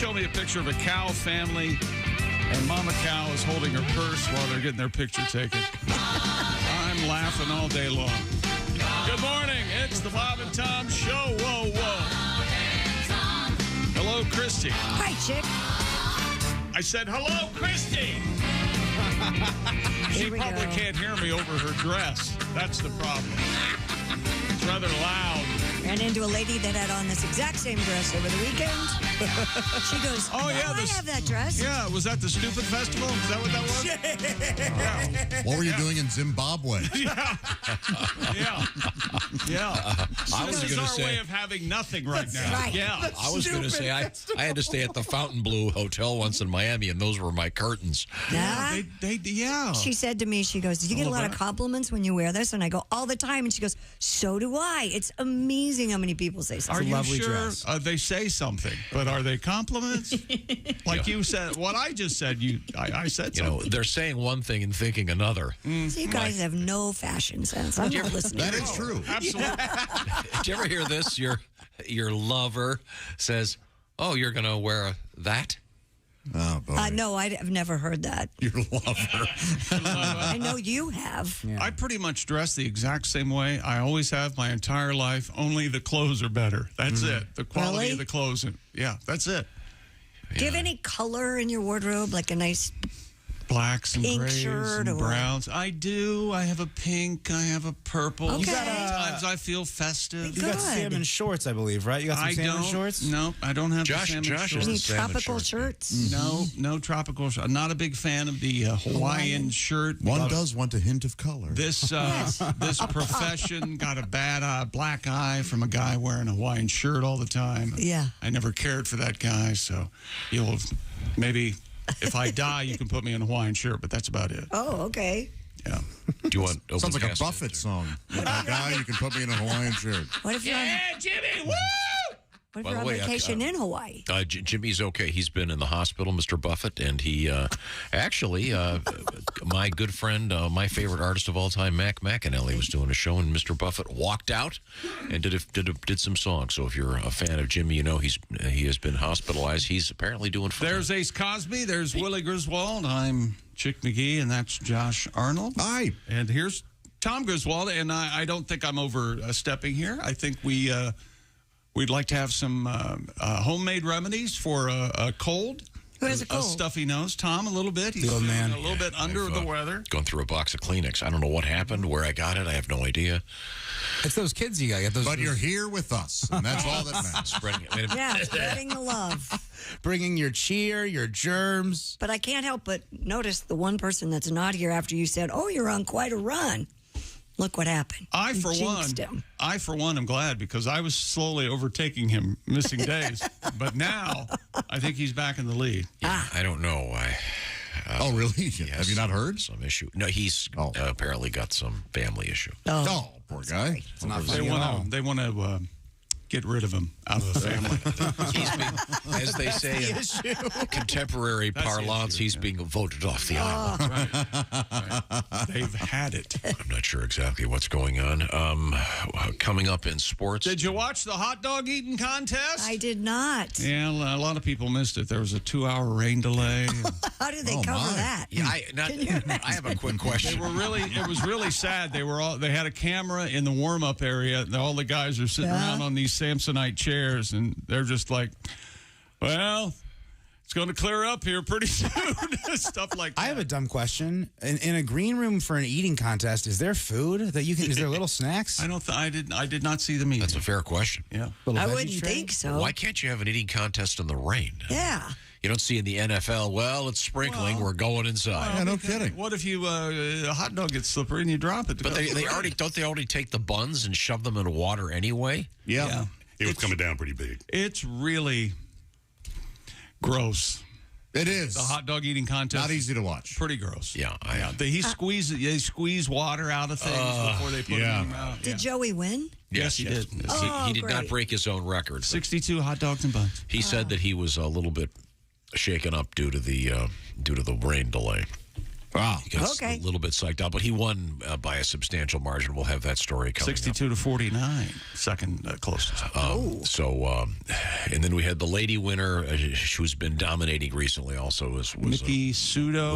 show me a picture of a cow family, and Mama Cow is holding her purse while they're getting their picture taken. I'm laughing all day long. Good morning. It's the Bob and Tom Show. Whoa, whoa. Hello, Kristi. Hi, chick. I said, hello, Kristi. She probably can't hear me over her dress. That's the problem. It's rather loud. Ran into a lady that had on this exact same dress over the weekend. She goes, I have that dress. Yeah, was that the Stupid Festival? Is that what that was? Yeah. What were you doing in Zimbabwe? Yeah. I was This is going to our say way of having nothing right now. Right. Yeah. I was going to say I had to stay at the Fontainebleau Hotel once in Miami, and those were my curtains. Yeah. Yeah. She said to me, she goes, do you get a lot of compliments when you wear this? And I go, all the time. And she goes, so do I. It's amazing how many people say something. Are you sure they say something, but are they compliments? Like you said, what I just said, I said something. You know, they're saying one thing and thinking another. So you guys have no fashion sense. I'm not listening. That is true. Absolutely. Did you ever hear this? Your lover says, "Oh, you're going to wear that?" Oh, boy. No, I've never heard that. Your lover. I know you have. I pretty much dress the exact same way. I always have my entire life. Only the clothes are better. That's it. The quality of the clothes. Yeah, that's it. Do you have any color in your wardrobe, like a nice Blacks and pink grays shirt and or browns. I do. I have a pink. I have a purple. Okay. Sometimes I feel festive. You got salmon shorts, I believe, right? You got some salmon shorts? No, I don't have Josh shorts. has Any salmon tropical shirts? No tropical shirts. I'm not a big fan of the Hawaiian shirt. One does want a hint of color. This profession got a bad black eye from a guy wearing a Hawaiian shirt all the time. Yeah. I never cared for that guy, so you'll maybe if I die, you can put me in a Hawaiian shirt, but that's about it. Oh, okay. Yeah. Do you want open Sounds like a casket? Buffett song. You're a guy, you can put me in a Hawaiian shirt. What if you're on, Jimmy, woo! what if By you're the on way, vacation in Hawaii? Jimmy's okay. He's been in the hospital, Mr. Buffett, and he actually, my good friend, my favorite artist of all time, Mac McAnally, was doing a show, and Mr. Buffett walked out and did some songs. So if you're a fan of Jimmy, you know he has been hospitalized. He's apparently doing fine. There's Ace Cosby. There's Willie Griswold. I'm Chick McGee, and that's Josh Arnold. Hi. And here's Tom Griswold, and I don't think I'm overstepping here. I think we'd like to have some homemade remedies for a cold. Who has a cold? A stuffy nose. Tom, a little bit. He's The old man. a little bit under the weather. Going through a box of Kleenex. I don't know what happened, where I got it. I have no idea. It's those kids you got. You got those, But you're here with us, and that's all that matters. Spreading it. Yeah, spreading the love. bringing your cheer, your germs. But I can't help but notice the one person that's not here after you said, oh, you're on quite a run. Look what happened. I, You for jinxed him. one, am glad because I was slowly overtaking him, missing days. But now, I think he's back in the lead. Yeah, I don't know. Oh, really? Yes, Have you not heard? Some issue. No, he's apparently got some family issue. Oh, poor guy. It's not They funny at all. want to get rid of him out of the family. He's being, as they say in contemporary parlance, he's being voted off the island. Right. They've had it. I'm not sure exactly what's going on. Coming up in sports. Did you watch the hot dog eating contest? I did not. Yeah, a lot of people missed it. There was a 2-hour rain delay. How did they Oh, cover my. that? Yeah, I have a quick question. It was really sad. They had a camera in the warm-up area, and all the guys are sitting around on these Samsonite chairs, and they're just like, well, it's going to clear up here pretty soon. Stuff like that. I have a dumb question. In a green room for an eating contest, is there food that you can? Is there little snacks? I did not see them eat. That's a fair question. Yeah. Little I veggie wouldn't tray? think so. Why can't you have an eating contest in the rain? Yeah. You don't see in the NFL, well, it's sprinkling, we're going inside. Yeah, no kidding. What if you a hot dog gets slippery and you drop it? But they already take the buns and shove them in water anyway? Yeah. It was coming down pretty big. It's really gross. It is. The hot dog eating contest. Not easy to watch. Pretty gross. Yeah. They squeeze water out of things before they put them in your mouth. Did Joey win? Yes, he did. Oh, He did not great. break his own record. but 62 hot dogs and buns. He said that he was a little bit shaken up due to the rain delay. Wow. He gets Okay. a little bit psyched out, but he won by a substantial margin. We'll have that story coming up. 62-49, second closest. And then we had the lady winner, who's been dominating recently. Also was Nikki Sudo,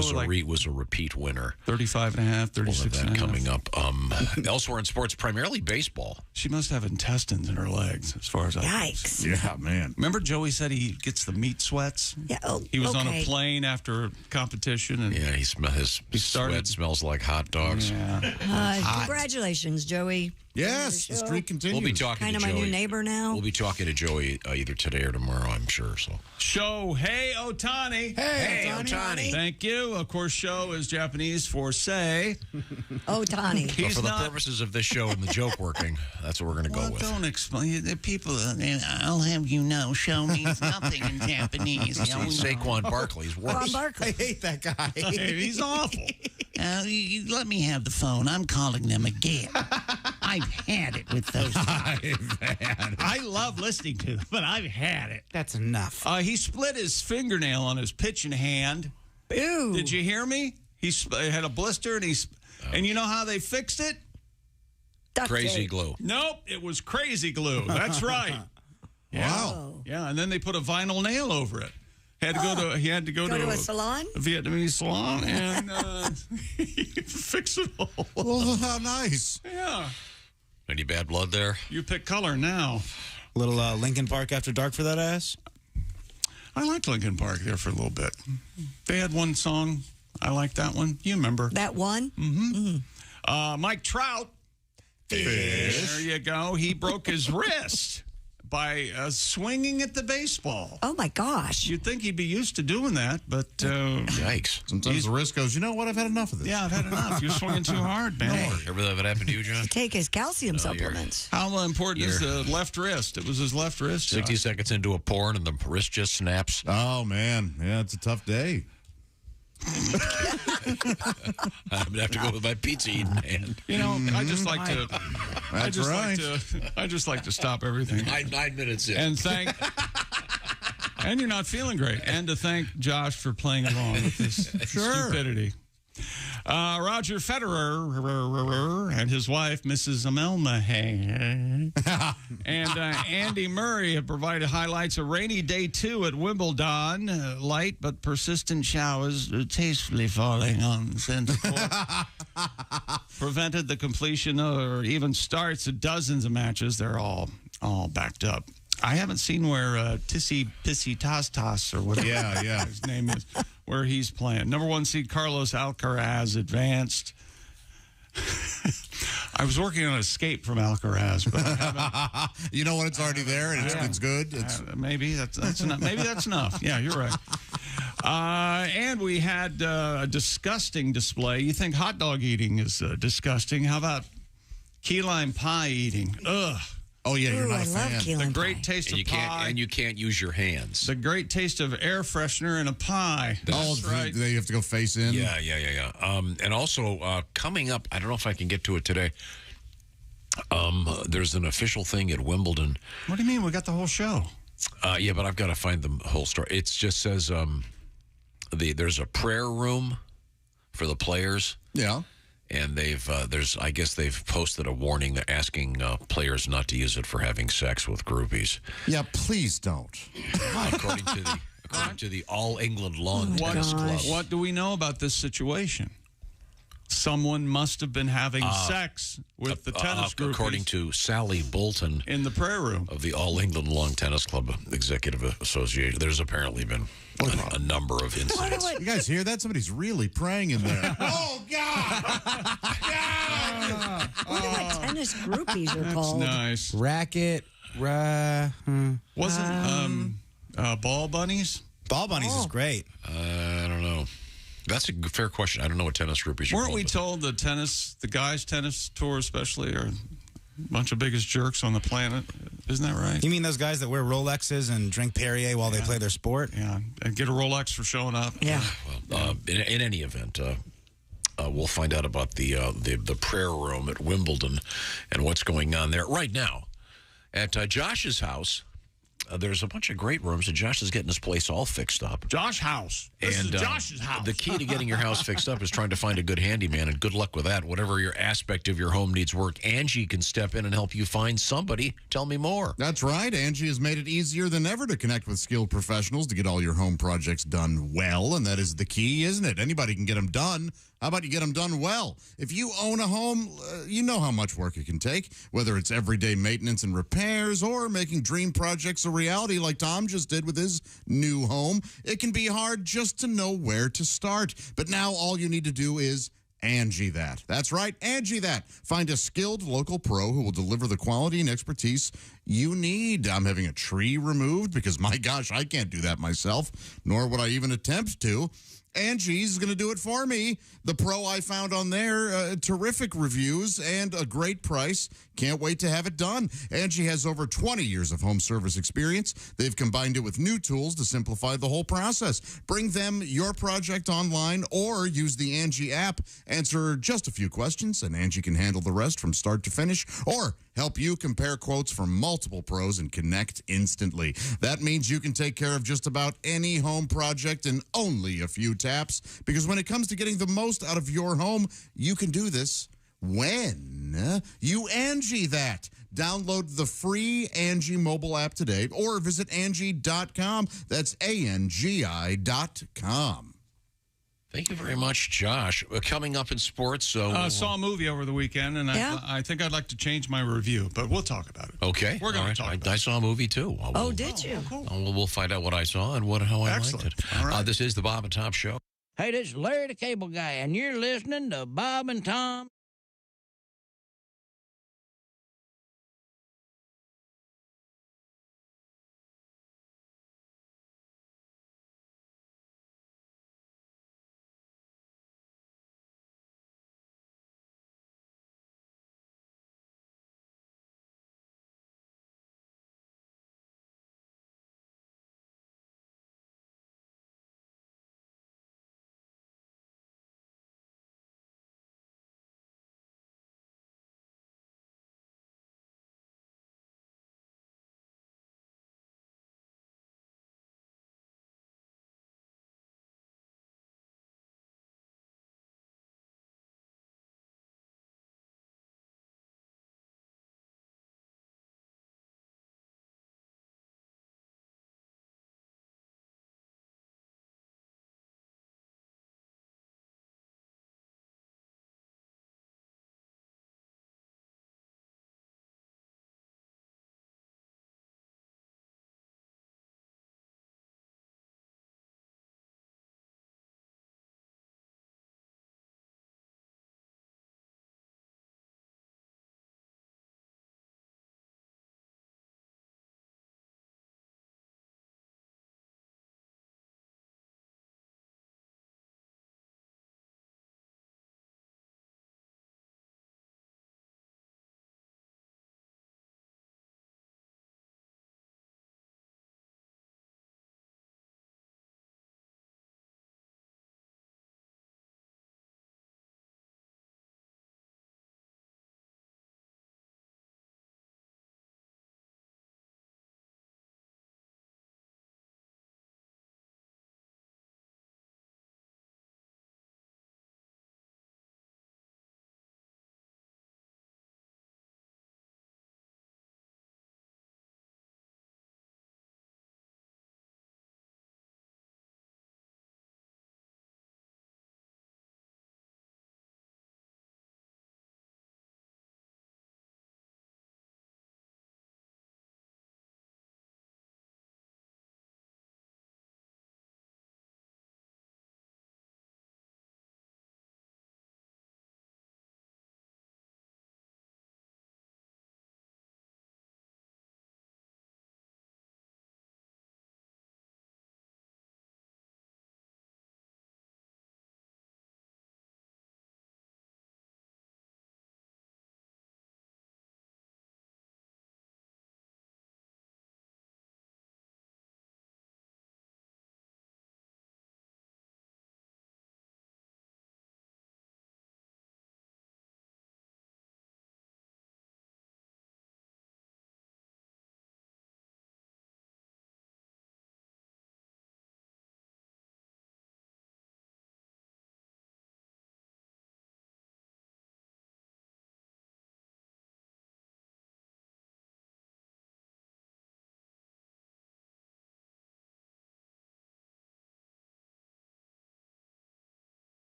was a repeat winner. 35.5, 36 that coming up. Elsewhere in sports, primarily baseball. She must have intestines in her legs, as far as I can Yikes. see. Yeah, man. Remember Joey said he gets the meat sweats? Yeah. Oh, He was on a okay. plane after a competition, and Yeah, his sweat smells like hot dogs. yeah. Congratulations, Joey. Yes, the streak continues. We'll be talking Kind to of Joey. my new neighbor now. We'll be talking to Joey either today or tomorrow, I'm sure. So, Shohei Ohtani. Hey, Ohtani. Thank you. Of course, show is Japanese for say. Oh, Tani. But He's for the not- purposes of this show and the joke working, that's what we're going to go Well, with. don't explain. The people, I'll have you know, show means nothing in Japanese. See, Saquon Barkley's Ron worse. Barkley. I hate that guy. He's awful. You let me have the phone. I'm calling them again. I've had it with those guys. I love listening to them, but I've had it. That's enough. He split his fingernail on his pitching hand. Ew. Did you hear me? He had a blister, and you know how they fixed it? Duct Crazy tape. glue. Nope, it was crazy glue. That's right. Wow. Yeah, and then they put a vinyl nail over it. He had to go Go to a salon? a Vietnamese salon and fix it all. Well, how nice. Yeah. Any bad blood there? You pick color now. Little Lincoln Park After Dark for that ass. I liked Lincoln Park there for a little bit. They had one song. I liked that one. You remember. That one? Mike Trout. Fish. There you go. He broke his wrist by swinging at the baseball. Oh, my gosh. You'd think he'd be used to doing that, but Yikes. Sometimes the wrist goes, you know what? I've had enough of this. yeah, I've had enough. You're swinging too hard, man. Ever that happened to you, John? Take his calcium supplements. How important is the left wrist? It was his left wrist. 60 seconds into a porn and the wrist just snaps. Oh, man. Yeah, it's a tough day. I'm going to have to go with my pizza eating hand. You know, I just like to. That's right. I just like to stop everything Nine minutes in. and thank. And you're not feeling great, and to thank Josh for playing along with this stupidity. Roger Federer and his wife, Mrs. Amelma and Andy Murray have provided highlights of rainy day 2 at Wimbledon. Light but persistent showers tastefully falling on center court prevented the completion or even starts of dozens of matches. They're all backed up. I haven't seen where Tissy Pissy Toss Toss or whatever Yeah. his name is, where he's playing. Number 1 seed Carlos Alcaraz advanced. I was working on Escape from Alcaraz, but I haven't. You know when it's already there and it's good? It's, Maybe that's enough. Maybe that's enough. Yeah, you're right. And we had a disgusting display. You think hot dog eating is disgusting? How about key lime pie eating? Ugh. oh, yeah, you're Ooh, not I a love fan. key The lime great pie. taste And of pie. you can't use your hands. The great taste of air freshener in a pie. That's right. They have to go face in. Yeah. And also, coming up, I don't know if I can get to it today. There's an official thing at Wimbledon. What do you mean? We got the whole show. Yeah, but I've got to find the whole story. It just says there's a prayer room for the players. Yeah. And I guess they've posted a warning asking players not to use it for having sex with groupies. Yeah, please don't. According to the All England Lawn Tennis Club. What do we know about this situation? Someone must have been having sex with the tennis groupies. According to Sally Bolton in the prayer room of the All England Lawn Tennis Club Executive Association, there's apparently been a number of incidents. You guys hear that? Somebody's really praying in there. Oh, God! I wonder what tennis groupies are called. Nice. Racket. Wasn't ball bunnies? Ball bunnies is great. I don't know. That's a fair question. I don't know what tennis groupies are Weren't called. we told the guys' tennis tour especially are a bunch of biggest jerks on the planet? Isn't that right? You mean those guys that wear Rolexes and drink Perrier while they play their sport? Yeah, and get a Rolex for showing up. Yeah. Well, in any event, we'll find out about the prayer room at Wimbledon and what's going on there right now. At Josh's house, there's a bunch of great rooms, and Josh is getting his place all fixed up. Josh House. This is Josh's house. The key to getting your house fixed up is trying to find a good handyman, and good luck with that. Whatever your aspect of your home needs work, Angie can step in and help you find somebody. Tell me more. That's right. Angie has made it easier than ever to connect with skilled professionals to get all your home projects done well, and that is the key, isn't it? Anybody can get them done. How about you get them done well? If you own a home, you know how much work it can take, whether it's everyday maintenance and repairs or making dream projects a reality like Tom just did with his new home. It can be hard just to know where to start. But now all you need to do is Angie that. That's right, Angie that. Find a skilled local pro who will deliver the quality and expertise you need. I'm having a tree removed because, my gosh, I can't do that myself, nor would I even attempt to. Angie's going to do it for me. The pro I found on there, terrific reviews and a great price. Can't wait to have it done. Angie has over 20 years of home service experience. They've combined it with new tools to simplify the whole process. Bring them your project online or use the Angie app. Answer just a few questions, and Angie can handle the rest from start to finish, or help you compare quotes from multiple pros and connect instantly. That means you can take care of just about any home project in only a few taps, because when it comes to getting the most out of your home, you can do this when you Angie that. Download the free Angie mobile app today or visit Angie.com. That's ANGI.com. Thank you very much, Josh. Coming up in sports, saw a movie over the weekend, and I think I'd like to change my review, but we'll talk about it. Okay, we're going to talk about it. I saw a movie too. Did you? Cool. We'll find out what I saw and how I liked it. All right. This is the Bob and Tom Show. Hey, this is Larry the Cable Guy, and you're listening to Bob and Tom.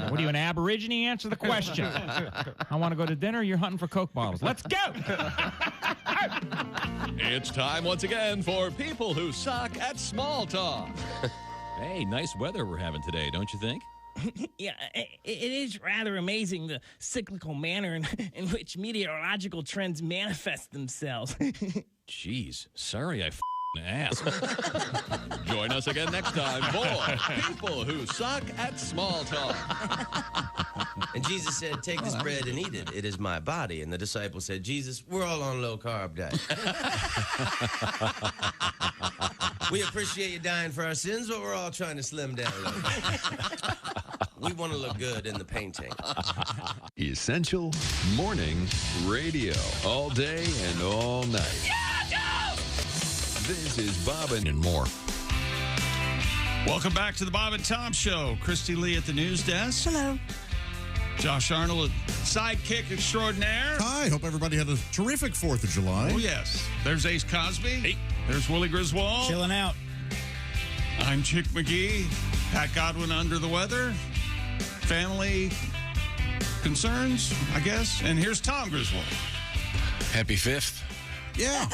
What are you, an Aborigine? Answer the question. I want to go to dinner. You're hunting for Coke bottles. Let's go. It's time once again for people who suck at small talk. Hey, nice weather we're having today, don't you think? Yeah, it is rather amazing the cyclical manner in which meteorological trends manifest themselves. Jeez, sorry I asked. Join us again next time for people who suck at small talk. And Jesus said, take this bread and eat it. It is my body. And the disciples said, Jesus, we're all on low-carb diet. We appreciate you dying for our sins, but we're all trying to slim down a little bit. We want to look good in the painting. Essential Morning Radio. All day and all night. This is Bob and more. Welcome back to the Bob and Tom Show. Kristi Lee at the news desk. Hello. Josh Arnold, sidekick extraordinaire. Hi, hope everybody had a terrific 4th of July. Oh, yes. There's Ace Cosby. Hey. There's Willie Griswold. Chilling out. I'm Chick McGee. Pat Godwin under the weather. Family concerns, I guess. And here's Tom Griswold. Happy 5th. Yeah.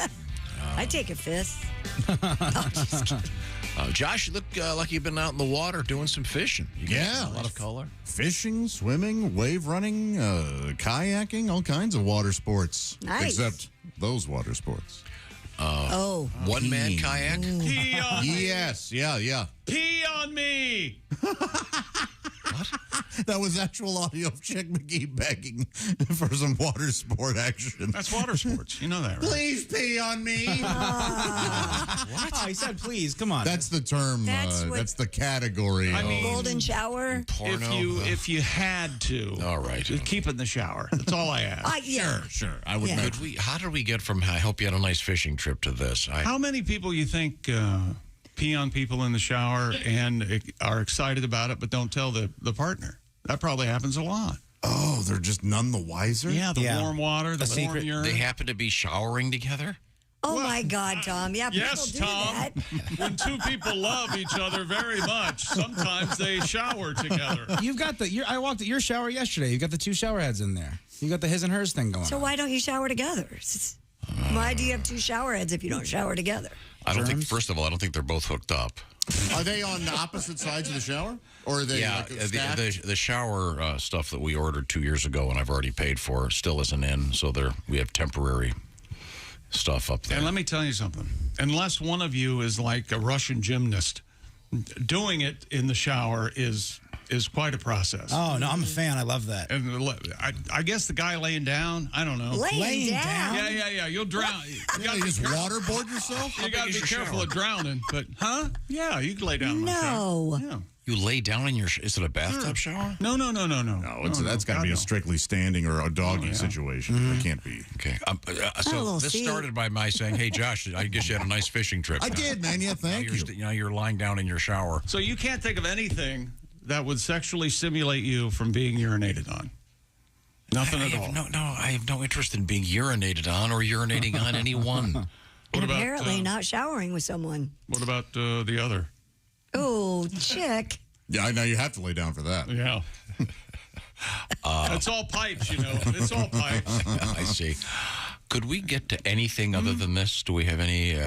I take a fifth. Josh, you look like you've been out in the water doing some fishing. You got a lot of color. Fishing, swimming, wave running, kayaking, all kinds of water sports. Nice. Except those water sports. One-man kayak? Pee on me. Yes, yeah. Pee on me. That was actual audio of Chick McGee begging for some water sport action. That's water sports. You know that, right? Please pee on me. What? Oh, he said please. Come on. That's the term. That's the category. I mean, golden shower. Porno. If you had to. All right. Keep in the shower. That's all I ask. Yeah. Sure. I would. Yeah. How did we get from I hope you had a nice fishing trip to this? How many people you think pee on people in the shower and are excited about it but don't tell the partner? That probably happens a lot. Oh, they're just none the wiser? Yeah, the warm water, the warm secret. urine. They happen to be showering together? Oh, my God, Tom. Yeah, people Yes, do Tom. that. When two people love each other very much, sometimes they shower together. You've got I walked at your shower yesterday. You've got the 2 shower heads in there. You got the his and hers thing going So on. why don't you shower together? Why do you have 2 shower heads if you don't shower together? I don't think, first of all, I don't think they're both hooked up. Are they on the opposite sides of the shower? Or are they the shower stuff that we ordered 2 years ago and I've already paid for still isn't in, so we have temporary stuff up there. And let me tell you something. Unless one of you is like a Russian gymnast, doing it in the shower is quite a process. Oh, no, I'm a fan. I love that. And I guess the guy laying down, I don't know. Laying down? Yeah. You'll drown. You just waterboard yourself? You got to be careful of drowning. But, yeah, you can lay down in the shower. Yeah. You lay down in your... Is it a bathtub shower? No. No, that's got to be a strictly standing or a doggy situation. It can't be. Okay. So this started by my saying, hey, Josh, I guess you had a nice fishing trip. I did, man. Yeah, thank you. Now you're lying down in your shower. So you can't think of anything that would sexually stimulate you from being urinated on? Nothing at all? No, I have no interest in being urinated on or urinating on anyone. And apparently not showering with someone. What about the other? Oh, Chick. Yeah, I know you have to lay down for that. Yeah. It's all pipes, you know. It's all pipes. I see. Could we get to anything other than this? Do we have any...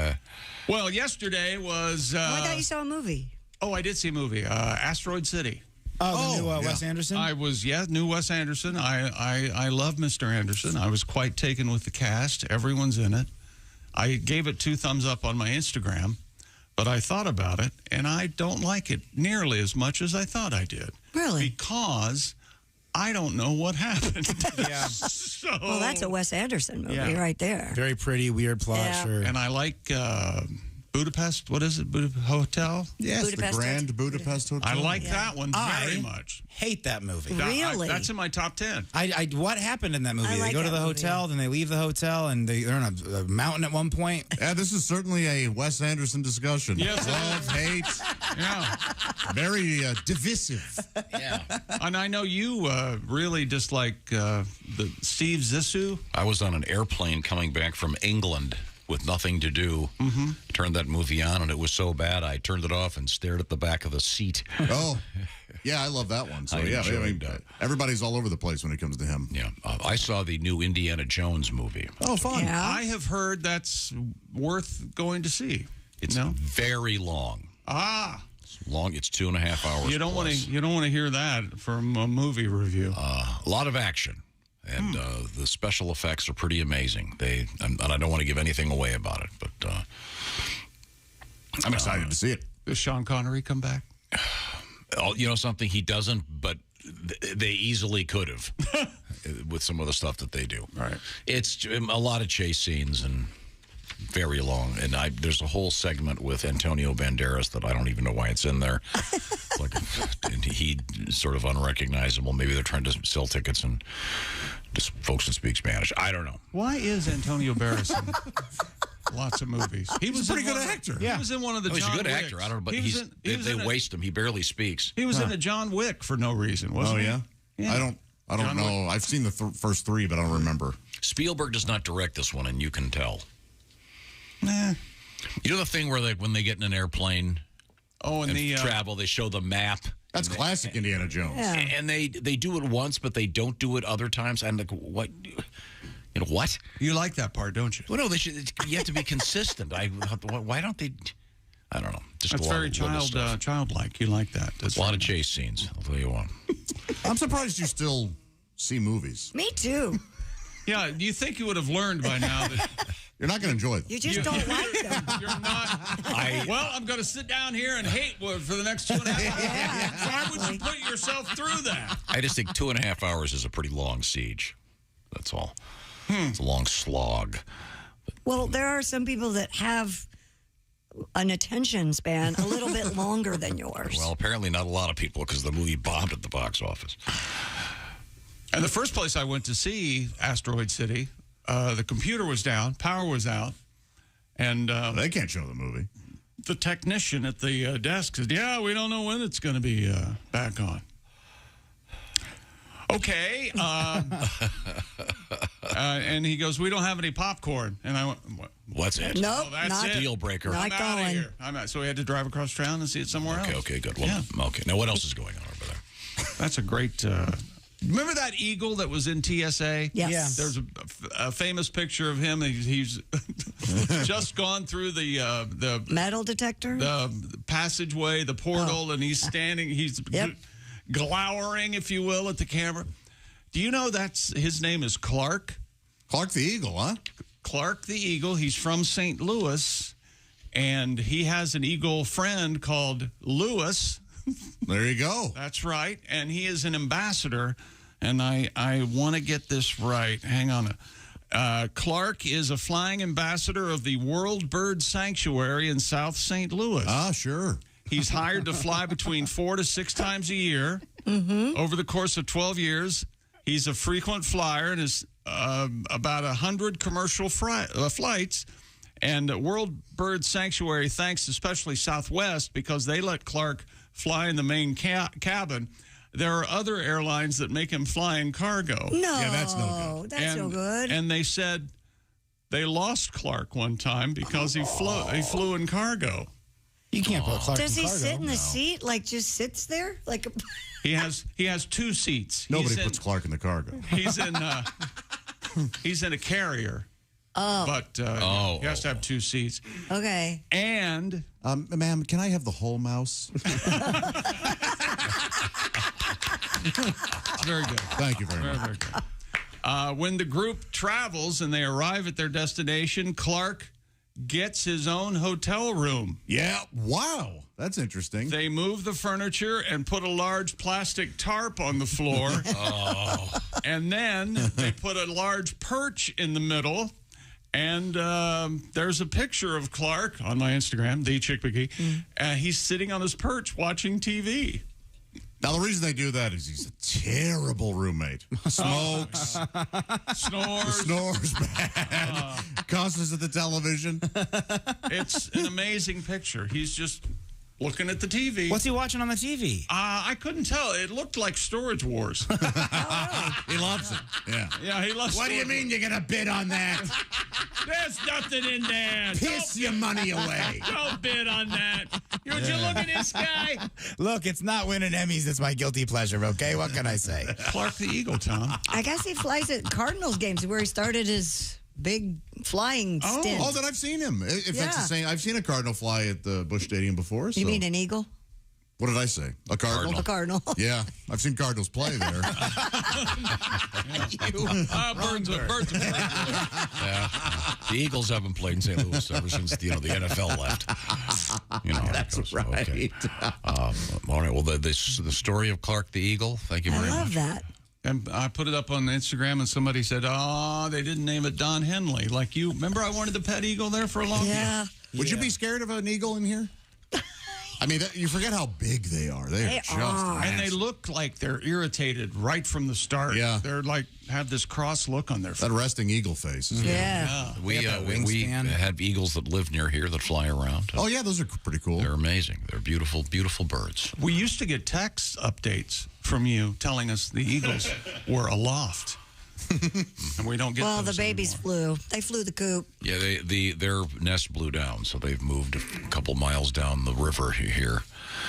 Well, yesterday was... I thought you saw a movie. Oh, I did see a movie, Asteroid City. Oh, the new Wes Anderson? New Wes Anderson. I love Mr. Anderson. I was quite taken with the cast. Everyone's in it. I gave it 2 thumbs up on my Instagram, but I thought about it, and I don't like it nearly as much as I thought I did. Really? Because I don't know what happened. Yeah. Well, that's a Wes Anderson movie right there. Very pretty, weird plot, sure. And I like Budapest. What is it? Hotel? Yes, Budapest the Grand Budapest Hotel. I like that one very much. Hate that movie. Really? That's in my top 10. What happened in that movie? They go to the hotel, then they leave the hotel, and they're on a mountain at one point. Yeah, this is certainly a Wes Anderson discussion. Yes, love, hate. Yeah. Very divisive. Yeah. And I know you really dislike the Steve Zissou. I was on an airplane coming back from England with nothing to do. Turned that movie on, and it was so bad, I turned it off and stared at the back of the seat. Oh, yeah, I love that one. So, everybody's all over the place when it comes to him. Yeah. I saw the new Indiana Jones movie. Oh, fun. Yeah. I have heard that's worth going to see. It's very long. It's long. It's 2.5 hours. You don't want to hear that from a movie review. A lot of action. And the special effects are pretty amazing. And I don't want to give anything away about it, but I'm excited to see it. Does Sean Connery come back? You know something? He doesn't, but they easily could have with some of the stuff that they do. Right. It's a lot of chase scenes and very long. And there's a whole segment with Antonio Banderas that I don't even know why it's in there. And he sort of unrecognizable. Maybe they're trying to sell tickets and just folks that speak Spanish. I don't know. Why is Antonio Banderas in lots of movies? He's a pretty good actor. He was in one of the He's John a good Wicks. actor. I don't know, but they waste him. He barely speaks. He was in a John Wick for no reason, wasn't he? Yeah? I don't John know. I've seen the first three, but I don't remember. Spielberg does not direct this one, and you can tell. Nah. You know the thing where when they get in an airplane and the travel, they show the map. That's classic Indiana Jones. Yeah. And they do it once, but they don't do it other times. I'm like, what? You know what? You like that part, don't you? Well, no, you have to be consistent. Why don't they? I don't know. Just That's very childlike. You like that? That's a lot of chase scenes. I'll tell you what. I'm surprised you still see movies. Me too. Yeah, you think you would have learned by now that you're not going to enjoy them. You just don't like them. You're not. Well, I'm going to sit down here and hate for the next 2.5 hours. Yeah, exactly. Why would you put yourself through that? I just think 2.5 hours is a pretty long siege. That's all. It's a long slog. Well, there are some people that have an attention span a little bit longer than yours. Well, apparently not a lot of people because the movie bombed at the box office. And the first place I went to see Asteroid City, the computer was down, power was out, and they can't show the movie. The technician at the desk said, "Yeah, we don't know when it's going to be back on." Okay, and he goes, "We don't have any popcorn," and I went, "What's it?" Nope, that's not it. Deal breaker. Not I'm out of here. So we had to drive across town and see it somewhere else. Okay, good. Well, okay. Now, what else is going on over there? That's a great. Remember that eagle that was in TSA? Yes. Yeah. There's a famous picture of him. He's just gone through the metal detector, the passageway, the portal, and he's standing. He's glowering, if you will, at the camera. Do you know his name is Clark? Clark the Eagle, huh? Clark the Eagle. He's from St. Louis, and he has an eagle friend called Lewis. There you go. That's right. And he is an ambassador. And I want to get this right. Hang on. Clark is a flying ambassador of the World Bird Sanctuary in South St. Louis. Ah, sure. He's hired to fly between 4 to 6 times a year. Over the course of 12 years, he's a frequent flyer and is about 100 commercial flights. And World Bird Sanctuary thanks especially Southwest because they let Clark fly in the main cabin. There are other airlines that make him fly in cargo. No, yeah, that's no good. That's no good. And they said they lost Clark one time because he flew in cargo. You can't put Clark Does in he cargo. sit in the seat, like just sits there? Like He has 2 seats. Nobody puts Clark in the cargo. He's in a carrier. Oh. But he has to have 2 seats. Okay. And ma'am, can I have the whole mouse? It's very good. Thank you very much. Very good. When the group travels and they arrive at their destination, Clark gets his own hotel room. Yeah, wow. That's interesting. They move the furniture and put a large plastic tarp on the floor. And then they put a large perch in the middle. And there's a picture of Clark on my Instagram, the Chick McGee. He's sitting on his perch watching TV. Now, the reason they do that is he's a terrible roommate. Smokes. Snores bad. Cusses at the television. It's an amazing picture. He's just looking at the TV. What's he watching on the TV? I couldn't tell. It looked like Storage Wars. He loves it. Yeah. Yeah, he loves What do you mean you're going to bid on that? There's nothing in there. Piss your money away. Don't bid on that. Would you look at this guy? Look, it's not winning Emmys. It's my guilty pleasure, okay? What can I say? Clark the Eagle, Tom. I guess he flies at Cardinals games where he started his big flying stint. Oh, then I've seen him. If that's the same, I've seen a Cardinal fly at the Busch Stadium before. So. You mean an eagle? What did I say? A Cardinal? A Cardinal. Yeah, I've seen Cardinals play there. Birds. Yeah. The Eagles haven't played in St. Louis ever since the NFL left. That's right. Okay. All right. Well, the story of Clark the Eagle. Thank you very much. I love that. And I put it up on Instagram, and somebody said, "Oh, they didn't name it Don Henley like you." Remember, I wanted the pet eagle there for a long time. Yeah. Would you be scared of an eagle in here? I mean, you forget how big they are. They are just and they look like they're irritated right from the start. Yeah. They're like, have this cross look on their face. That resting eagle face. Yeah. We have eagles that live near here that fly around. Oh, yeah, those are pretty cool. They're amazing. They're beautiful, beautiful birds. We used to get text updates from you telling us the eagles were aloft. And we don't get Well, the those babies anymore. flew. They flew the coop. Yeah, their nest blew down, so they've moved a couple miles down the river here.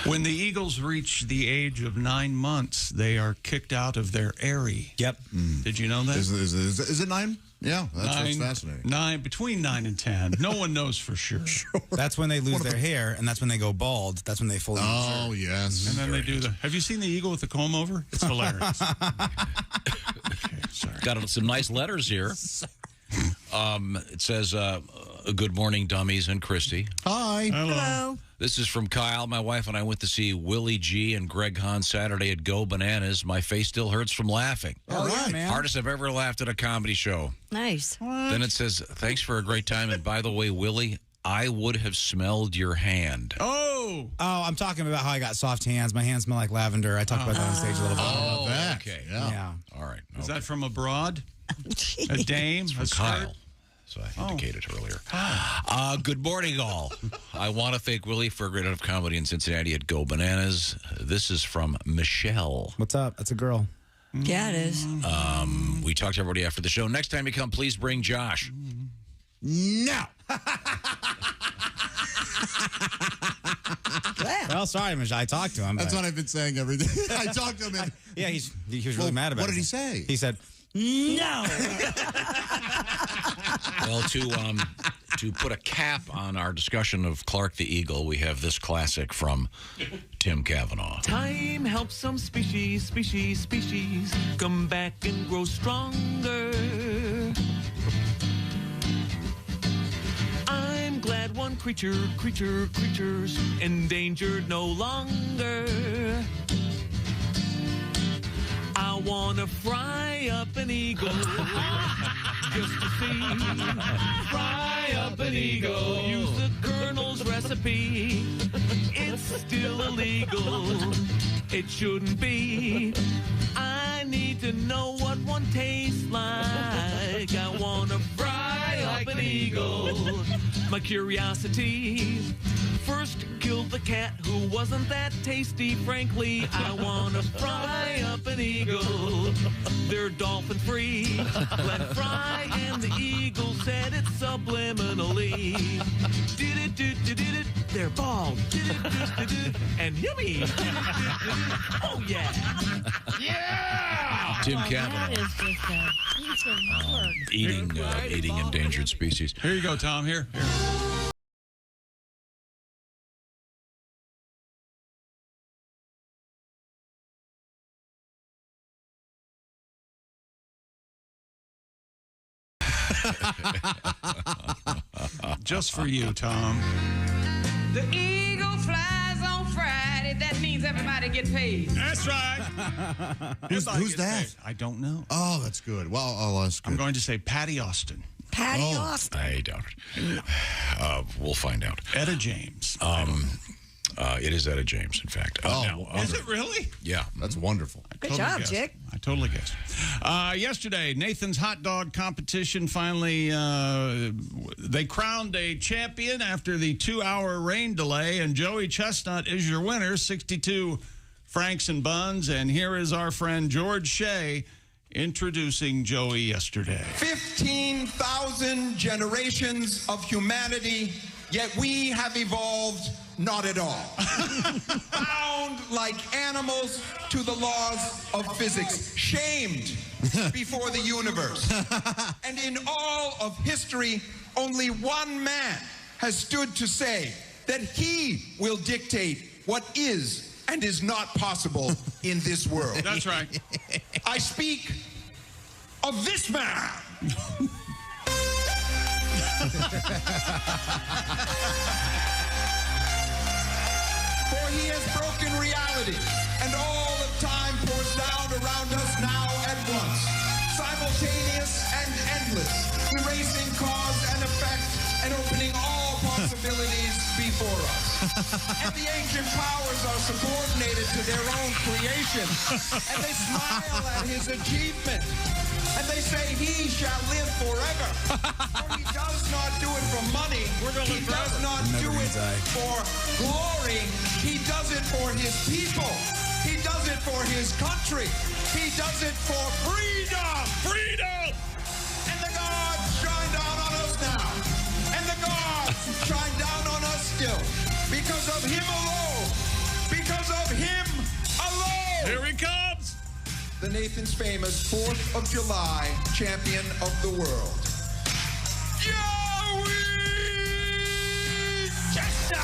When the eagles reach the age of 9 months, they are kicked out of their eyrie. Yep. Did you know that? Is it 9? Yeah, that's fascinating. Between 9 and 10. No one knows for sure. That's when they lose their hair, and that's when they go bald. That's when they fully Oh, yes. And then they do have you seen the eagle with the comb over? It's hilarious. Okay, sorry. Got some nice letters here. It says, good morning, dummies and Kristi. Hi. Hello. This is from Kyle. My wife and I went to see Willie G and Greg Hahn Saturday at Go Bananas. My face still hurts from laughing. Oh, yeah, man. Hardest I've ever laughed at a comedy show. Nice. Then it says, thanks for a great time. And by the way, Willie, I would have smelled your hand. Oh, I'm talking about how I got soft hands. My hands smell like lavender. I talked about that on stage a little bit. Oh, that. okay. Yeah. All right. is that from abroad? A dame? From A skirt? Kyle. So I indicated earlier. Good morning, all. I want to thank Willie for a great night of comedy in Cincinnati at Go Bananas. This is from Michelle. What's up? That's a girl. Yeah, it is. We talked to everybody after the show. Next time you come, please bring Josh. No. Well, sorry, Michelle. I talked to him. That's what I've been saying every day. I talked to him. And, yeah, he was really mad about it. What did he say? He said, No. Well, to put a cap on our discussion of Clark the Eagle, we have this classic from Tim Cavanaugh. Time helps some species come back and grow stronger. I'm glad one creature's endangered no longer. I wanna fry up an eagle just to see. Fry up an eagle. Use the Colonel's recipe. It's still illegal. It shouldn't be. I need to know what one tastes like. I wanna fry up an eagle. My curiosity. First killed the cat who wasn't that tasty, frankly. I wanna fry up an eagle. They're dolphin free. Glenn Fry and the eagle said it subliminally. Did it, they're bald. Did it, and yummy. Oh yeah. Yeah. Tim Cavanaugh. That is just a piece of work. Eating endangered species. Here you go, Tom. Here. Just for you, Tom. The eagle flies on Friday. That means everybody gets paid. That's right. Who's that? I don't know. Oh, that's good. Well, I'll ask. I'm going to say Patty Austin. Patty Austin. I doubt it. We'll find out. Etta James. It is Etta James, in fact. Is it really? Yeah. That's wonderful. Good job, Chick. I totally guessed. Yesterday, Nathan's hot dog competition finally, they crowned a champion after the 2-hour rain delay, and Joey Chestnut is your winner, 62 francs and buns. And here is our friend George Shea introducing Joey yesterday. 15,000 generations of humanity, yet we have evolved not at all. Bound like animals to the laws of physics, shamed before the universe. And in all of history, only one man has stood to say that he will dictate what is and is not possible in this world. That's right. I speak of this man. For he has broken reality, and all of time pours down around us now at once, simultaneous and endless, erasing cause and effect and opening all possibilities before us. And the ancient powers are subordinated to their own creation, and they smile at his achievement, and they say he shall live forever. For he does not do it for money. He does not do it for glory. He does it for his people. He does it for his country. He does it for freedom. Freedom! And the gods shine down on us now. And the gods shine down on us still. Because of him alone. Because of him alone. Here he comes. The Nathan's famous 4th of July champion of the world. Joey Chestnut!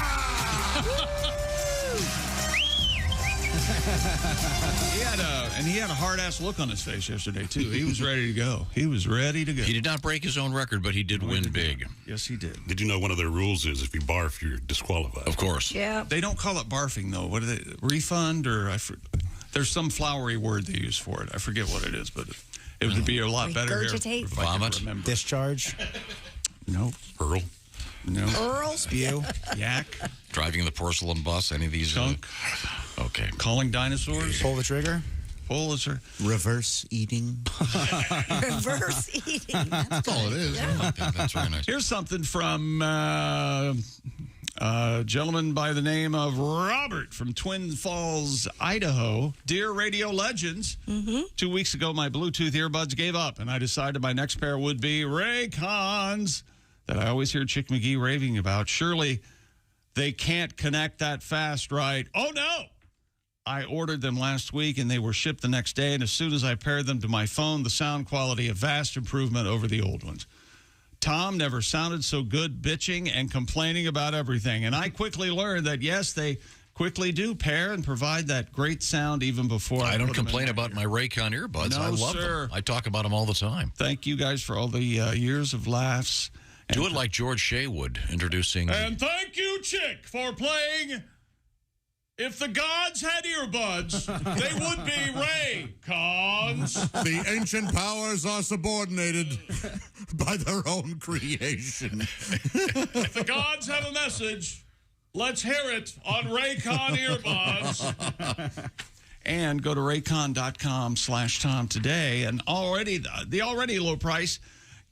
He had a hard-ass look on his face yesterday, too. He was ready to go. He was ready to go. He did not break his own record, but he did win big. Yes, he did. Did you know one of their rules is if you barf, you're disqualified? Of course. Yeah. They don't call it barfing, though. What are they? Refund or there's some flowery word they use for it. I forget what it is, but it would be a lot better here. Regurgitate? If I could Vomit? remember. Discharge? No. Earl? No. Earl? Spew? Yak. Driving the porcelain bus, any of these? Chunk. Okay. Calling dinosaurs. Pull the trigger? Pull is her. Reverse eating. Reverse eating. That's all it is. Yeah, that's very nice. Here's something from a gentleman by the name of Robert from Twin Falls, Idaho. Dear radio legends, 2 weeks ago my Bluetooth earbuds gave up, and I decided my next pair would be Raycons that I always hear Chick McGee raving about. Surely they can't connect that fast, right? Oh, no! I ordered them last week, and they were shipped the next day, and as soon as I paired them to my phone, the sound quality, a vast improvement over the old ones. Tom never sounded so good bitching and complaining about everything, and I quickly learned that, yes, they quickly do pair and provide that great sound even before I don't put them complain in about my Raycon earbuds. No, I love sir. them. I talk about them all the time. Thank you guys for all the years of laughs. Do it like George Shea would, introducing... And thank you, Chick, for playing... If the gods had earbuds, they would be Raycons. The ancient powers are subordinated by their own creation. If the gods have a message, let's hear it on Raycon earbuds. And go to raycon.com/Tom today, and the already low price,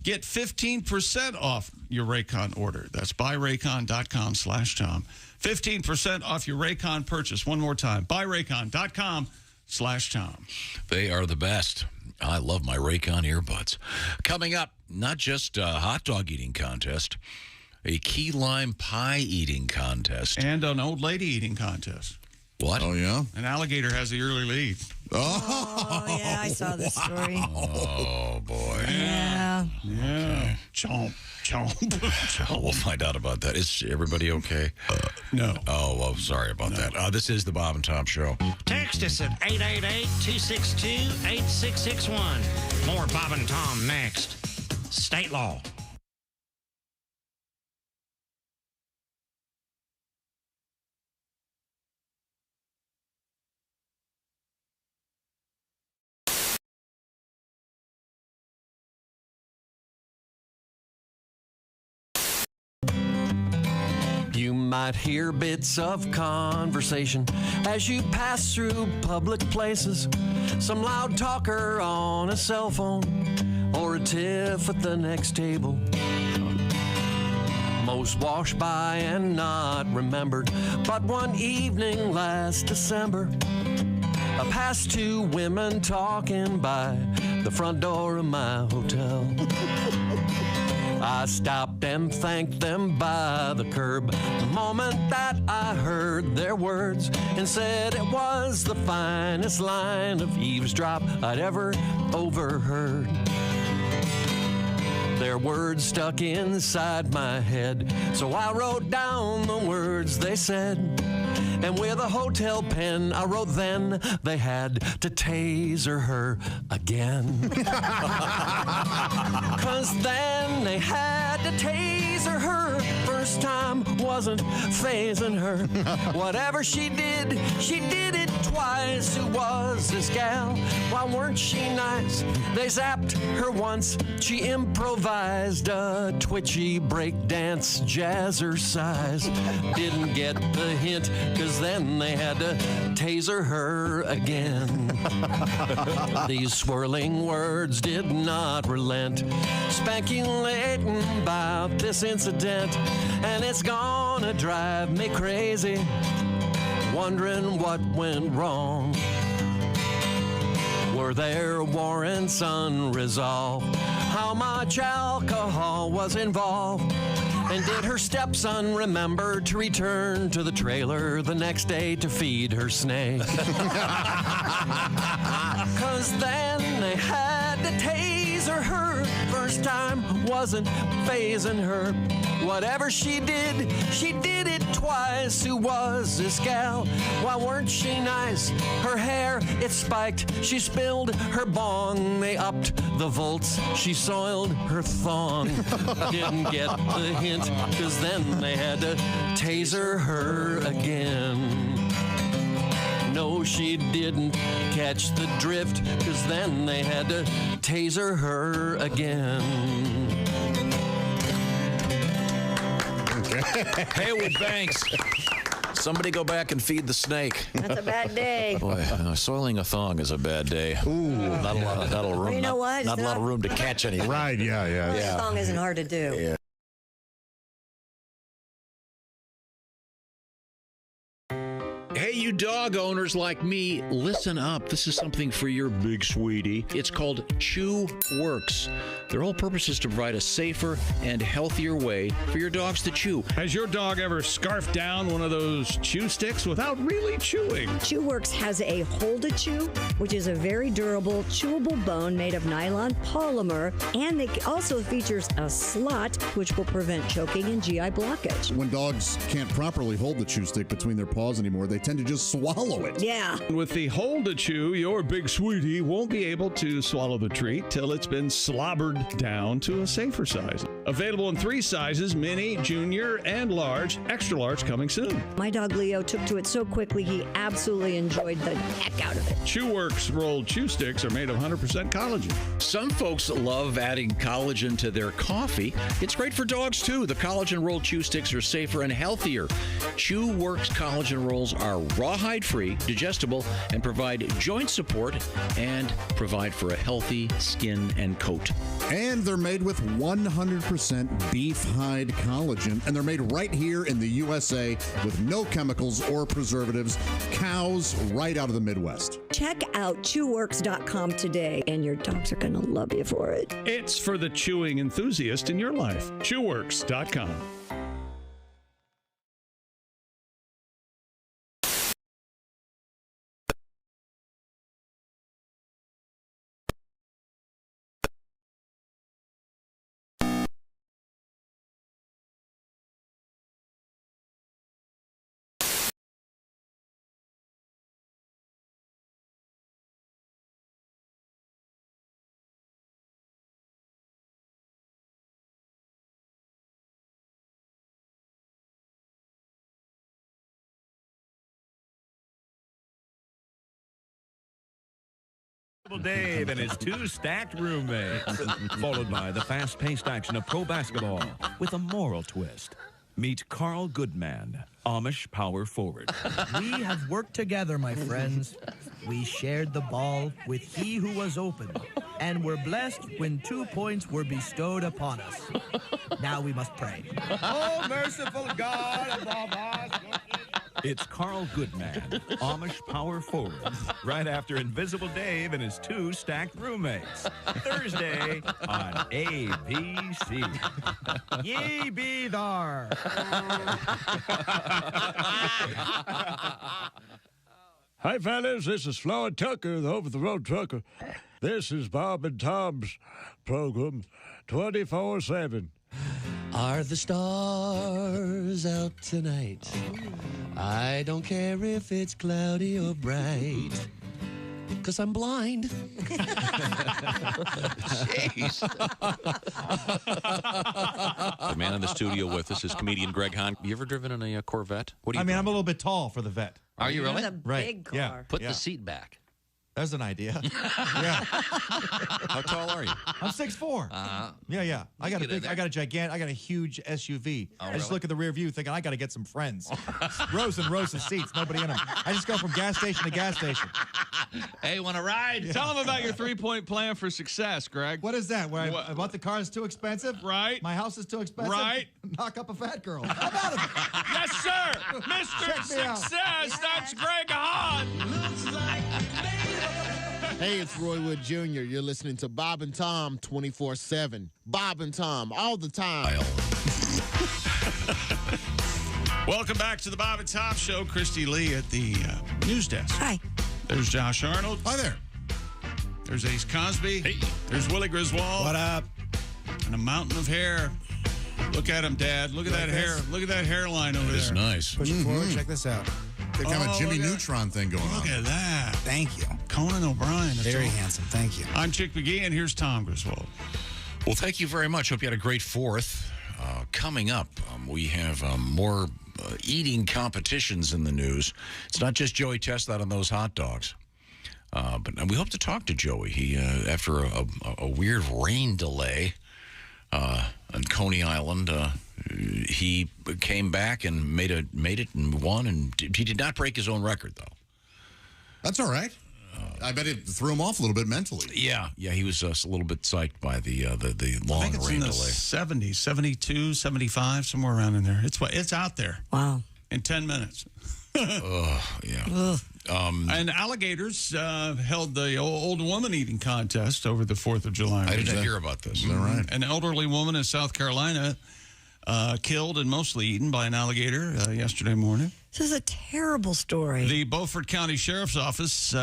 get 15% off your Raycon order. That's buyraycon.com/Tom. 15% off your Raycon purchase. One more time, buyraycon.com/Tom. They are the best. I love my Raycon earbuds. Coming up, not just a hot dog eating contest, a key lime pie eating contest. And an old lady eating contest. What? Oh, yeah? An alligator has the early lead. Oh, yeah, I saw this story. Oh, boy. Yeah. Yeah. Okay. Chomp, chomp, chomp. We'll find out about that. Is everybody okay? No. Oh, well, sorry about that. This is the Bob and Tom Show. Text us at 888-262-8661. More Bob and Tom next. State law. You might hear bits of conversation as you pass through public places. Some loud talker on a cell phone or a tiff at the next table. Most washed by and not remembered. But one evening last December, I passed two women talking by. the front door of my hotel. I stopped and thanked them by the curb the moment that I heard their words, and said it was the finest line of eavesdrop I'd ever overheard. Their words stuck inside my head, so I wrote down the words they said. And with a hotel pen, I wrote then they had to taser her again. 'Cause then they had to taser her. First time wasn't phasing her. Whatever she did it twice. Who was this gal? Why weren't she nice? They zapped her once. She improvised a twitchy breakdance jazzercise. Didn't get the hint, 'cause then they had to taser her again. These swirling words did not relent, speculating about this incident, and it's gonna drive me crazy, wondering what went wrong. Were there warrants unresolved? How much alcohol was involved? And did her stepson remember to return to the trailer the next day to feed her snake? 'Cause then they had to taser her. First time wasn't phasing her. Whatever she did it twice. Who was this gal? Why weren't she nice? Her hair, it spiked. She spilled her bong. They upped the volts. She soiled her thong. Didn't get the hint, 'cause then they had to taser her again. No, she didn't catch the drift, 'cause then they had to taser her again. Haywood Banks. Somebody go back and feed the snake. That's a bad day. Boy, soiling a thong is a bad day. Ooh, not a lot of room. Well, you know what? Not a lot of room to catch anything. Right? Yeah. This song isn't hard to do. Yeah. Hey, you dog owners like me, listen up. This is something for your big sweetie. It's called Chew Works. Their whole purpose is to provide a safer and healthier way for your dogs to chew. Has your dog ever scarfed down one of those chew sticks without really chewing? Chew Works has a Hold-A-Chew, which is a very durable, chewable bone made of nylon polymer, and it also features a slot, which will prevent choking and GI blockage. When dogs can't properly hold the chew stick between their paws anymore, they tend to just swallow it. Yeah. With the Hold-A-Chew, your big sweetie won't be able to swallow the treat till it's been slobbered down to a safer size. Available in 3 sizes, mini, junior, and large. Extra large coming soon. My dog Leo took to it so quickly, he absolutely enjoyed the heck out of it. Chew Works rolled chew sticks are made of 100% collagen. Some folks love adding collagen to their coffee. It's great for dogs, too. The collagen rolled chew sticks are safer and healthier. Chew Works collagen rolls are rawhide-free, digestible, and provide joint support and provide for a healthy skin and coat. And they're made with 100% beef hide collagen, and they're made right here in the USA with no chemicals or preservatives. Cows right out of the Midwest. Check out chewworks.com today, and your dogs are going to love you for it. It's for the chewing enthusiast in your life. Chewworks.com. Dave and his 2 stacked roommates, followed by the fast-paced action of pro basketball with a moral twist. Meet Carl Goodman, Amish power forward. We have worked together, my friends. We shared the ball with he who was open, and were blessed when 2 points were bestowed upon us. Now we must pray. Oh, merciful God above us. It's Carl Goodman, Amish power forward, right after Invisible Dave and his 2 stacked roommates. Thursday on ABC. Ye be thar. Hi, fellas. This is Floyd Tucker, the over-the-road trucker. This is Bob and Tom's program, 24/7. Are the stars out tonight? I don't care if it's cloudy or bright, 'cause I'm blind. Jeez. The man in the studio with us is comedian Greg Hahn. You ever driven in a Corvette? What do you I'm a little bit tall for the vet. Are you really? It's a Right. big car. Yeah. Put the seat back. There's an idea. How tall are you? I'm 6'4". Yeah. I got a huge SUV. I just look at the rear view thinking I got to get some friends. Rows and rows of seats, nobody in them. I just go from gas station to gas station. Hey, want to ride? Yeah. Tell them about your 3-point plan for success, Greg. What is that? Where I bought the car is too expensive? Right. My house is too expensive? Right. Knock up a fat girl. How about it? Yes, sir. Mr. Check me out. Success. That's Greg Hahn. Hey, it's Roy Wood Jr. You're listening to Bob and Tom 24/7. Bob and Tom all the time. Welcome back to the Bob and Tom Show. Kristi Lee at the news desk. Hi. There's Josh Arnold. Hi there. There's Ace Cosby. Hey. There's Willie Griswold. What up? And a mountain of hair. Look at him, Dad. Look at that hair. Look at that hairline over there. It's nice. Push it forward. Check this out. They kind of a Jimmy Neutron thing going on. Look at that. Thank you. Conan O'Brien. Very handsome. Thank you. I'm Chick McGee, and here's Tom Griswold. Well, thank you very much. Hope you had a great 4th. Coming up, we have more eating competitions in the news. It's not just Joey Chestnut and those hot dogs. But we hope to talk to Joey. He, after a weird rain delay on Coney Island, he came back and made it and won. And he did not break his own record, though. That's all right. I bet it threw him off a little bit mentally. Yeah, he was a little bit psyched by the long I think it's rain in the delay. 70s, 72, 75, somewhere around in there. It's out there. Wow. In 10 minutes. Yeah. And Alligators held the old woman eating contest over the 4th of July. I didn't hear about this. Is that right? An elderly woman in South Carolina killed and mostly eaten by an alligator yesterday morning. This is a terrible story. The Beaufort County Sheriff's Office,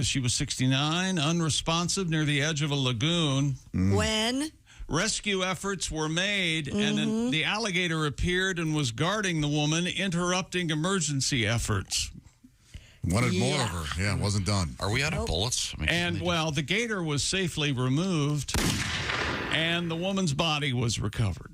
she was 69, unresponsive near the edge of a lagoon. When? Rescue efforts were made, and then the alligator appeared and was guarding the woman, interrupting emergency efforts. Wanted more of her. Yeah, it wasn't done. Are we out of bullets? The gator was safely removed, and the woman's body was recovered.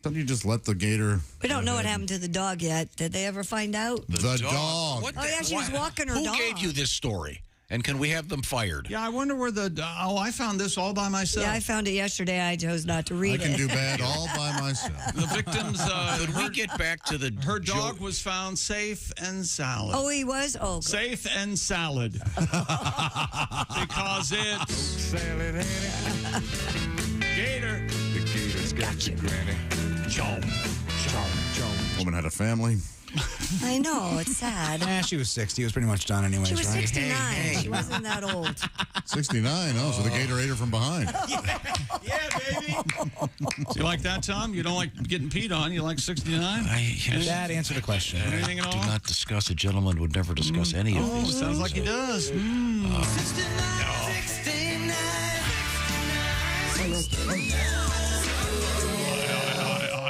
Don't you just let the gator... We don't know what happened to the dog yet. Did they ever find out? The dog. What Oh, yeah, she was walking her Who dog. gave you this story? And can we have them fired? Yeah, I wonder where I found this all by myself. Yeah, I found it yesterday. I chose not to read it. I can do bad all by myself. The victims... Could we get back to the... Her dog was found safe and salad. Oh, he was? Oh, good. Safe and salad. Because it's... Gator. The gator's got you, Granny. Chomp. Woman had a family. I know. It's sad. She was 60. It was pretty much done anyways, She was right? 69. She wasn't that old. 69. Oh, so the gator ate her from behind. Yeah, baby. You like that, Tom? You don't like getting peed on. You like 69? That answered the question. Anything at all? Do not discuss. A gentleman would never discuss any of these. Sounds like he does.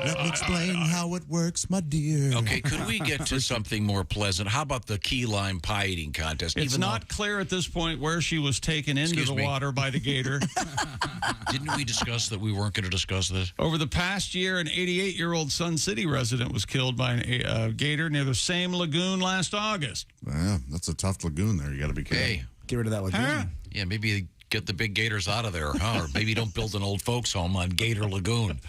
Let me explain how it works, my dear. Okay, could we get to something more pleasant? How about the key lime pie eating contest? It's not clear at this point where she was taken into the water by the gator. Didn't we discuss that we weren't going to discuss this? Over the past year, an 88-year-old Sun City resident was killed by a gator near the same lagoon last August. Yeah, that's a tough lagoon there. You got to be careful. Hey, get rid of that lagoon. Yeah, maybe Get the big gators out of there, huh? Or maybe don't build an old folks home on Gator Lagoon.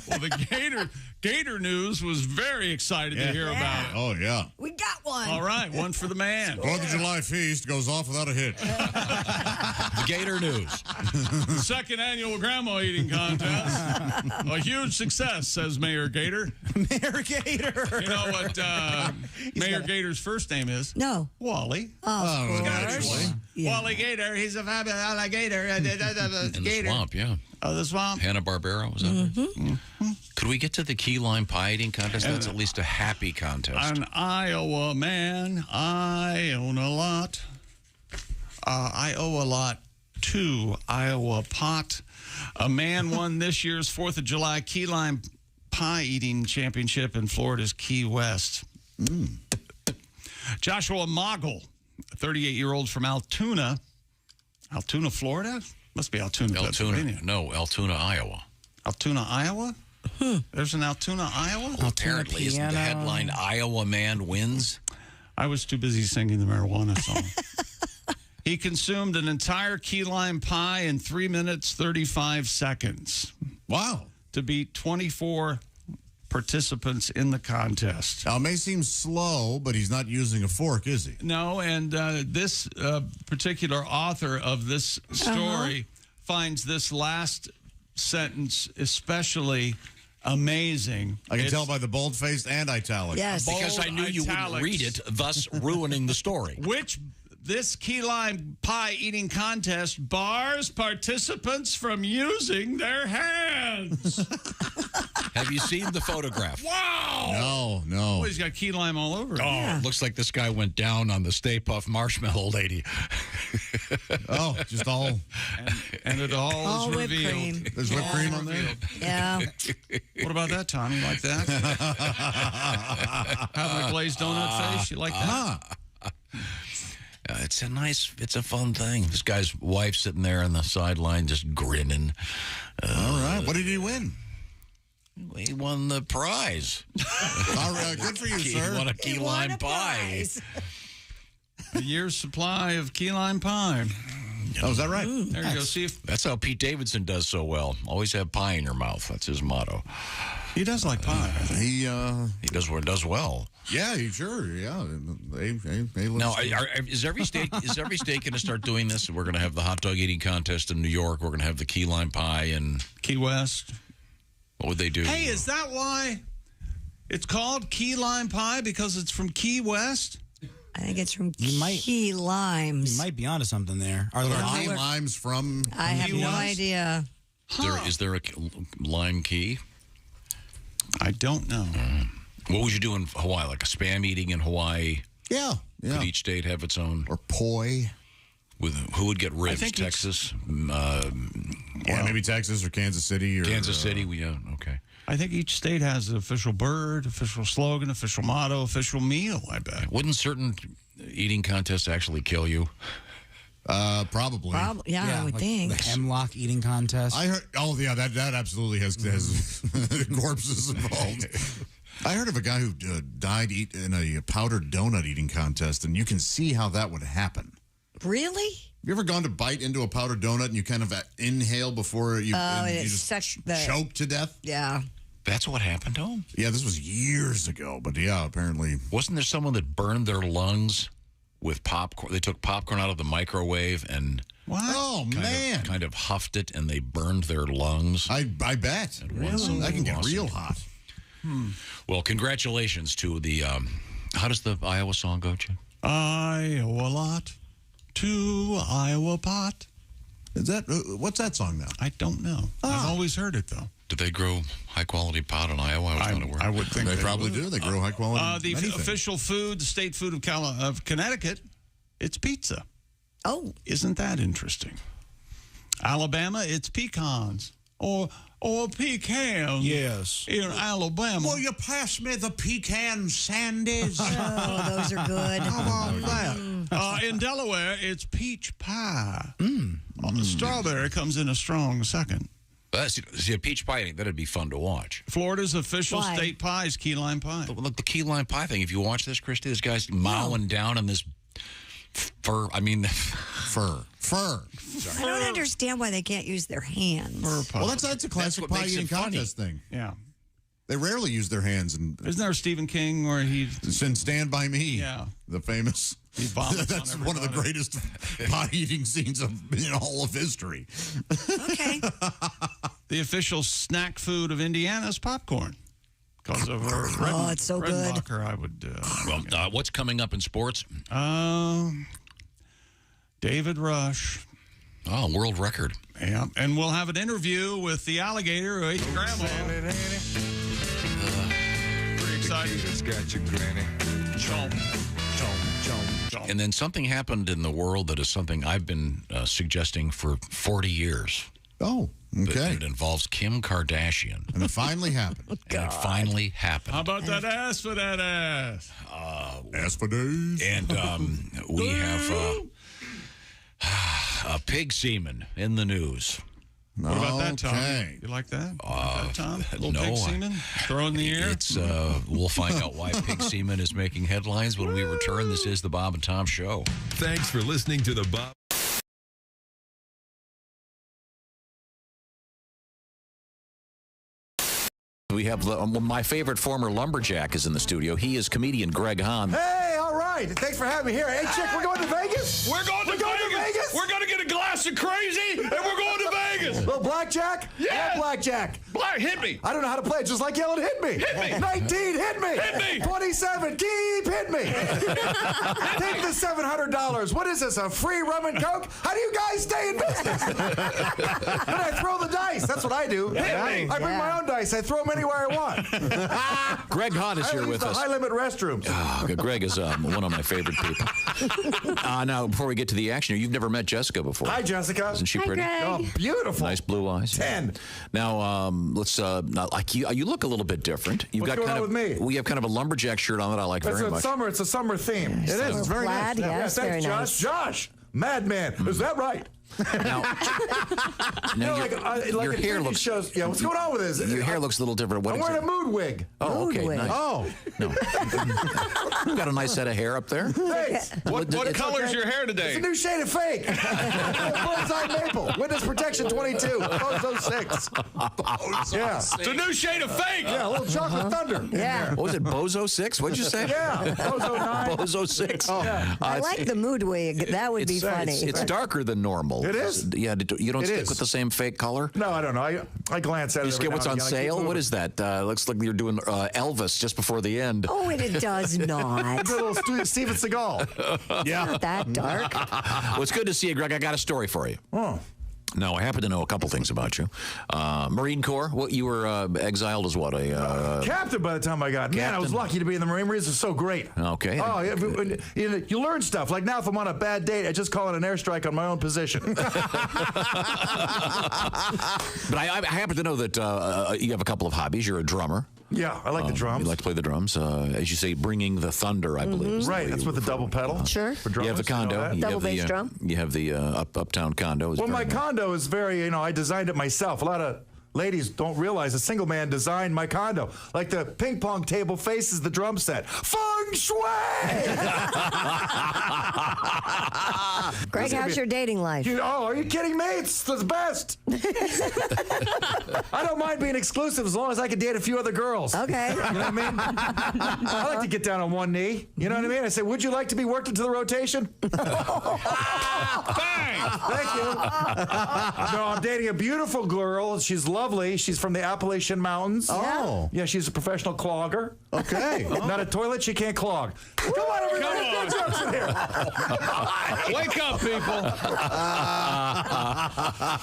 Well, the Gator news was very excited to hear about it. Oh, yeah. We got one. All right, one for the man. 4th of July feast goes off without a hitch. The Gator news. The second annual grandma eating contest. A huge success, says Mayor Gator. Mayor Gator. You know what Mayor Gator's first name is? No. Wally. Of course. Yeah. Wally Gator. He's a fabulous alligator. In the swamp, yeah. Oh, the swamp? Hanna-Barbera, was that right? Mm-hmm. Could we get to the key lime pie eating contest? That's at least a happy contest. An Iowa man. I own a lot. I owe a lot to Iowa pot. A man won this year's 4th of July key lime pie eating championship in Florida's Key West. Joshua Mogul, a 38-year-old from Altoona, Florida? Must be Altoona, Pennsylvania. No, Altoona, Iowa. Altoona, Iowa? There's an Altoona, Iowa? Well, apparently, isn't the headline Iowa man wins? I was too busy singing the marijuana song. He consumed an entire key lime pie in 3 minutes, 35 seconds. Wow. To beat 24 participants in the contest. Now, it may seem slow, but he's not using a fork, is he? No, and this particular author of this story finds this last sentence especially amazing. I can tell by the bold-faced and italic. Yes. Because I knew you wouldn't read it, thus ruining the story. This key lime pie eating contest bars participants from using their hands. Have you seen the photograph? Wow! No. Boy, he's got key lime all over him. Oh, it looks like this guy went down on the Stay Puft Marshmallow Lady. Oh, just all. And it all is whipped revealed. cream. There's whipped cream on there? Yeah. What about that, Tommy? You like that? Having a glazed donut face? You like that? It's a fun thing. This guy's wife sitting there on the sideline just grinning. All right. What did he win? He won the prize. All right. Good for you, sir. He won a key lime pie. A year's supply of key lime pie. Oh, is that right? There you go. See if That's how Pete Davidson does so well. Always have pie in your mouth. That's his motto. he does like pie. He does well. Yeah, sure. Yeah. Now, is every state going to start doing this? We're going to have the hot dog eating contest in New York. We're going to have the key lime pie in Key West. What would they do? Hey, is that why it's called key lime pie? Because it's from Key West? I think it's from Key Limes. You might be onto something there. Are there key limes from I have no idea. Is there a lime key? I don't know. What would you do in Hawaii? Like a spam eating in Hawaii? Yeah. Could each state have its own? Or poi? Who would get ribs? think Texas? Maybe Texas or Kansas City. Or Kansas City? Okay. I think each state has an official bird, official slogan, official motto, official meal, I bet. Wouldn't certain eating contests actually kill you? Probably. Yeah, I would think. The hemlock eating contest. I heard. Oh, yeah, that absolutely has corpses involved. I heard of a guy who died in a powdered donut eating contest, and you can see how that would happen. Really? You ever gone to bite into a powdered donut and you kind of inhale before you, you just choke to death? Yeah. That's what happened to him? Yeah, this was years ago, but yeah, apparently. Wasn't there someone that burned their lungs with popcorn? They took popcorn out of the microwave and kind of huffed it, and they burned their lungs. I bet. Really? That can get real hot. Well, congratulations to the, how does the Iowa song go, Jim? I owe a lot to Iowa pot. Is that, what's that song now? I don't know. I've always heard it, though. Do they grow high-quality pot in Iowa? I would think they probably do. They grow high-quality The official food, the state food of Connecticut, it's pizza. Oh. Isn't that interesting? Alabama, it's pecans. Or pecans. Yes. In Alabama. Will you pass me the pecan sandies? Oh, those are good. How about that? In Delaware, it's peach pie. Strawberry comes in a strong second. See, a peach pie, that'd be fun to watch. Florida's official state pie is key lime pie. Look, the key lime pie thing. If you watch this, Kristi, this guy's mowing down on this fur. I mean, Fur. I don't understand why they can't use their hands. Well, that's a classic pie eating contest thing. Yeah. They rarely use their hands. Isn't there a Stephen King where It's in Stand By Me. Yeah. The famous. That's one of the greatest pie eating scenes in all of history. Okay. The official snack food of Indiana is popcorn. Because of it's so good. I would. What's coming up in sports? David Rush. Oh, world record. Yeah, and we'll have an interview with the alligator who ate your grandma. Pretty exciting. It's got your granny. Chomp. And then something happened in the world that is something I've been suggesting for 40 years. Oh, okay. It involves Kim Kardashian. And it finally happened. And it finally happened. How about that ass for that ass? Ass for days. And we have pig semen in the news. What about that, Tom? Okay. You like that? Tom? Little no, pig semen? Throw in the air? It's we'll find out why pig semen is making headlines when we return. This is the Bob and Tom Show. Thanks for listening to the Bob. We have my favorite former lumberjack is in the studio. He is comedian Greg Hahn. Hey, all right. Thanks for having me here. Hey, chick, we're going to Vegas? We're going to Vegas. We're going to get a glass of crazy, and we're going to Vegas. Little blackjack? Yeah. Blackjack. Hit me. I don't know how to play it, just like yelling, hit me. Hit me. 19, hit me. Hit me. 27, keep hitting me. Take the $700. What is this, a free rum and coke? How do you guys stay in business? And I throw the dice. That's what I do. Hit me. I bring my own dice. I throw them anywhere I want. Greg Hahn is here with us. High-limit restrooms. Greg is one of my favorite people. Now, before we get to the action, you've never met Jessica before. Hi, Jessica. Isn't she Hi, pretty? Greg. Oh, beautiful. Nice blue eyes. 10. Now, let's like you look a little bit different. You've What's got going kind on of with me? We have kind of a lumberjack shirt on that I like very much. It's a summer theme. It is. It's very plaid, nice. yes, thanks, very Josh. nice. Josh, madman. Is that right? Now, your hair looks. Shows, yeah, what's going on with this? Your hair looks a little different. I'm wearing a mood wig. Oh, okay. wig. Nice. Oh. No. You've got a nice set of hair up there. Thanks. What color is your hair today? It's a new shade of fake. Bullseye maple. Witness protection 22. Bozo 6. Yeah. It's a new shade of fake. Yeah, a little chocolate thunder. Yeah. What was it, Bozo 6? What'd you say? Yeah. Bozo 9. Bozo 6. Oh. Yeah. I like the mood wig. That would be funny. It's darker than normal. It is? Yeah, you don't It stick is. with the same fake color? No, I don't know. I glance at it. You just get what's on sale? What is that? Looks like you're doing Elvis just before the end. Oh, it does not. It's a little Steven Seagal. Yeah. Not that dark. Well, it's good to see you, Greg. I got a story for you. Oh. Now, I happen to know a couple things about you. Marine Corps, what you were exiled as what? Captain by the time I got. Man, I was Captain? lucky to be in the Marine. Marines are so great. Okay. Oh, you learn stuff. Like now, if I'm on a bad date, I just call it an airstrike on my own position. But I happen to know that you have a couple of hobbies. You're a drummer. Yeah, I like the drums. You like to play the drums. As you say, bringing the thunder, I believe. is the Right, way that's you with the refer double to it. pedal. Sure. For You have the drummers, you know condo. that. You Double have the, bass drum. You have the uptown condo. It's Well, my very nice. condo is very, I designed it myself. A lot of ladies don't realize a single man designed my condo. Like the ping pong table faces the drum set. Feng shui! Greg, how's your dating life? Are you kidding me? It's the best. I don't mind being exclusive as long as I can date a few other girls. Okay. You know what I mean? I like to get down on one knee. You know what I mean? I say, would you like to be worked into the rotation? Thank you. No, I'm dating a beautiful girl. She's lovely. She's from the Appalachian Mountains. Oh. Yeah, she's a professional clogger. Okay. Not a toilet she can't clog. Come on, everybody. Come on. There's no jokes in here. Wake up, people.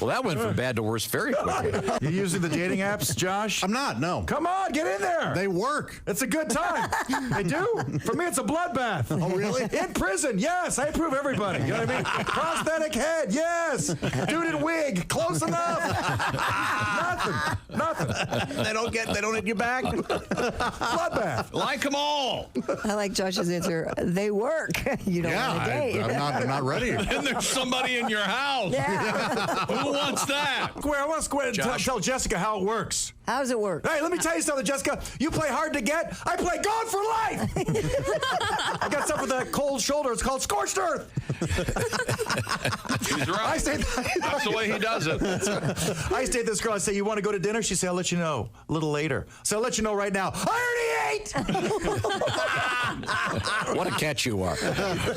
Well, that went from bad to worse very quickly. You using the dating apps, Josh? I'm not, no. Come on, get in there. They work. It's a good time. They do. For me, it's a bloodbath. Oh, really? In prison, yes. I approve everybody. You know what I mean? Prosthetic head, yes. Dude in wig, close enough. Nothing. Nothing. They don't hit you back. Bloodbath. Like them all. I like Josh's answer. They work. You don't want to date. I'm not ready. And there's somebody in your house. Yeah. Who wants that? Square, I want to go ahead and tell Jessica how it works. How does it work? Hey, let me tell you something, Jessica. You play hard to get. I play gone for life. I got stuff with a cold shoulder. It's called scorched earth. He's right. That's the way he does it. I stayed with this girl. I say, you want to go to dinner? She said, I'll let you know a little later. So I'll let you know right now. I already ate. What a catch you are.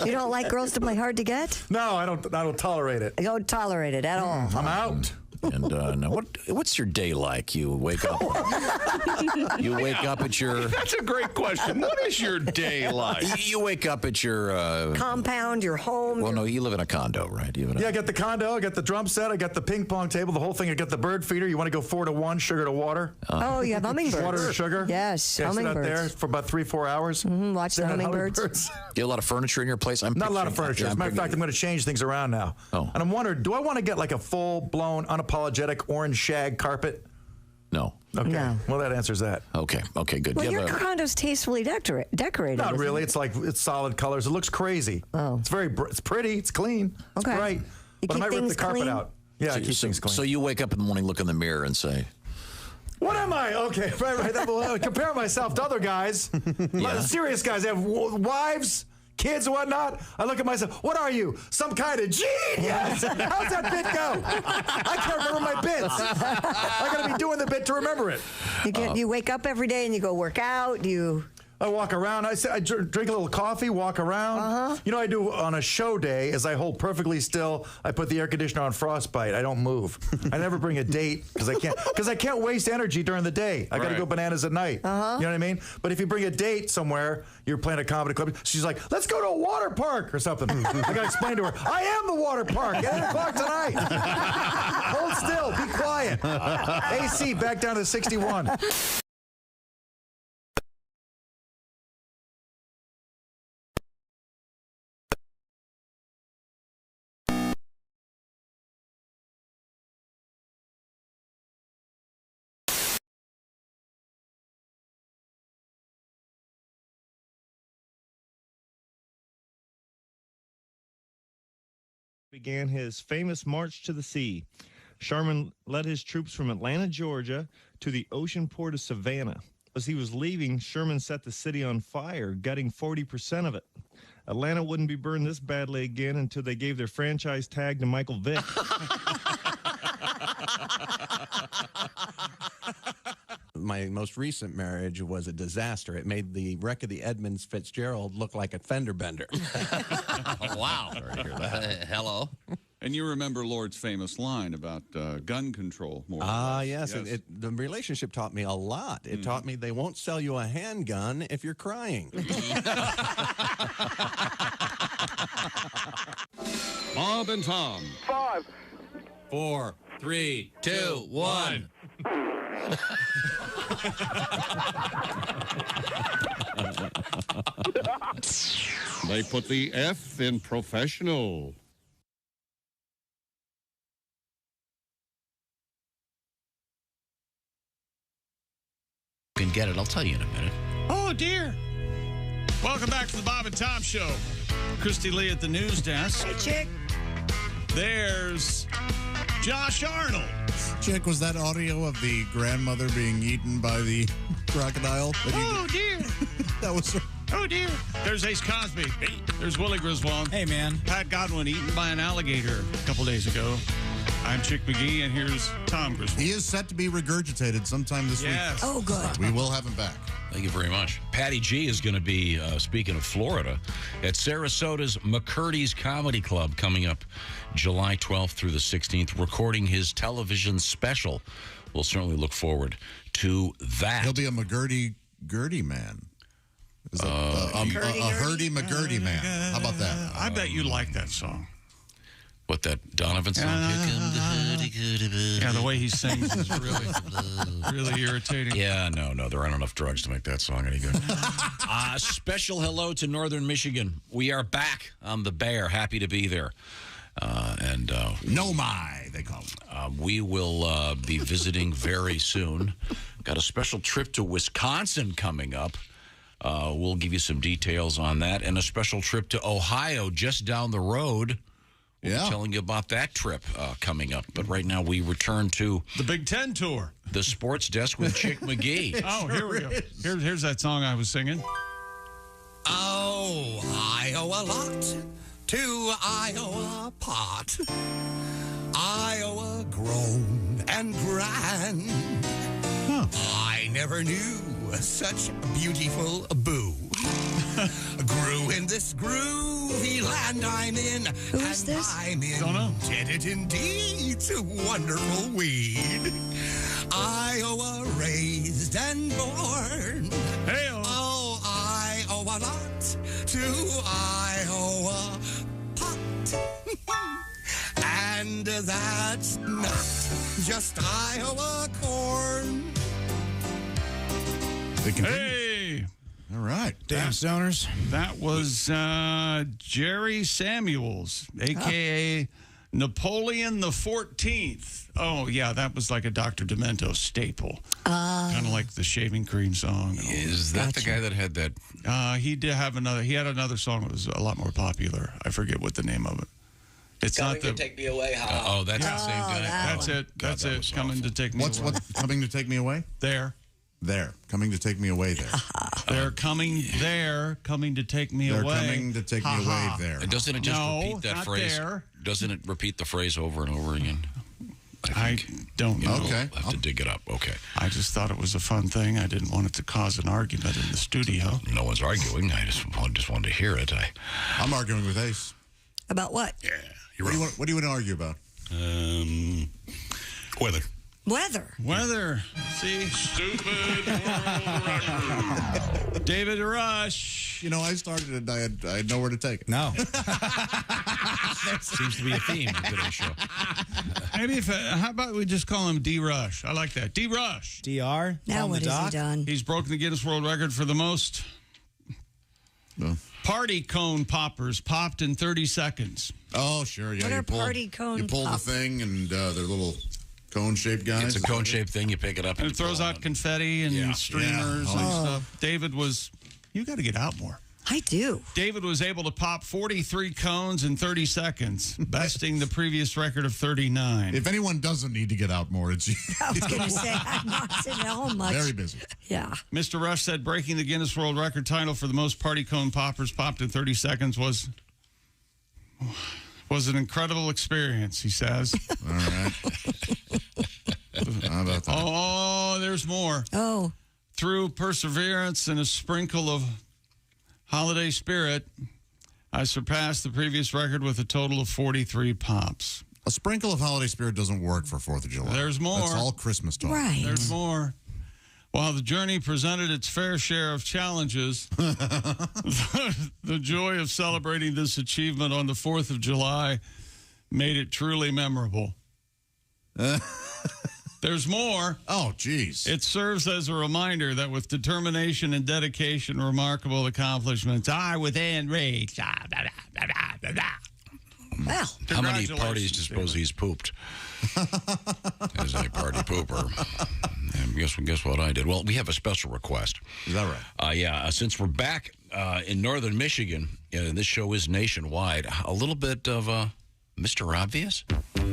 You don't like girls to play hard to get? No, I don't tolerate it. You don't tolerate it at all. I'm out. And now what's your day like? You wake up. You wake up at your. That's a great question. What is your day like? You wake up at your compound, your home. Well, no, you live in a condo, right? Yeah, I got the condo. I got the drum set. I got the ping pong table. The whole thing. I got the bird feeder. You want to go 4 to 1, sugar to water? Oh, you have hummingbirds. Water to sugar. Yes, yeah, hummingbirds. Sit out there for about 3-4 hours. Watch the hummingbirds. You have a lot of furniture in your place. Not a lot of furniture. As a matter of fact, I'm going to change things around now. Oh. And I'm wondering, do I want to get like a full-blown, unapologetic orange shag carpet? No. Okay. No. Well, that answers that. Okay, good. Well, your condo's tastefully decorated. Not isn't really. it? It's solid colors. It looks crazy. Oh. It's it's pretty. It's clean. It's Okay. bright. You But I keep might rip the things carpet clean? out. Yeah, I keep things clean. So you wake up in the morning, look in the mirror, and say, What am I? Okay, right. Well, compare myself to other guys. Serious guys. They have wives, kids, and whatnot. I look at myself. What are you? Some kind of genius? How's that bit go? I can't remember my bits. I got to be doing the bit to remember it. You wake up every day and you go work out. I walk around. I drink a little coffee, walk around. You know what I do on a show day is I hold perfectly still. I put the air conditioner on frostbite. I don't move. I never bring a date because I can't waste energy during the day. I got to go bananas at night. You know what I mean? But if you bring a date somewhere, you're playing a comedy club. She's like, let's go to a water park or something. I got to explain to her, I am the water park at 8 o'clock tonight. Hold still. Be quiet. AC back down to 61. Began his famous march to the sea. Sherman led his troops from Atlanta, Georgia, to the ocean port of Savannah. As he was leaving, Sherman set the city on fire, gutting 40% of it. Atlanta wouldn't be burned this badly again until they gave their franchise tag to Michael Vick. My most recent marriage was a disaster. It made the wreck of the Edmunds Fitzgerald look like a fender bender. Oh, wow. Sorry to hear that. Hello. And you remember Lord's famous line about gun control more. Yes. The relationship taught me a lot. It taught me they won't sell you a handgun if you're crying. Bob and Tom. 5, 4, 3, 2, 1. They put the F in professional. You can get it. I'll tell you in a minute. Oh, dear. Welcome back to the Bob and Tom Show. Kristi Lee at the news desk. Hey, chick. There's Josh Arnold. Chick, was that audio of the grandmother being eaten by the crocodile? Oh, dear. That was... Oh, dear. There's Ace Cosby. Hey. There's Willie Griswold. Hey, man. Pat Godwin eaten by an alligator a couple days ago. I'm Chick McGee, and here's Tom Griswold. He is set to be regurgitated sometime this week. Oh, good. We will have him back. Thank you very much. Patty G is going to be, speaking of Florida, at Sarasota's McCurdy's Comedy Club coming up July 12th through the 16th, recording his television special. We'll certainly look forward to that. He'll be a McGurdy man. Is that, a hurdy-McGurdy man. How about that? I bet you like that song. What, that Donovan song? Yeah, the way he sings is really irritating. Yeah, no, there aren't enough drugs to make that song any good. Special hello to Northern Michigan. We are back on the Bear. Happy to be there. Nomai, they call it. We will be visiting very soon. Got a special trip to Wisconsin coming up. We'll give you some details on that. And a special trip to Ohio just down the road. We'll be telling you about that trip coming up. But right now we return to the Big Ten tour. The Sports Desk with Chick McGee. Oh, here we go. Here's that song I was singing. Oh, Iowa lot to Iowa pot. Iowa grown and grand. I never knew such beautiful boo. Grew in this groovy land I'm in. Who is this? I'm Don't know. indebted indeed to wonderful weed. Iowa raised and born. Hey-o. Oh, Iowa lot to Iowa pot. And that's not just Iowa corn. Hey! All right. Damn stoners. That was Jerry Samuels, a.k.a. Napoleon the 14th. Oh, yeah, that was like a Dr. Demento staple. Kind of like the shaving cream song. Is that the guy that had that? He did have another. He had another song that was a lot more popular. I forget what the name of it. It's Coming not the. to take me away. That's the same guy. That's it. That's it. Coming to take me away. What's coming to take me away? There. Coming to take me away there. They're coming there, coming to take me They're away. coming to take me away there. And doesn't it just repeat that not phrase? There. Doesn't it repeat the phrase over and over again? I don't know. Okay. I'll have to dig it up. Okay. I just thought it was a fun thing. I didn't want it to cause an argument in the studio. No one's arguing. I just wanted to hear it. I'm arguing with Ace. About what? Yeah. What do you want to argue about? Weather. Weather. See? Stupid world record. David Rush. You know, I started it. I had nowhere to take it. No. Seems to be a theme in today's show. Maybe how about we just call him D Rush? I like that. D Rush. DR. Now what has he done? He's broken the Guinness World Record for the most party cone poppers popped in 30 seconds. Oh, sure. Yeah. What are party cone You pull pops? the thing, and they're little cone-shaped guys. It's a cone-shaped thing. You pick it up. And it throws out confetti and streamers and Oh. stuff. David was, you got to get out more. I do. David was able to pop 43 cones in 30 seconds, besting the previous record of 39. If anyone doesn't need to get out more, it's you. I was going to say, I'm not sitting at home much. Very busy. Yeah. Mr. Rush said breaking the Guinness World Record title for the most party cone poppers popped in 30 seconds was an incredible experience, he says. All right. How about that? Oh, there's more. Oh. Through perseverance and a sprinkle of holiday spirit, I surpassed the previous record with a total of 43 pops. A sprinkle of holiday spirit doesn't work for 4th of July. There's more. That's all Christmas talk. Right. There's more. While the journey presented its fair share of challenges, the joy of celebrating this achievement on the 4th of July made it truly memorable. There's more. Oh, geez. It serves as a reminder that with determination and dedication, remarkable accomplishments are within reach. Well, how many parties do you suppose he's pooped? As a party pooper. And guess what I did? Well, we have a special request. Is that right? Yeah. Since we're back in northern Michigan, this show is nationwide. A little bit of Mr. Obvious.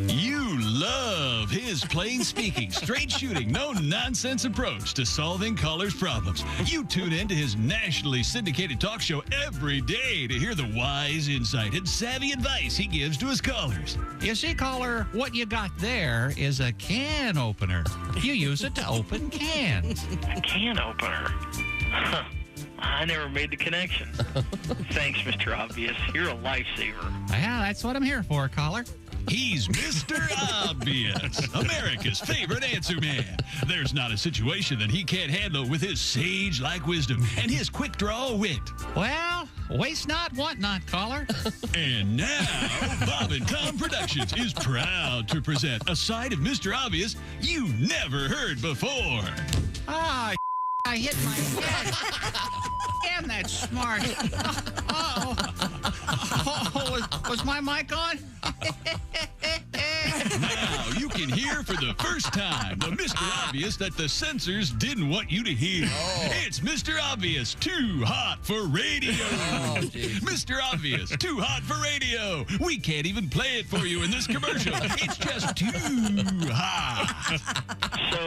You love his plain speaking, straight shooting, no nonsense approach to solving callers' problems. You tune in to his nationally syndicated talk show every day to hear the wise insight and savvy advice he gives to his callers. You see, caller, what you got there is a can opener. You use it to open cans. A can opener? Huh. I never made the connection. Thanks, Mr. Obvious. You're a lifesaver. Yeah, that's what I'm here for, caller. He's Mr. Obvious, America's favorite answer man. There's not a situation that he can't handle with his sage-like wisdom and his quick-draw wit. Well, waste not, want not, caller. And now, Bob and Tom Productions is proud to present a side of Mr. Obvious you never heard before. Ah, I hit my head. Damn, that's smart. Oh, was my mic on? Now you can hear for the first time the Mr. Obvious that the censors didn't want you to hear. It's Mr. Obvious, too hot for radio. Mr. Obvious, too hot for radio. We can't even play it for you in this commercial. It's just too hot. So,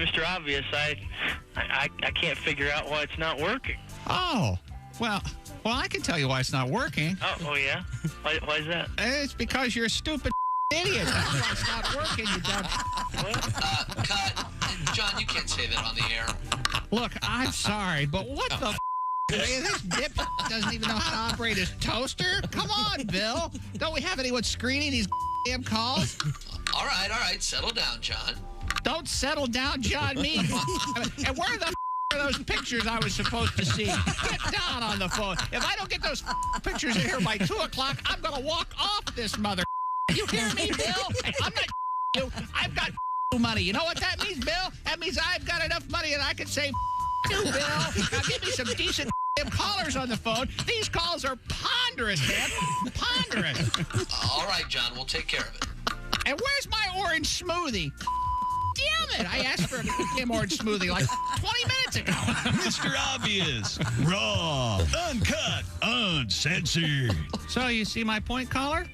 Mr. Obvious, I can't figure out why it's not working. Oh, well, I can tell you why it's not working. Oh yeah? Why is that? It's because you're a stupid idiot. That's why it's not working, you dumb. Cut. John, you can't say that on the air. Look, I'm sorry, but what the this dip doesn't even know how to operate his toaster? Come on, Bill. Don't we have anyone screening these damn calls? All right. Settle down, John. Don't settle down, John, me. And where the are those pictures I was supposed to see? Get down on the phone. If I don't get those pictures in here by 2 o'clock, I'm going to walk off this mother. You hear me, Bill? Hey, I'm not you. I've got money. You know what that means, Bill? That means I've got enough money that I can say you, Bill. Now give me some decent callers on the phone. These calls are ponderous, man. Ponderous. All right, John, we'll take care of it. And where's my orange smoothie? Damn it! I asked for a damn orange smoothie like 20 minutes ago. Mr. Obvious, raw, uncut, uncensored. So you see my point, caller?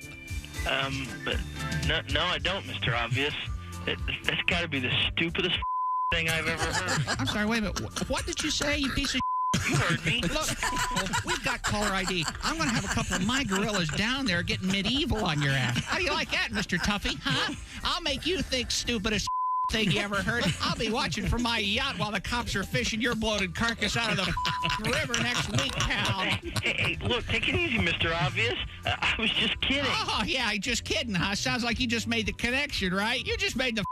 But no, I don't, Mr. Obvious. That's got to be the stupidest thing I've ever heard. I'm sorry, wait a minute. What did you say, you piece of You heard me. Look, we've got caller ID. I'm going to have a couple of my gorillas down there getting medieval on your ass. How do you like that, Mr. Tuffy? Huh? I'll make you think stupidest thing you ever heard. I'll be watching from my yacht while the cops are fishing your bloated carcass out of the river next week, pal. Hey, look, take it easy, Mr. Obvious. I was just kidding. Oh, yeah, just kidding, huh? Sounds like you just made the connection, right? You just made the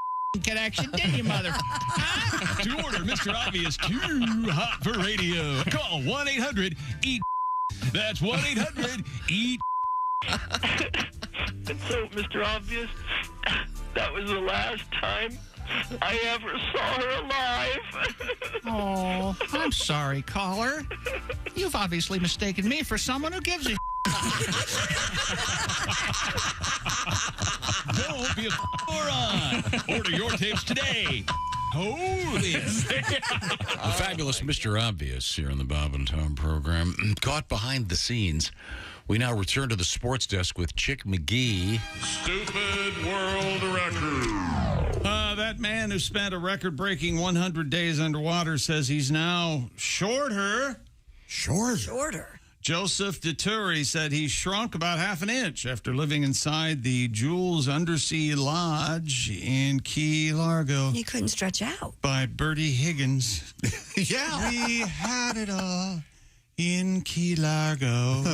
connection, didn't you, mother? Huh? To order Mr. Obvious too hot for radio, call 1-800-EAT. That's 1-800-EAT. And so, Mr. Obvious, that was the last time I ever saw her alive. Oh, I'm sorry, caller. You've obviously mistaken me for someone who gives a Don't be a moron. Order your tapes today. Holy. The fabulous Mr. Obvious here on the Bob and Tom program. Caught behind the scenes. We now return to the sports desk with Chick McGee. Stupid world record. That man who spent a record-breaking 100 days underwater says he's now shorter. Shorter? Joseph Deturi said he shrunk about half an inch after living inside the Jules Undersea Lodge in Key Largo. He couldn't stretch out. By Bertie Higgins. Yeah. We had it all in Key Largo.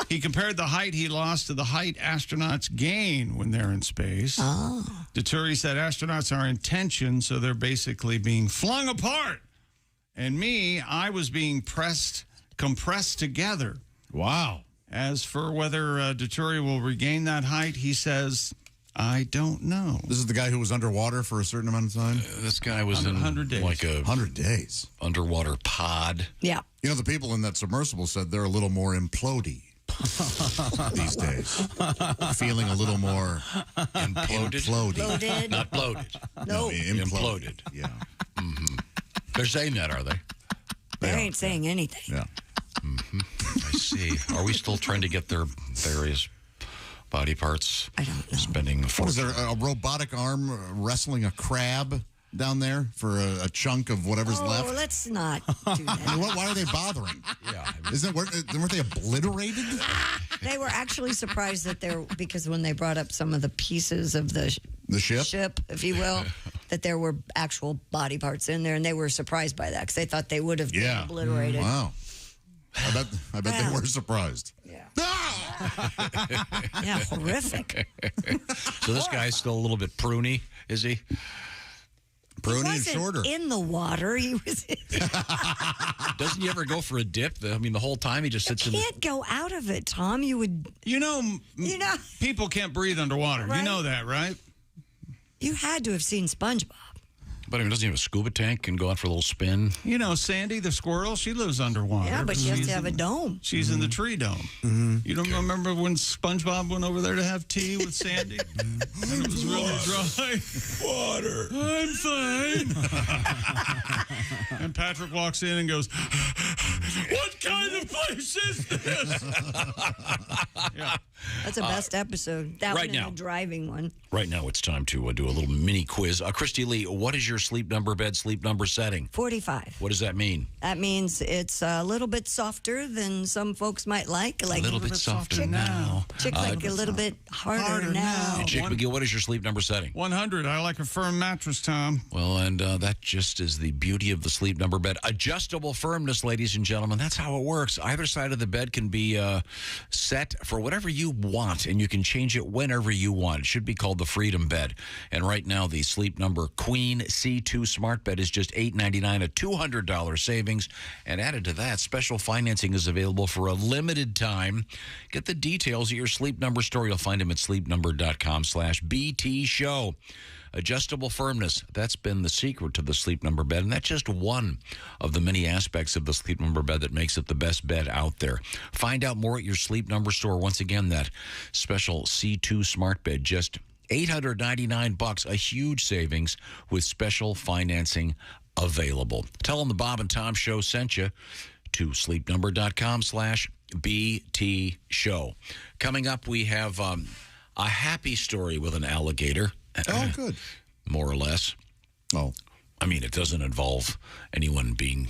He compared the height he lost to the height astronauts gain when they're in space. Oh. Deturi said astronauts are in tension, so they're basically being flung apart. And me, I was being compressed together. Wow. As for whether Deturi will regain that height, he says, I don't know. This is the guy who was underwater for a certain amount of time? This guy was in 100 days. like a 100 days. Underwater pod. Yeah. You know, the people in that submersible said they're a little more implodey these days. Feeling a little more implodey. Not bloated. No. Imploded. Yeah. Mm-hmm. They're saying that, are they? They ain't saying anything. Yeah. Mm-hmm. I see. Are we still trying to get their various body parts? I don't know. Spending What is there, a robotic arm wrestling a crab down there for a chunk of whatever's left? Oh, let's not do that. I mean, why are they bothering? Yeah. Weren't they obliterated? They were actually surprised that because when they brought up some of the pieces of the ship, if you will, that there were actual body parts in there, and they were surprised by that because they thought they would have been obliterated. Wow. I bet they were surprised. Yeah. Yeah, horrific. So this guy's still a little bit pruny, is he? Pruny He and wasn't shorter. in the water. He was. Doesn't he ever go for a dip? I mean, the whole time he just sits in. Can't go out of it, Tom. You would. You know, people can't breathe underwater. Right. You know that, right? You had to have seen SpongeBob. But I mean, doesn't he have a scuba tank and go out for a little spin? You know, Sandy the squirrel, she lives underwater. Yeah, but she has to have a dome. She's in the tree dome. You don't remember when SpongeBob went over there to have tea with Sandy? And it was really dry. Water. I'm fine. And Patrick walks in and goes, what kind of place is this? Yeah. That's the best episode. That right one now. and the driving one. Right now, it's time to do a little mini quiz. Kristi Lee, what is your sleep number bed sleep number setting? 45. What does that mean? That means it's a little bit softer than some folks might like. Like a little bit softer now. Chick like a little bit harder now. And Chick McGill, what is your sleep number setting? 100. I like a firm mattress, Tom. Well, and that just is the beauty of the sleep number bed. Adjustable firmness, ladies and gentlemen. That's how it works. Either side of the bed can be set for whatever you want, and you can change it whenever you want. It should be called the Freedom Bed. And right now, the Sleep Number Queen C2 Smart Bed is just $899, a $200 savings. And added to that, special financing is available for a limited time. Get the details at your Sleep Number store. You'll find them at sleepnumber.com/BT show. Adjustable firmness, that's been the secret to the Sleep Number bed, and that's just one of the many aspects of the Sleep Number bed that makes it the best bed out there. Find out more at your Sleep Number store. Once again, that special C2 Smart Bed, just $899, a huge savings with special financing available. Tell them the Bob and Tom Show sent you to sleepnumber.com/BT show. Coming up, we have a happy story with an alligator. Oh, good. More or less. Oh. I mean, it doesn't involve anyone being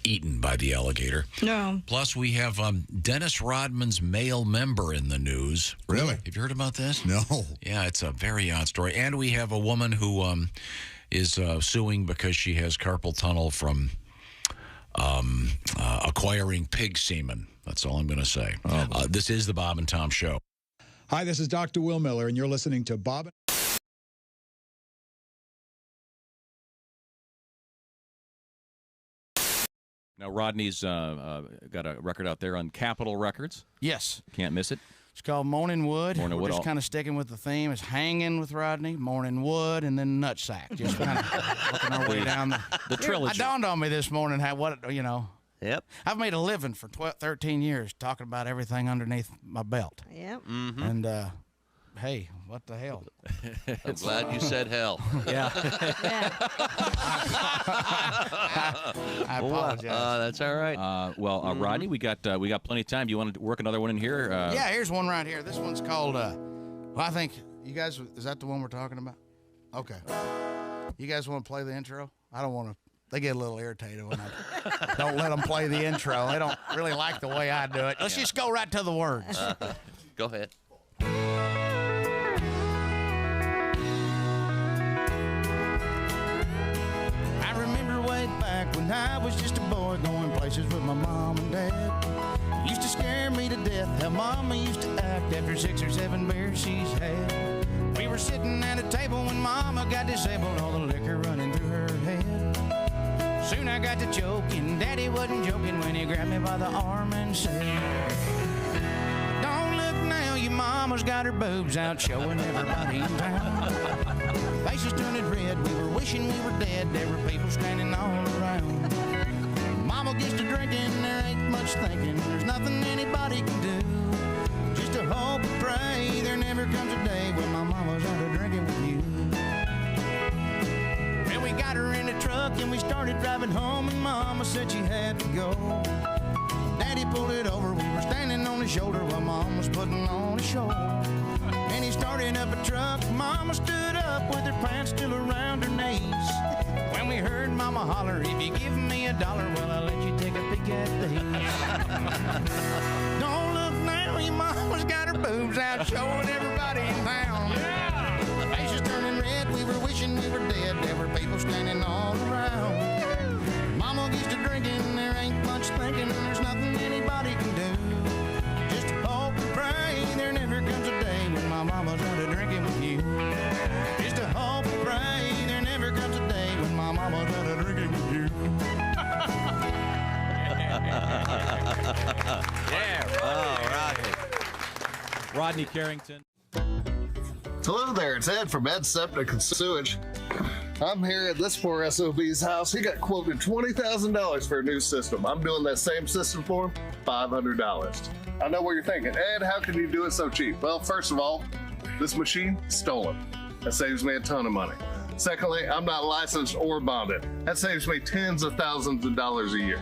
eaten by the alligator. No. Plus, we have Dennis Rodman's male member in the news. Really? Have you heard about this? No. Yeah, it's a very odd story. And we have a woman who is suing because she has carpal tunnel from acquiring pig semen. That's all I'm going to say. This is the Bob and Tom Show. Hi, this is Dr. Will Miller, and you're listening to Bob. Now, Rodney's got a record out there on Capitol Records. Yes. Can't miss it. It's called Morning Wood. Morning We're Wood. just kind of sticking with the theme. It's Hanging with Rodney, Morning Wood, and then Nutsack. Just kind of working our way down the trilogy. It dawned on me this morning how Yep. I've made a living for 13 years talking about everything underneath my belt. Yep. Mm-hmm. And hey, what the hell? I'm glad you said hell. Yeah. I apologize. That's all right. Rodney, we got plenty of time. Do you want to work another one in here? Yeah, here's one right here. This one's called, I think, you guys, is that the one we're talking about? Okay. You guys want to play the intro? I don't want to. They get a little irritated when I don't let them play the intro. They don't really like the way I do it. Let's just go right to the words. Go ahead. I remember way back when I was just a boy going places with my mom and dad. It used to scare me to death how Mama used to act after 6 or 7 beers she's had. We were sitting at a table when Mama got disabled, all the liquor running through her head. Soon I got to choking. Daddy wasn't joking when he grabbed me by the arm and said, "Don't look now, your mama's got her boobs out showing everybody in town." Faces turning red, we were wishing we were dead. There were people standing all around. Mama gets to drinking, there ain't much thinking. There's nothing anybody can do. Just to hope and pray there never comes a day when my mama's out of drinking with you. Well, we got her in the truck and we started driving home, and Mama said she had to go. Daddy pulled it over, we were standing on his shoulder while Mom was putting on a show. And he started up a truck, Mama stood up with her pants still around her knees. When we heard Mama holler, "If you give me $1, well, I'll let you take a peek at these." Don't look now, your mama's got her boobs out showing everybody in town. Faces turning red, we were wishing we were dead. There were people standing all around. Mama gets to drinking, there ain't much thinking. There's nothing anybody can do. Just hope and pray there never comes a day when my mama's out of drinking with you. Just to hope and pray there never comes a day when my mama's out of drinking with you. Yeah. Oh, Rodney Carrington. Hello there, it's Ed from Ed Septic and Sewage. I'm here at this poor SOB's house. He got quoted $20,000 for a new system. I'm doing that same system for him, $500. I know what you're thinking. Ed, how can you do it so cheap? Well, first of all, this machine, stolen. That saves me a ton of money. Secondly, I'm not licensed or bonded. That saves me tens of thousands of dollars a year.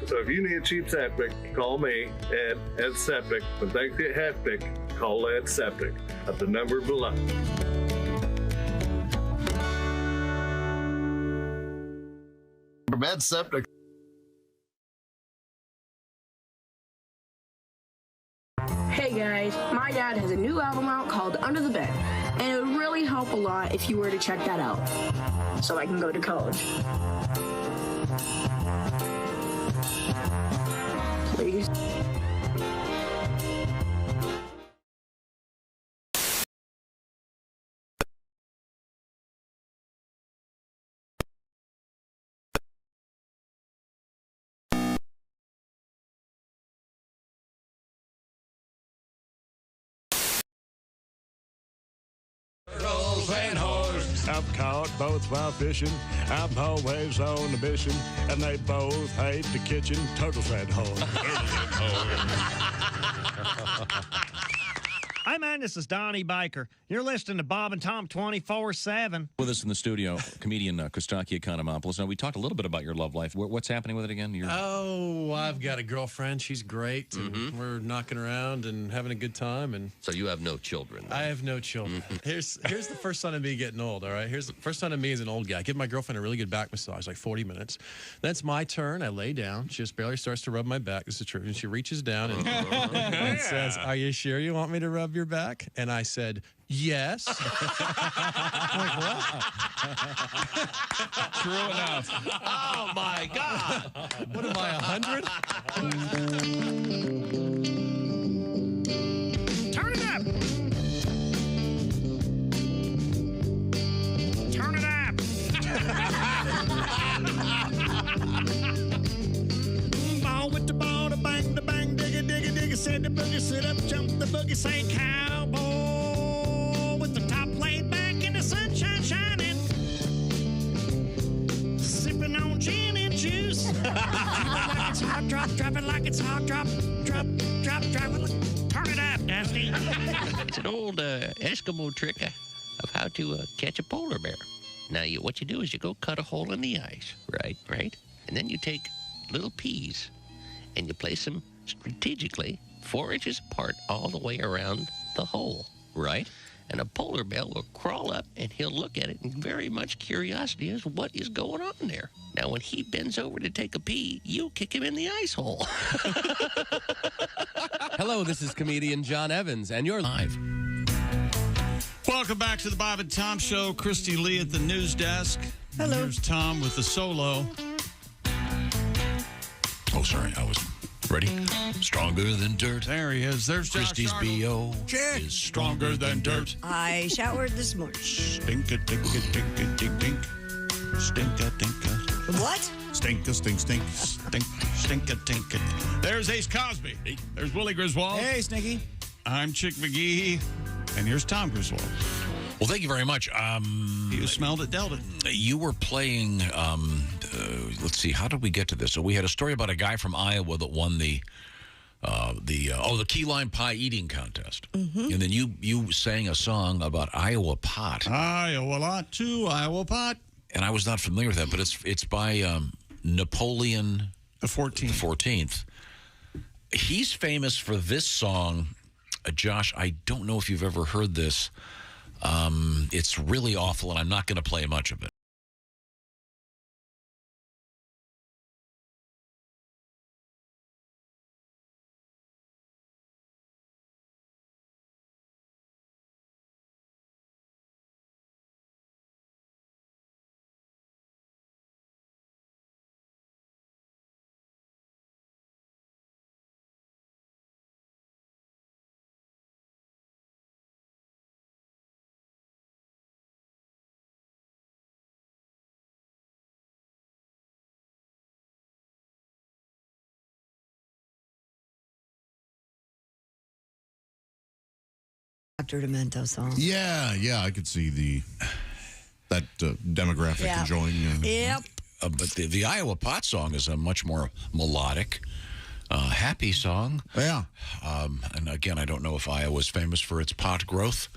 So if you need a cheap septic, call me, Ed Septic. When things get hectic, call Ed Septic at the number below. Ed Septic. Hey guys, my dad has a new album out called Under the Bed, and it would really help a lot if you were to check that out, so I can go to college. Please. And whores. I've caught both while fishing. I'm always on a mission, and they both hate the kitchen. Turtles and whores. Hey man, this is Donnie Baker. You're listening to Bob and Tom 24/7. With us in the studio, comedian Kostaki Economopoulos. Now, we talked a little bit about your love life. What's happening with it again? Oh, I've got a girlfriend. She's great. And we're knocking around and having a good time. And so you have no children? I have no children. Here's the first sign of me getting old, all right? Here's the first sign of me as an old guy. I give my girlfriend a really good back massage, like 40 minutes. Then it's my turn. I lay down. She just barely starts to rub my back. This is true. And she reaches down and says, "Are you sure you want me to rub your back?" And I said, "Yes." I'm like, what? True enough. Oh, my God. What am I, 100? Turn it up. Turn it up. Ball with the ball, the bang, digga, digga, digga. Said the boogie, sit up, jump the boogie, say cowboy. With the top laid back and the sunshine shining. Sipping on gin and juice. Like it's hot, drop it like it's hot, drop it. Turn it up, Dusty. It's an old Eskimo trick of how to catch a polar bear. Now, what you do is you go cut a hole in the ice, right? And then you take little peas and you place them strategically 4 inches apart all the way around the hole, right? And a polar bear will crawl up and he'll look at it in very much curiosity as what is going on there. Now, when he bends over to take a pee, you kick him in the ice hole. Hello, this is comedian John Evans, and you're live. Welcome back to the Bob and Tom Show. Kristi Lee at the news desk. Hello. Here's Tom with the solo. Oh, sorry, I was ready. Stronger than dirt. There he is. There's Josh Kristi's Arnold. B.O. Check. is stronger than dirt. I showered this morning. Stink-a-dink-a-dink-a-dink. Stink-a-dink-a. What? Stinka, stink. Stink-a-dink-a. There's Ace Cosby. There's Willie Griswold. Hey, Stinky. I'm Chick McGee. And here's Tom Griswold. Well, thank you very much. You smelled it, dealt it. You were playing, let's see, how did we get to this? So we had a story about a guy from Iowa that won the key lime pie eating contest. And then you sang a song about Iowa pot. Iowa lot to Iowa pot. And I was not familiar with that, but it's by Napoleon the 14th. He's famous for this song. Josh, I don't know if you've ever heard this. It's really awful, and I'm not going to play much of it. Dr. Demento song. Yeah, I could see the that demographic enjoying. Yep. But the Iowa pot song is a much more melodic, happy song. Yeah. And again, I don't know if Iowa's famous for its pot growth.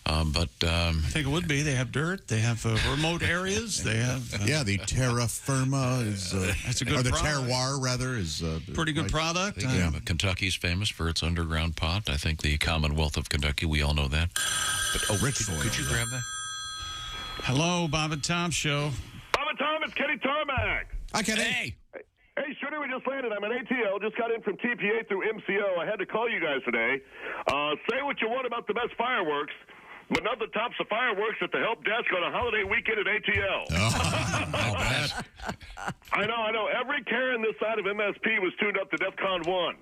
But I think it would be. They have dirt. They have remote areas. They have the terra firma is that's a good or the product. terroir rather is pretty good product. Kentucky's famous for its underground pot. I think the Commonwealth of Kentucky. We all know that. But could you grab that? Hello, Bob and Tom Show. Bob and Tom, it's Kenny Tarmac. Hi, Kenny. Hey. Hey, Shooter, we just landed. I'm at ATL. Just got in from TPA through MCO. I had to call you guys today. Say what you want about the best fireworks, but nothing tops the fireworks at the help desk on a holiday weekend at ATL. I know. Every Karen this side of MSP was tuned up to DEFCON 1.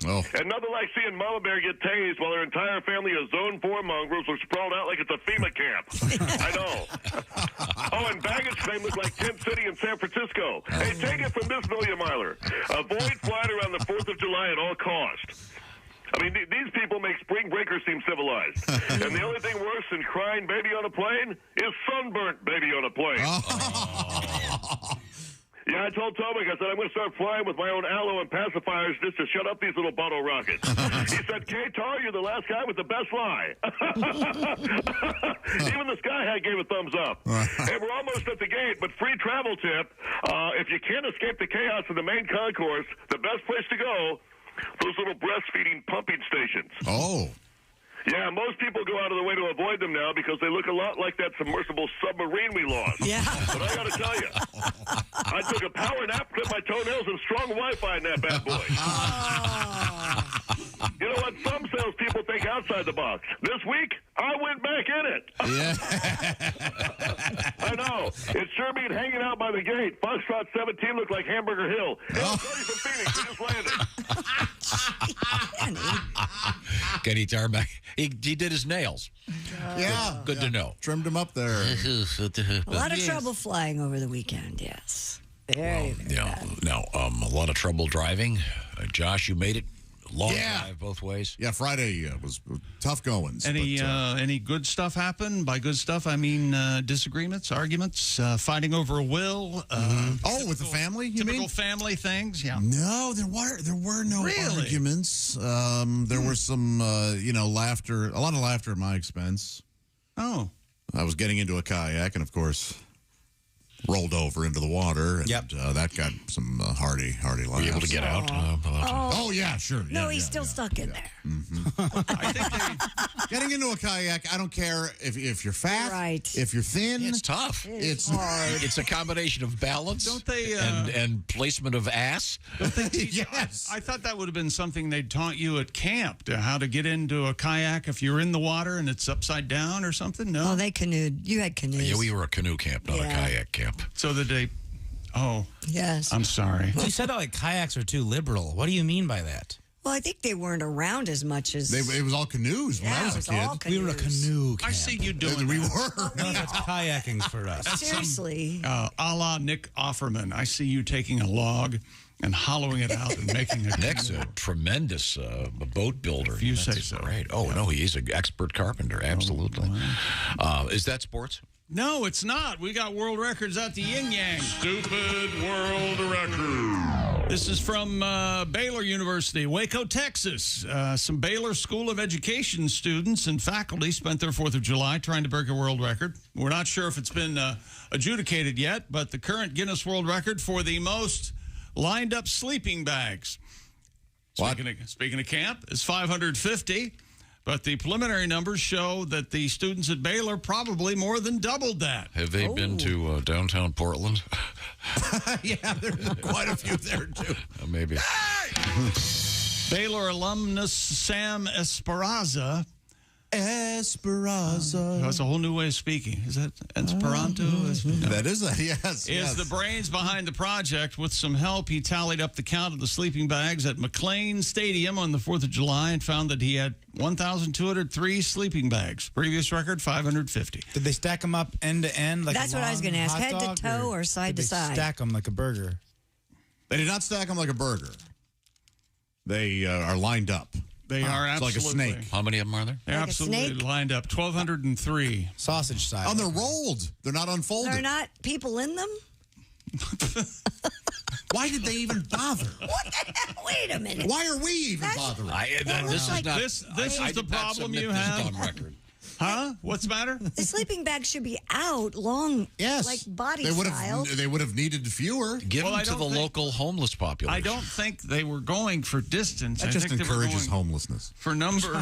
Oh. And nothing like seeing Mama Bear get tased while her entire family of Zone 4 mongrels are sprawled out like it's a FEMA camp. I know. And baggage claim look like Tent City in San Francisco. Hey, take it from this Million Miler. Avoid flying around the 4th of July at all costs. I mean, these people make spring breakers seem civilized. And the only thing worse than crying baby on a plane is sunburnt baby on a plane. Yeah, I told Tomek, I said, I'm going to start flying with my own aloe and pacifiers just to shut up these little bottle rockets. He said, K-Tar, you're the last guy with the best lie. Even the Sky Hat gave a thumbs up. Hey, we're almost at the gate, but free travel tip. If you can't escape the chaos of the main concourse, the best place to go, those little breastfeeding pumping stations. Oh. Yeah, most people go out of the way to avoid them now because they look a lot like that submersible submarine we lost. Yeah. But I got to tell you, I took a power nap, clipped my toenails, and strong Wi-Fi in that bad boy. You know what? Some salespeople think outside the box. This week, I went back in it. Yeah. I know. It sure beat hanging out by the gate. Foxtrot 17 looked like Hamburger Hill. Hey, Cody from Phoenix, we just landed. Kenny Tarmac. He did his nails. Yeah. Good to know. Trimmed him up there. A lot of trouble flying over the weekend, yes. Very bad. Now, a lot of trouble driving. Josh, you made it. Long drive both ways. Yeah, Friday was tough goings. Any good stuff happen? By good stuff, I mean disagreements, arguments, fighting over a will. With the family, you typical mean? family things. Yeah. No, there were no arguments. There were some, laughter. A lot of laughter at my expense. Oh. I was getting into a kayak, and of course, rolled over into the water. And, that got some hearty laughs. Were you able to get out? Oh, yeah, sure. No, he's still stuck in there. I think getting into a kayak, I don't care if you're fat, if you're thin. It's tough. It's hard. It's a combination of balance and placement of ass. Don't they teach Yes. I thought that would have been something they taught you at camp, how to get into a kayak if you're in the water and it's upside down or something. No? Oh, they canoed. You had canoes. Yeah, we were a canoe camp, not a kayak camp. So that they... Oh. Yes. I'm sorry. You said that like kayaks are too liberal. What do you mean by that? Well, I think they weren't around as much as... It was all canoes when I was a kid. All We were a canoe camp. I see you doing We that. were. No, that's kayaking for us. Seriously. A la Nick Offerman. I see you taking a log and hollowing it out and making a Nick's a tremendous boat builder. If you say so. Right. Oh, no, he's an expert carpenter. Absolutely. Is that sports? No, it's not. We got world records at the Yin Yang. Stupid world record. This is from Baylor University, Waco, Texas. Some Baylor School of Education students and faculty spent their 4th of July trying to break a world record. We're not sure if it's been adjudicated yet, but the current Guinness World Record for the most lined up sleeping bags. Speaking of camp, is 550. But the preliminary numbers show that the students at Baylor probably more than doubled that. Have they been to downtown Portland? Yeah, there's quite a few there, too. Maybe. Baylor alumnus Sam Esperanza. That's a whole new way of speaking. Is that Esperanto? No. That is yes. Is the brains behind the project. With some help, he tallied up the count of the sleeping bags at McLean Stadium on the 4th of July and found that he had 1,203 sleeping bags. Previous record, 550. Did they stack them up end to end? Like That's what I was going to ask. Head to toe or side to side? Stack them like a burger. They did not stack them like a burger. They are lined up. They are It's like absolutely. a snake. How many of them are there? They're Like a absolutely snake? lined up. 1,203. Sausage style. Oh, they're rolled. They're not unfolded. They're not people in them? Why did they even bother? What the hell? Wait a minute. Why are we even bothering? This is the problem you have. On record. Huh? What's the matter? The sleeping bag should be out long, Yes. like body They would style. have. They would have needed fewer. Give Well, them I to the don't think- local homeless population. I don't think they were going for distance. That I just think they were encourages going homelessness. for number.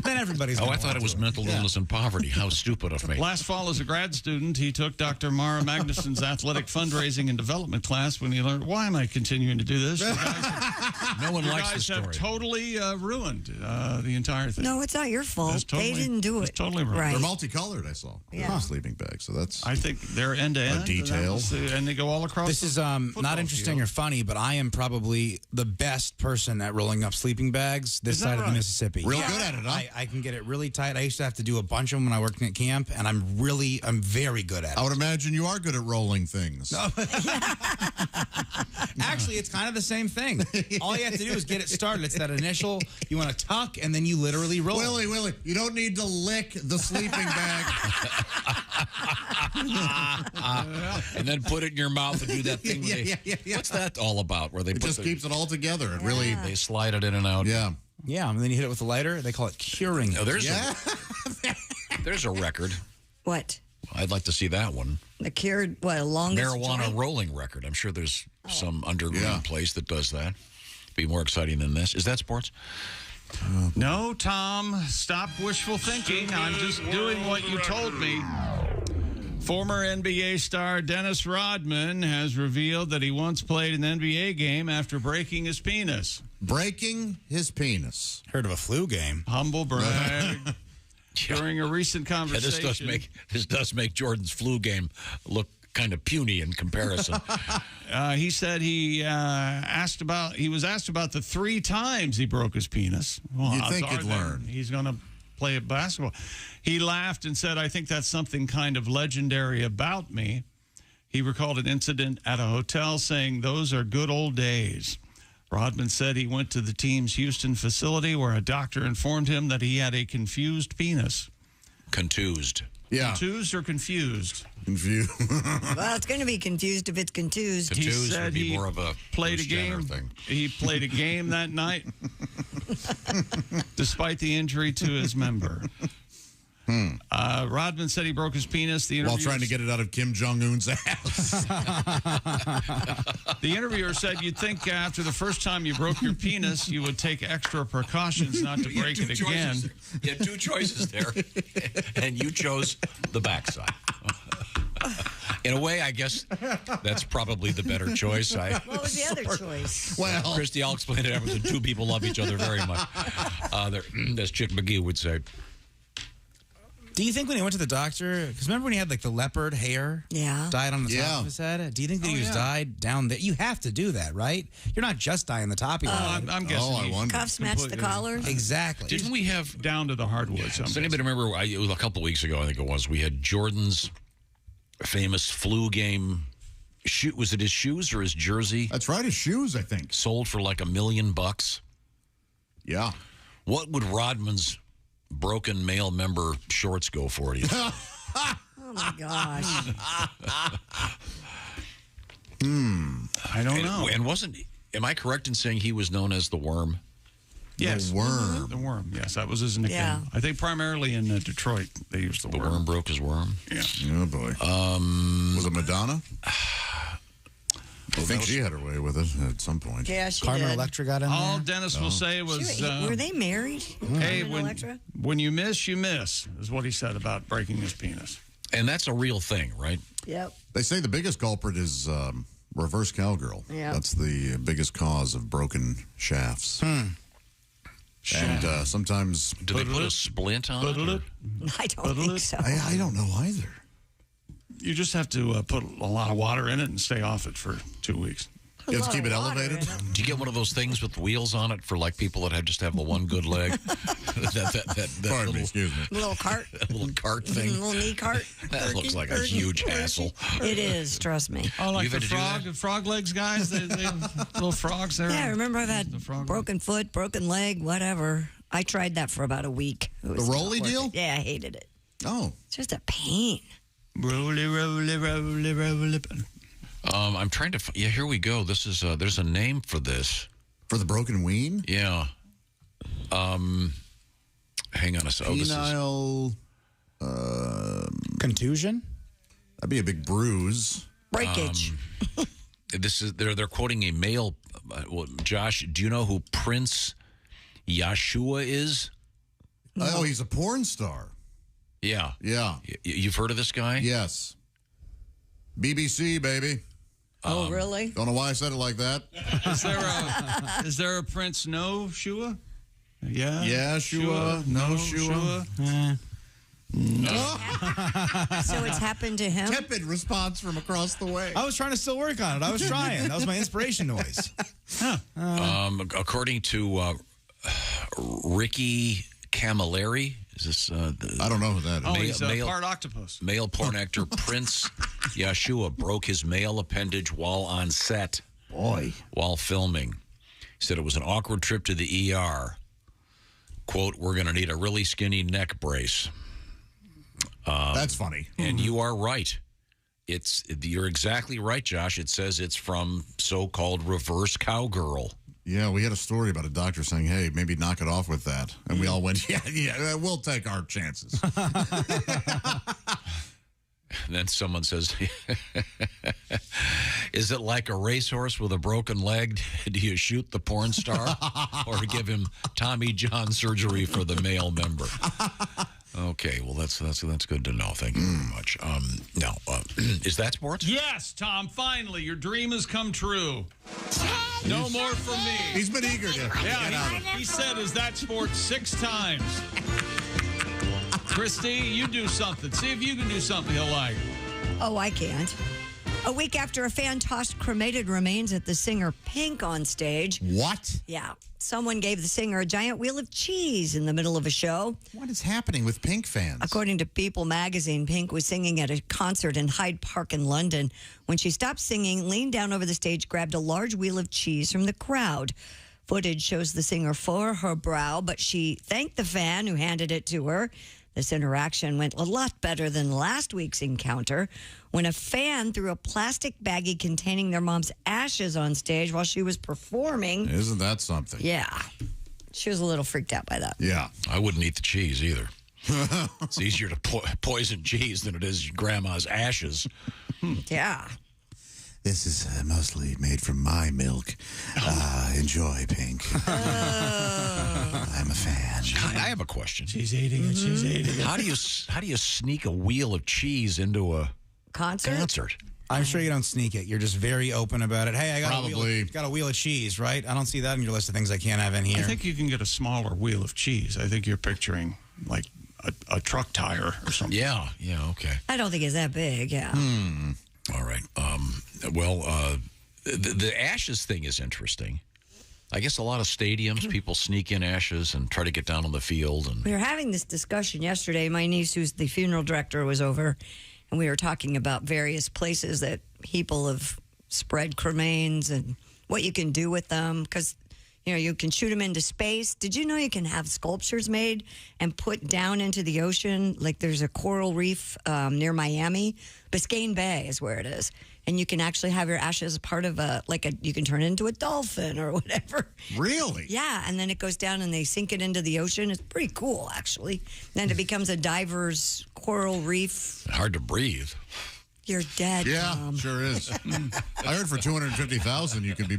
Then everybody's. Oh, gonna I thought want it was to. mental illness and poverty. How stupid of me. Last fall, as a grad student, he took Dr. Mara Magnuson's athletic fundraising and development class when he learned, why am I continuing to do this? You guys, No one you likes guys the have story. totally ruined the entire thing. No, it's not your fault. It's totally- they didn't do it's it. totally wrong. right. They're multicolored. I saw. Yeah. Sleeping bags. So that's. I think they're end to end. detail. And they go all across. This the is football not interesting field. or funny, but I am probably the best person at rolling up sleeping bags this Is that side of the right? Mississippi. Real good at it, huh? I can get it really tight. I used to have to do a bunch of them when I worked at camp, and I'm very good at it. I would imagine you are good at rolling things. Actually, it's kind of the same thing. All you have to do is get it started. It's that initial, you want to tuck, and then you literally roll. Willie, you don't need to lick the sleeping bag. And then put it in your mouth and do that thing. Where Yeah. What's that all about? Where they It put just keeps it all together. It really. they slide it in and out. Yeah. Yeah, and then you hit it with a lighter. They call it curing. Oh, there's Yeah. there's a record. What? I'd like to see that one. The cured, what, longest Marijuana joint? rolling record. I'm sure there's some underground Yeah. place that does that. Be more exciting than this. Is that sports? No, Tom, stop wishful thinking. I'm just doing what you told me. Former NBA star Dennis Rodman has revealed that he once played an NBA game after breaking his penis. Breaking his penis. Heard of a flu game. Humble brag. During a recent Yeah, conversation. this does make Jordan's flu game look kind of puny in comparison. He said he was asked about the 3 times he broke his penis. Well, You'd odds think are you'd then learn. He's going to play basketball. He laughed and said, I think that's something kind of legendary about me. He recalled an incident at a hotel saying, those are good old days. Rodman said he went to the team's Houston facility where a doctor informed him that he had a confused penis. Contused. Yeah. Contused or confused? Confused. Well, it's going to be confused if it's contused. He Contused said would be he more of a played a Bruce Jenner game. thing. He played a game that night, despite the injury to his member. Rodman said he broke his penis. The While interviewer trying to get it out of Kim Jong-un's ass. The interviewer said you'd think after the first time you broke your penis, you would take extra precautions not to break it again. You had 2 choices there, and you chose the backside. In a way, I guess that's probably the better choice. What was the other choice? Well, Kristi, I'll explain it after. The 2 people love each other very much. As Chick McGee would say. Do you think when he went to the doctor, because remember when he had like the leopard hair dyed on the top of his head? Do you think that he was dyed down there? You have to do that, right? You're not just dyeing the top of your head. I'm guessing. I wonder. Cuffs match the collar? Exactly. Didn't we have down to the hardwoods? Does anybody remember? It was a couple of weeks ago, I think it was. We had Jordan's famous flu game. Was it his shoes or his jersey? That's right, his shoes, I think. Sold for like $1 million. Yeah. What would Rodman's broken male member shorts go for? You? Oh my gosh. I don't know. And am I correct in saying he was known as the Worm? Yes. The Worm. The Worm. Yes, that was his nickname. Yeah. I think primarily in Detroit they used the Worm. Worm broke his worm. Yeah. Oh, boy. Was it Madonna? I think she had her way with it at some point. Yeah, she Carmen did. Electra got in All there. Dennis will say was, Were they married? hey, Carmen Electra? when you miss, you miss, is what he said about breaking his penis. And that's a real thing, right? Yep. They say the biggest culprit is reverse cowgirl. Yeah. That's the biggest cause of broken shafts. And sometimes... Do they put a splint on it? or- I don't think so. I don't know either. You just have to put a lot of water in it and stay off it for 2 weeks. You have to keep it elevated? Do you get one of those things with wheels on it for like people that just have the one good leg? that Pardon me, excuse me. Little cart. Little cart thing. Little knee cart. That looks like a huge hassle. It is, trust me. Oh, like the frog legs guys? They little frogs there? Yeah, I remember I've had broken foot, broken leg, whatever. I tried that for about a week. It was the rolly deal? Yeah, I hated it. Oh. It's just a pain. Rolly. I'm trying to. Yeah, here we go. This is. There's a name for this. For the broken ween? Yeah. Hang on a second. Penile. Contusion? That'd be a big bruise. Breakage. This is. They're quoting a male. Josh, do you know who Prince Yeshua is? Oh, he's a porn star. Yeah. Yeah. You've heard of this guy? Yes. BBC, baby. Oh, really? Don't know why I said it like that. Is there a Prince No Shua? Yeah. Yeah, Shua. No Shua. No. So it's happened to him? Tepid response from across the way. I was trying to still work on it. I was trying. That was my inspiration noise. According to Ricky Camilleri, is this? I don't know who that is. Oh, he's a part octopus. Male porn actor Prince Yeshua broke his male appendage while on set. Boy. While filming. He said it was an awkward trip to the ER. Quote, we're going to need a really skinny neck brace. That's funny. And you are right. You're exactly right, Josh. It says it's from so-called reverse cowgirl. Yeah, we had a story about a doctor saying, hey, maybe knock it off with that. And we all went, yeah, we'll take our chances. And then someone says, is it like a racehorse with a broken leg? Do you shoot the porn star or give him Tommy John surgery for the male member? Okay, well, that's good to know. Thank you very much. Now, is that sports? Yes, Tom, finally, your dream has come true. No more from me. He's been eager to get out of it. He said, is that sports 6 times? Kristi, you do something. See if you can do something he'll like. Oh, I can't. A week after a fan tossed cremated remains at the singer Pink on stage. What? Yeah. Someone gave the singer a giant wheel of cheese in the middle of a show. What is happening with Pink fans? According to People magazine, Pink was singing at a concert in Hyde Park in London. When she stopped singing, leaned down over the stage, grabbed a large wheel of cheese from the crowd. Footage shows the singer for her brow, but she thanked the fan who handed it to her. This interaction went a lot better than last week's encounter when a fan threw a plastic baggie containing their mom's ashes on stage while she was performing. Isn't that something? Yeah. She was a little freaked out by that. Yeah. I wouldn't eat the cheese either. It's easier to poison cheese than it is grandma's ashes. Yeah. This is mostly made from my milk. Enjoy, Pink. I'm a fan. I have a question. She's eating it. She's eating it. How do you sneak a wheel of cheese into a concert? I'm sure you don't sneak it. You're just very open about it. Hey, I got a wheel of cheese, right? I don't see that in your list of things I can't have in here. I think you can get a smaller wheel of cheese. I think you're picturing like a truck tire or something. Yeah, okay. I don't think it's that big, yeah. All right. The ashes thing is interesting. I guess a lot of stadiums, people sneak in ashes and try to get down on the field. And we were having this discussion yesterday. My niece, who's the funeral director, was over, and we were talking about various places that people have spread cremains and what you can do with them. Because, you can shoot them into space. Did you know you can have sculptures made and put down into the ocean? Like there's a coral reef near Miami. Biscayne Bay is where it is. And you can actually have your ashes part of you can turn it into a dolphin or whatever. Really? Yeah, and then it goes down and they sink it into the ocean. It's pretty cool, actually. Then it becomes a diver's coral reef. Hard to breathe. You're dead, Yeah, Tom. sure is. I heard for $250,000 you can be...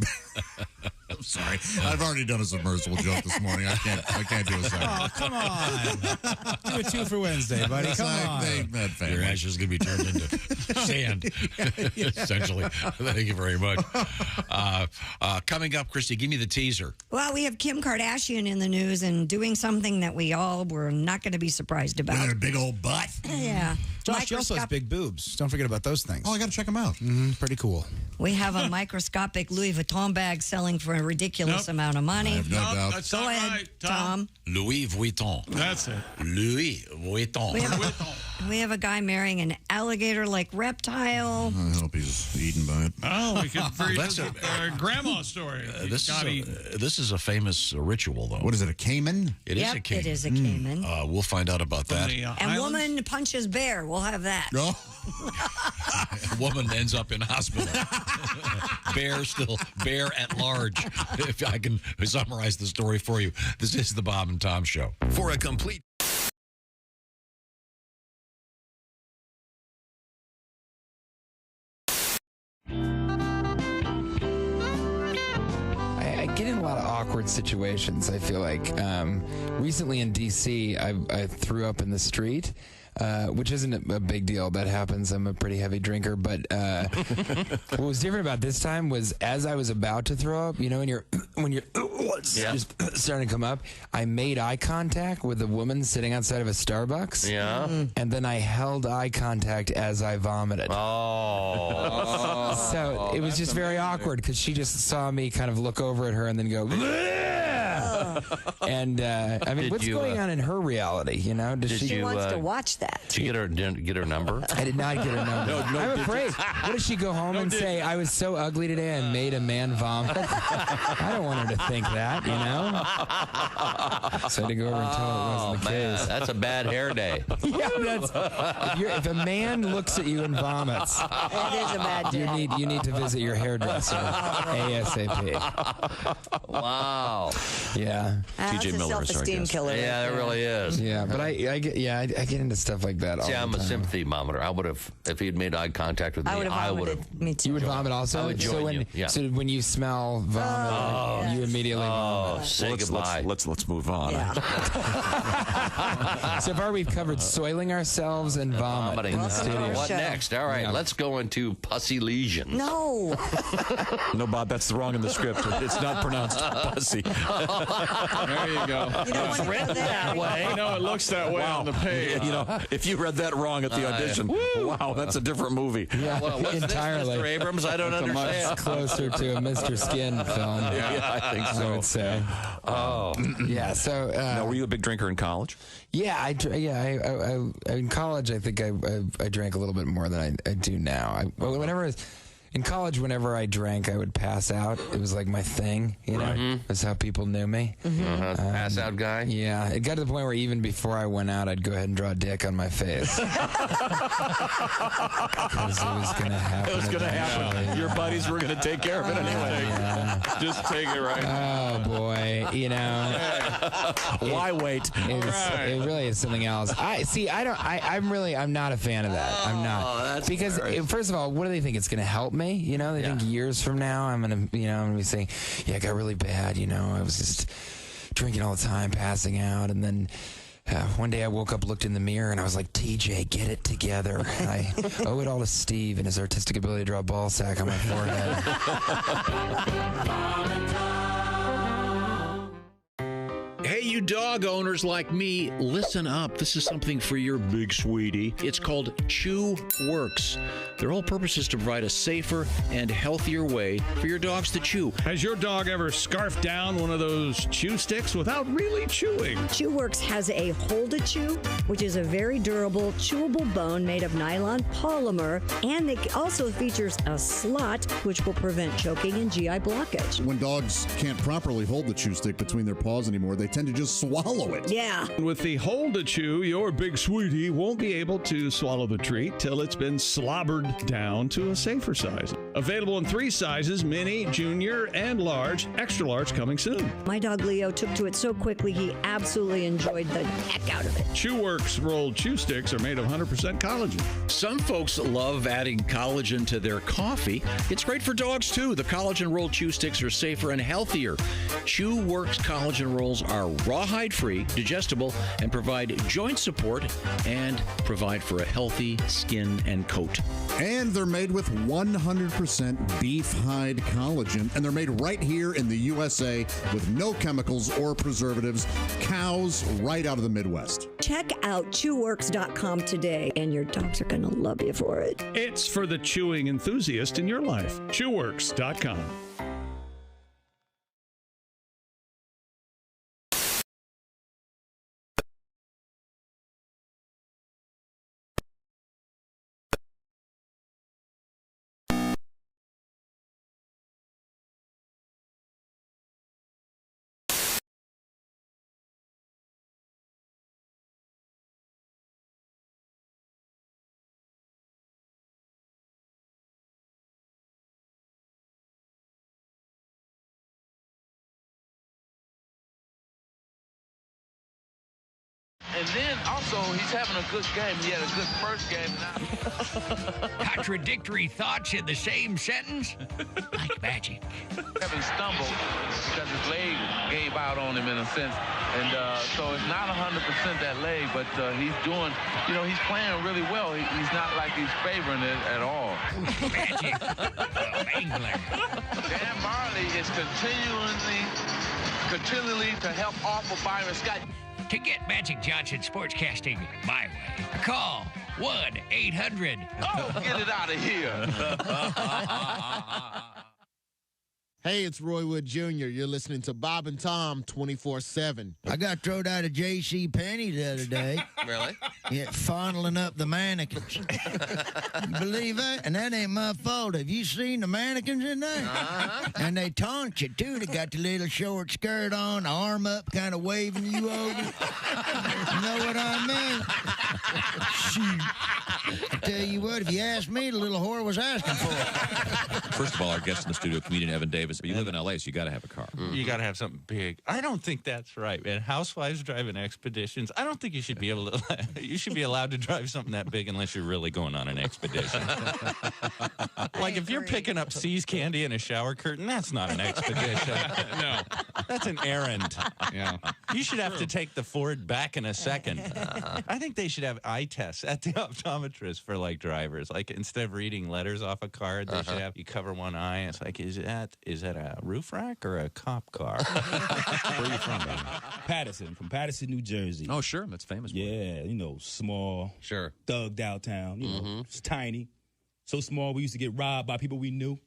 I'm sorry. I've already done a submersible joke this morning. I can't do a second. Oh, come on. Do a 2 for Wednesday, buddy. Come on. Your ashes going to be turned into sand, essentially. Thank you very much. Coming up, Kristi, give me the teaser. Well, we have Kim Kardashian in the news and doing something that we all were not going to be surprised about. With her big old butt. Yeah. Josh, she also has big boobs. Don't forget about those things. Oh, I got to check them out. Pretty cool. We have a microscopic Louis Vuitton bag selling for a ridiculous amount of money. I have no doubt. That's Go not ahead, right, Tom. Louis Vuitton. That's it. Louis Vuitton. We have a guy marrying an alligator-like reptile. I hope he's eaten by it. Oh, we could read That's a grandma story. This is a famous ritual, though. What is it, a caiman? It is a caiman. It is a caiman. We'll find out about that. And woman punches bear. We'll have that. No. Woman ends up in hospital. Bear at large. If I can summarize the story for you, this is the Bob and Tom Show. For a complete... I get in a lot of awkward situations, I feel like. Recently in D.C., I threw up in the street, which isn't a big deal. That happens. I'm a pretty heavy drinker. But what was different about this time was as I was about to throw up, you know, when you're just starting to come up, I made eye contact with a woman sitting outside of a Starbucks. Yeah. And then I held eye contact as I vomited. Oh. So it was just very awkward because she just saw me kind of look over at her and then go, and I mean, what's going on in her reality? You know, She wants to watch that. Did you get her number? I did not get her number. I'm afraid. What if she go home and say, I was so ugly today I made a man vomit? I don't want her to think that, you know? So I had to go over and tell her it wasn't the case. That's a bad hair day. Yeah, if a man looks at you and vomits, It is a bad day. you need to visit your hairdresser ASAP. Wow. Yeah. That's a self-esteem killer. Yeah, it really is. Yeah, but I get into stuff like that all See, the I'm a time. sympathy vomiter. I would have, if he'd made eye contact with me, I would have. Me too. You would vomit also? I would join you. Yeah. So when you smell vomit, you immediately vomit. Say goodbye. Let's move on. So far we've covered soiling ourselves and vomit in the studio. What next? All right, let's go into pussy lesions. No. No, Bob, that's wrong in the script. It's not pronounced pussy. There you go. It's written that way. I know it looks that way on the page. You know, if you read that wrong at the audition, wow, that's a different movie. Yeah, Well, what's entirely. this, Mr. Abrams? I don't understand. Much closer to a Mr. Skin film. Yeah, I think so. I would say. Oh. Yeah. So. Now, were you a big drinker in college? Yeah, I in college, I think I drank a little bit more than I do now. In college, whenever I drank, I would pass out. It was like my thing, you know? That's how people knew me. Pass out guy? Yeah. It got to the point where even before I went out, I'd go ahead and draw a dick on my face. Because it was going to happen. It was going to happen. Your buddies were going to take care of it anyway. Yeah. Just take it right. Oh, boy. You know. Why wait? It really is something else. I'm not a fan of that. I'm not. Because, first of all, what do they think? It's going to help me? You know, they think years from now I'm gonna be saying, yeah, it got really bad. You know, I was just drinking all the time, passing out, and then one day I woke up, looked in the mirror, and I was like, TJ, get it together. And I owe it all to Steve and his artistic ability to draw a ball sack on my forehead. Hey, you dog owners like me, listen up. This is something for your big sweetie. It's called Chew Works. Their whole purpose is to provide a safer and healthier way for your dogs to chew. Has your dog ever scarfed down one of those chew sticks without really chewing? Chew Works has a Hold-A-Chew, which is a very durable, chewable bone made of nylon polymer, and it also features a slot, which will prevent choking and GI blockage. When dogs can't properly hold the chew stick between their paws anymore, they tend to just swallow it. Yeah. With the Hold-A-Chew, your big sweetie won't be able to swallow the treat till it's been slobbered down to a safer size. Available in 3 sizes, mini, junior, and large. Extra large coming soon. My dog Leo took to it so quickly, he absolutely enjoyed the heck out of it. Chew Works rolled chew sticks are made of 100% collagen. Some folks love adding collagen to their coffee. It's great for dogs, too. The collagen rolled chew sticks are safer and healthier. Chew Works collagen rolls are rawhide-free, digestible, and provide joint support and provide for a healthy skin and coat. And they're made with 100% beef hide collagen, and they're made right here in the USA with no chemicals or preservatives. Cows right out of the Midwest. Check out chewworks.com today, and your dogs are going to love you for it. It's for the chewing enthusiast in your life. chewworks.com. And then also, he's having a good game. He had a good first game. Contradictory thoughts in the same sentence? Like magic. Kevin stumbled because his leg gave out on him in a sense. And so it's not 100% that leg, but he's doing, he's playing really well. He's not like he's favoring it at all. Magic. Angler. Dan Marley is continually to help offer Byron Scott. To get Magic Johnson sportscasting my way, call 1-800. Oh, get it out of here. Hey, it's Roy Wood Jr. You're listening to Bob and Tom 24/7. I got thrown out of J.C. Penney the other day. Really? Yeah, fondling up the mannequins. You believe that? And that ain't my fault. Have you seen the mannequins in there? Uh-huh. And they taunt you, too. They got the little short skirt on, the arm up, kind of waving you over. You know what I mean? Shoot. I tell you what, if you ask me, the little whore was asking for it. First of all, our guest in the studio, comedian Evan Davis. But you live in L.A., so you got to have a car. You got to have something big. I don't think that's right, man. Housewives driving expeditions. I don't think you should be able to. You should be allowed to drive something that big unless you're really going on an expedition. Like if you're picking up See's candy in a shower curtain, that's not an expedition. No, that's an errand. Yeah, you should have to take the Ford back in a second. I think they should have eye tests at the optometrist for like drivers. Like instead of reading letters off a card, they should have you cover one eye. It's like, is that a roof rack or a cop car? Where are you from, man? Patterson, from Patterson, New Jersey. Oh, sure. That's famous. Yeah, small. Sure. Thug downtown. It's tiny. So small, we used to get robbed by people we knew.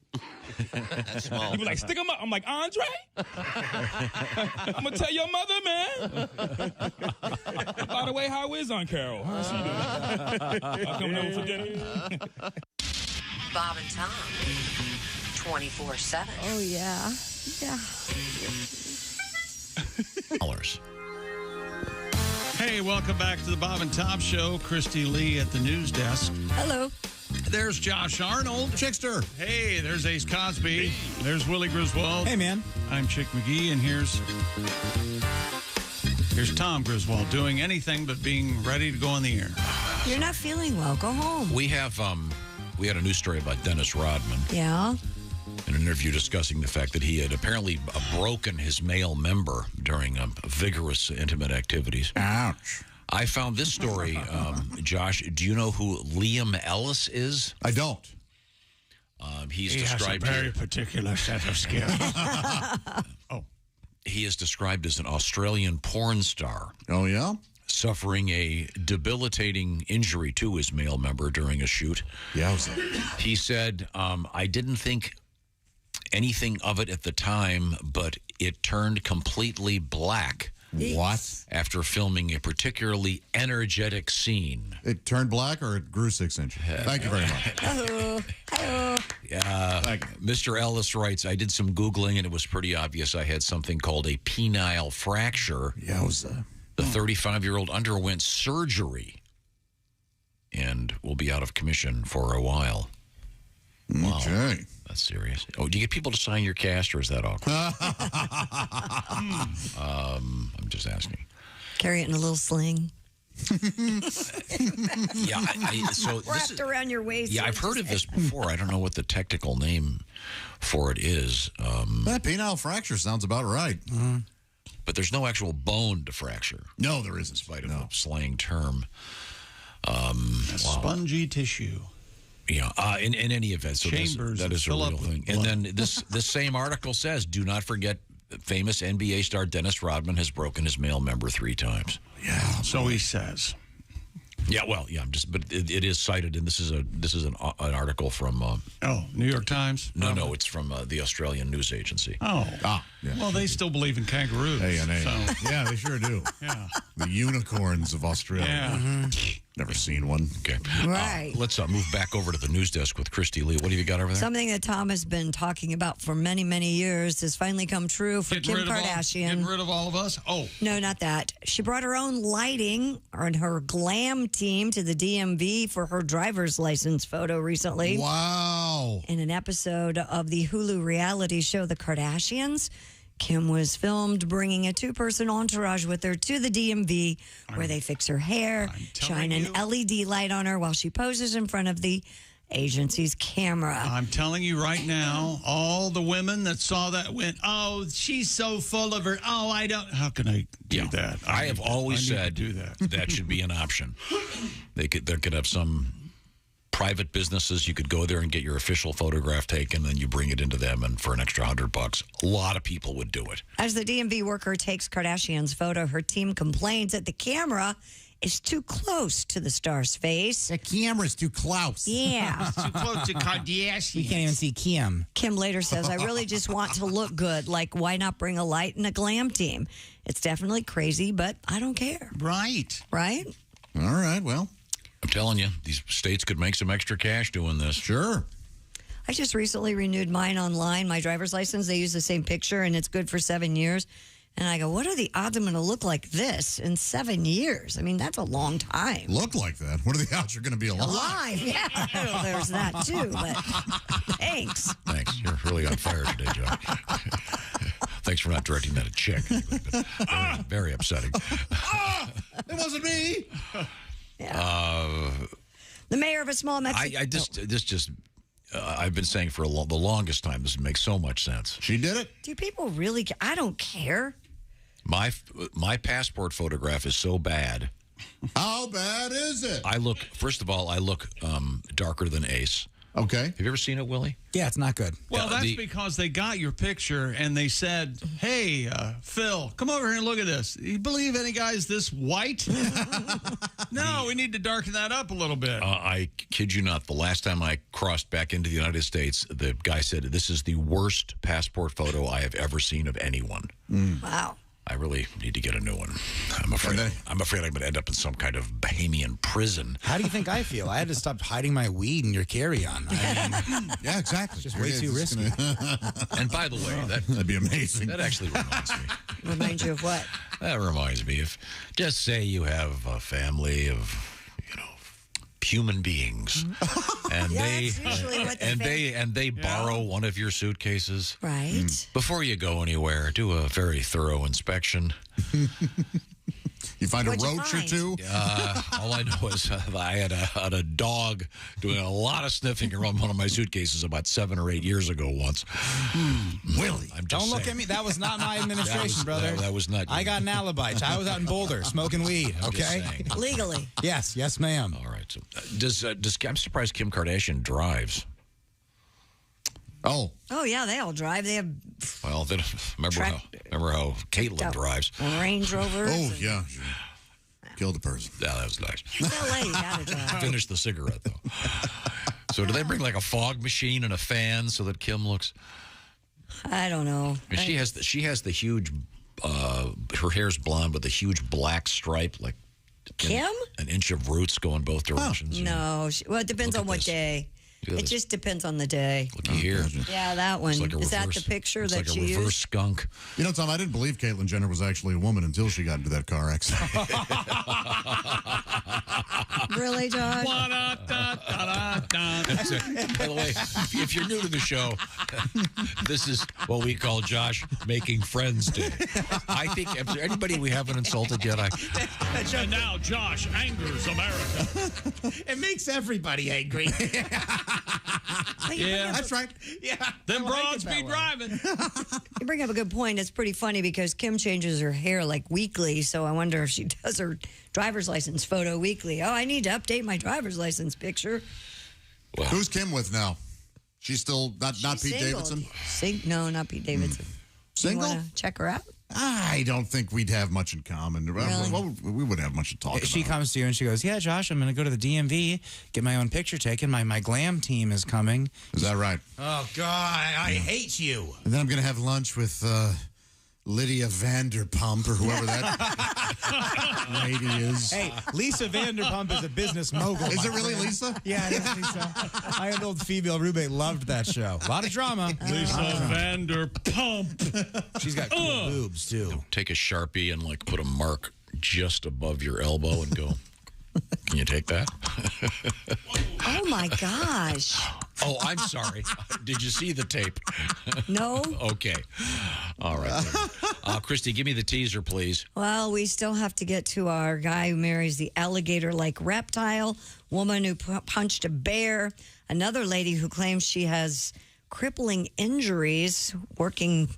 Small. People like, stick them up. I'm like, Andre? I'm going to tell your mother, man. By the way, how is Aunt Carol? How's she doing? I'll come over for dinner. Bob and Tom. 24/7. Oh, yeah. Yeah. Hey, welcome back to the Bob and Tom Show. Kristi Lee at the news desk. Hello. There's Josh Arnold. Chickster. Hey, there's Ace Cosby. Hey. There's Willie Griswold. Hey, man. I'm Chick McGee, and here's Tom Griswold doing anything but being ready to go on the air. You're not feeling well. Go home. We have we had a news story about Dennis Rodman. Yeah. In an interview discussing the fact that he had apparently broken his male member during vigorous intimate activities. Ouch. I found this story, Josh. Do you know who Liam Ellis is? I don't. He has a very particular set of skills. He is described as an Australian porn star. Oh, yeah? Suffering a debilitating injury to his male member during a shoot. Yeah. He said, I didn't think anything of it at the time, but it turned completely black. What? After filming a particularly energetic scene. It turned black or it grew 6 inches? Thank you very much. Hello. Mr. Ellis writes, I did some Googling and it was pretty obvious I had something called a penile fracture. Yowza. The 35-year-old underwent surgery and will be out of commission for a while. Wow. Okay. That's serious. Oh, do you get people to sign your cast, or is that awkward? I'm just asking. Carry it in a little sling. Yeah, so wrapped around your waist. Yeah, I've heard of this before. I don't know what the technical name for it is. That penile fracture sounds about right. but there's no actual bone to fracture. No, there isn't. In spite of a slang term. Spongy tissue. Yeah, in any event, so that is a real thing. And then this same article says, do not forget, famous NBA star Dennis Rodman has broken his male member 3 times. Yeah, so he says. Yeah, well, yeah, but it is cited, and this is an article from. New York Times. No, it's from the Australian news agency. Oh, yeah. Well, they still believe in kangaroos. So. Yeah, they sure do. Yeah, the unicorns of Australia. Yeah. Never seen one. Okay, right. Let's move back over to the news desk with Kristi Lee. What have you got over there? Something that Tom has been talking about for many, many years has finally come true for Kim Kardashian. Getting rid of all of us? Oh. No, not that. She brought her own lighting and her glam team to the DMV for her driver's license photo recently. Wow. In an episode of the Hulu reality show The Kardashians, Kim was filmed bringing a 2-person entourage with her to the DMV where they fix her hair, shine an LED light on her while she poses in front of the agency's camera. I'm telling you right now, all the women that saw that went, oh, she's so full of her. Oh, I don't. How can I do that? I have always said do that. That should be an option. They could have some private businesses. You could go there and get your official photograph taken, then you bring it into them, and for an extra $100, a lot of people would do it. As the DMV worker takes Kardashian's photo, her team complains that the camera is too close to the star's face. The camera's too close. Yeah. Too close to Kardashian. We can't even see Kim. Kim later says, I really just want to look good. Like, why not bring a light and a glam team? It's definitely crazy, but I don't care. Right. Right? All right, well. I'm telling you, these states could make some extra cash doing this. Sure. I just recently renewed mine online, my driver's license. They use the same picture, and it's good for 7 years. And I go, what are the odds I'm going to look like this in 7 years? I mean, that's a long time. Look like that? What are the odds you're going to be alive? Alive, yeah. Well, there's that, too, but thanks. Thanks. You're really on fire today, John. Thanks for not directing that at Chick. Very upsetting. It wasn't me. Yeah. The mayor of a small Mexican... I've been saying for the longest time, this makes so much sense. She did it? Do people really care? I don't care. My passport photograph is so bad. How bad is it? First of all, I look darker than Ace. Okay. Have you ever seen it, Willie? Yeah, it's not good. Well, that's because they got your picture and they said, hey, Phil, come over here and look at this. You believe any guy's this white? No, we need to darken that up a little bit. I kid you not. The last time I crossed back into the United States, the guy said, this is the worst passport photo I have ever seen of anyone. Wow. I really need to get a new one. I'm afraid I'm going to end up in some kind of Bahamian prison. How do you think I feel? I had to stop hiding my weed in your carry-on. I mean, yeah, exactly. Just way too risky. And by the way, that'd be amazing. That actually reminds me. Remind you of what? That reminds me of, just say you have a family of, human beings, and they borrow one of your suitcases. Right. Before you go anywhere, do a very thorough inspection. You find What'd a you roach or find? two? All I know is I had a dog doing a lot of sniffing around one of my suitcases about 7 or 8 years ago once. Willie, don't look at me. That was not my administration, brother. That was not. I got an alibi. I was out in Boulder smoking weed. Okay, legally. Yes, ma'am. All right. So, I'm surprised Kim Kardashian drives. Oh, yeah, they all drive. They have. Well, then remember how Caitlyn drives. Range Rovers. Oh, yeah. Killed a person. Yeah, that was nice. LA, you gotta drive. Finish the cigarette, though. So do they bring like a fog machine and a fan so that Kim looks... I don't know. And she has the huge... her hair's blonde with a huge black stripe, like... Kim? An inch of roots going both directions. No. Well, it depends on what day. It just depends on the day. Looky here. Yeah, that one. Is that the picture that you used? It's like a reverse skunk. You know, Tom, I didn't believe Caitlyn Jenner was actually a woman until she got into that car accident. Really, Josh? By the way, if you're new to the show, this is what we call Josh making friends day. I think if there anybody we haven't insulted yet, And now Josh angers America. It makes everybody angry. Yeah, that's right. Yeah. Them broads be driving. You bring up a good point. It's pretty funny because Kim changes her hair like weekly, so I wonder if she does her driver's license photo weekly. Oh, I need to update my driver's license picture. Well, who's Kim with now? She's still not Pete Davidson? No, not Pete Davidson. Single? You want to check her out? I don't think we'd have much in common. Really? Well, we wouldn't have much to talk about. She comes to you and she goes, yeah, Josh, I'm going to go to the DMV, get my own picture taken. My glam team is coming. Is that right? Oh, God, I hate you. And then I'm going to have lunch with Lydia Vanderpump or whoever that lady is. Hey, Lisa Vanderpump is a business mogul. Is it really Lisa? Yeah, it is Lisa. I had an old female roommate, loved that show. A lot of drama. Lisa Vanderpump. She's got cool boobs, too. Take a Sharpie and, like, put a mark just above your elbow and go, can you take that? Oh, my gosh. Oh, I'm sorry. Did you see the tape? No. Okay. All right. Kristi, give me the teaser, please. Well, we still have to get to our guy who marries the alligator-like reptile, woman who punched a bear, another lady who claims she has crippling injuries working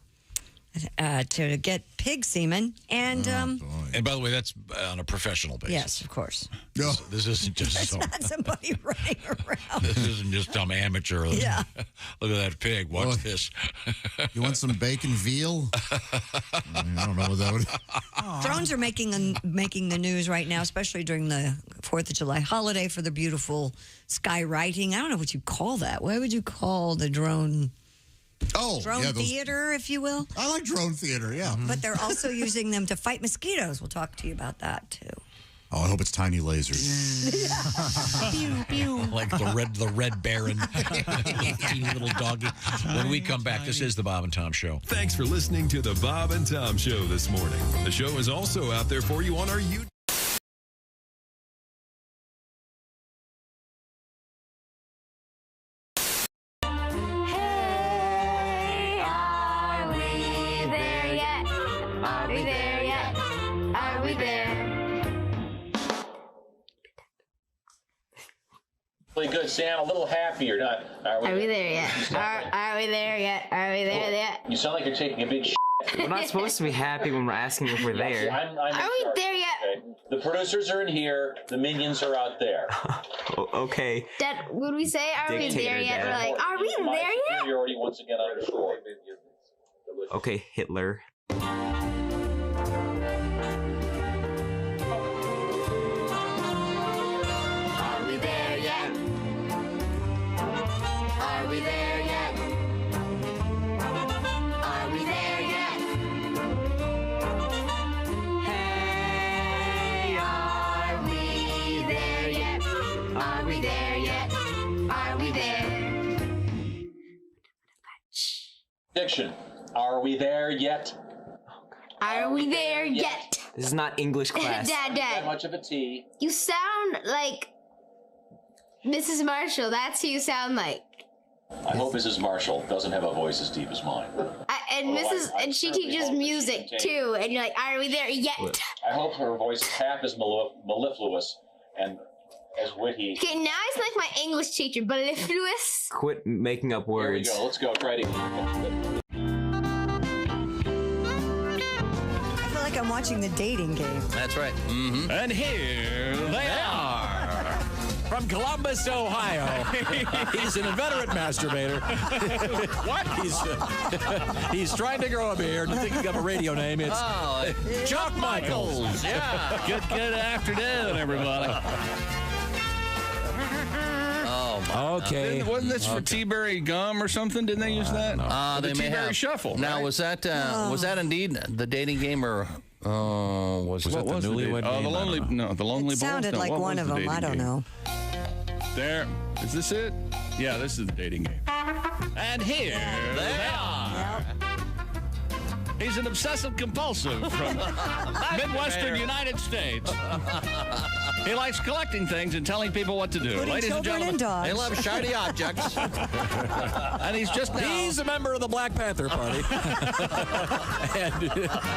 to get pig semen, and and by the way, that's on a professional basis. Yes, of course. No, this isn't just not somebody running around. This isn't just some amateur. Yeah. Look at that pig. Watch this. You want some bacon veal? I don't know what that would. Drones are making the news right now, especially during the 4th of July holiday for the beautiful skywriting. I don't know what you call that. What would you call the drone? Drone theater, if you will. I like drone theater, yeah. But they're also using them to fight mosquitoes. We'll talk to you about that, too. Oh, I hope it's tiny lasers. Pew, pew. Like the Red Baron. Teeny little doggy. When we come back, this is the Bob and Tom Show. Thanks for listening to the Bob and Tom Show this morning. The show is also out there for you on our YouTube. Good, Sam. A little happier, not? Are we there yet? Are we there yet? Are we there yet? You sound like you're taking a big shit. We're not supposed to be happy when we're asking if we're there. Are we there yet? Okay. The producers are in here. The minions are out there. Okay. Dad, would we say, are we there yet? We're like, are we there yet? Superiority once again underscore. Okay, Hitler. Are we there yet? Are we there yet? Hey, are we there yet? Are we there yet? Are we there? Diction. Are we there yet? Are we there yet? This is not English class. Dad. That much of a T. You sound like Mrs. Marshall. That's who you sound like. I hope Mrs. Marshall doesn't have a voice as deep as mine. And she teaches music too. And you're like, are we there yet? I hope her voice is half as mellifluous and as witty. Okay, now I sound like my English teacher, mellifluous. Quit making up words. Here we go. Let's go. Try it again. I feel like I'm watching the dating game. That's right. Mm-hmm. And here they are. From Columbus, Ohio. He's an inveterate masturbator. What? He's trying to grow a beard and thinking of a radio name. It's Chuck Michaels. Yeah. Good afternoon, everybody. Oh, my okay. Wasn't this for T-Berry gum or something? Didn't they use that? They may T-Berry have. Shuffle. Now, right? was that indeed the dating game, or was that the newlywed game? The Lonely Bones. Sounded like one of them. I don't know. There. Is this it? Yeah, this is the dating game. And here they are. He's an obsessive compulsive from Midwestern United States. He likes collecting things and telling people what to do. Including Ladies and children gentlemen, and dogs. they love shiny objects. And he's just now. He's a member of the Black Panther Party. I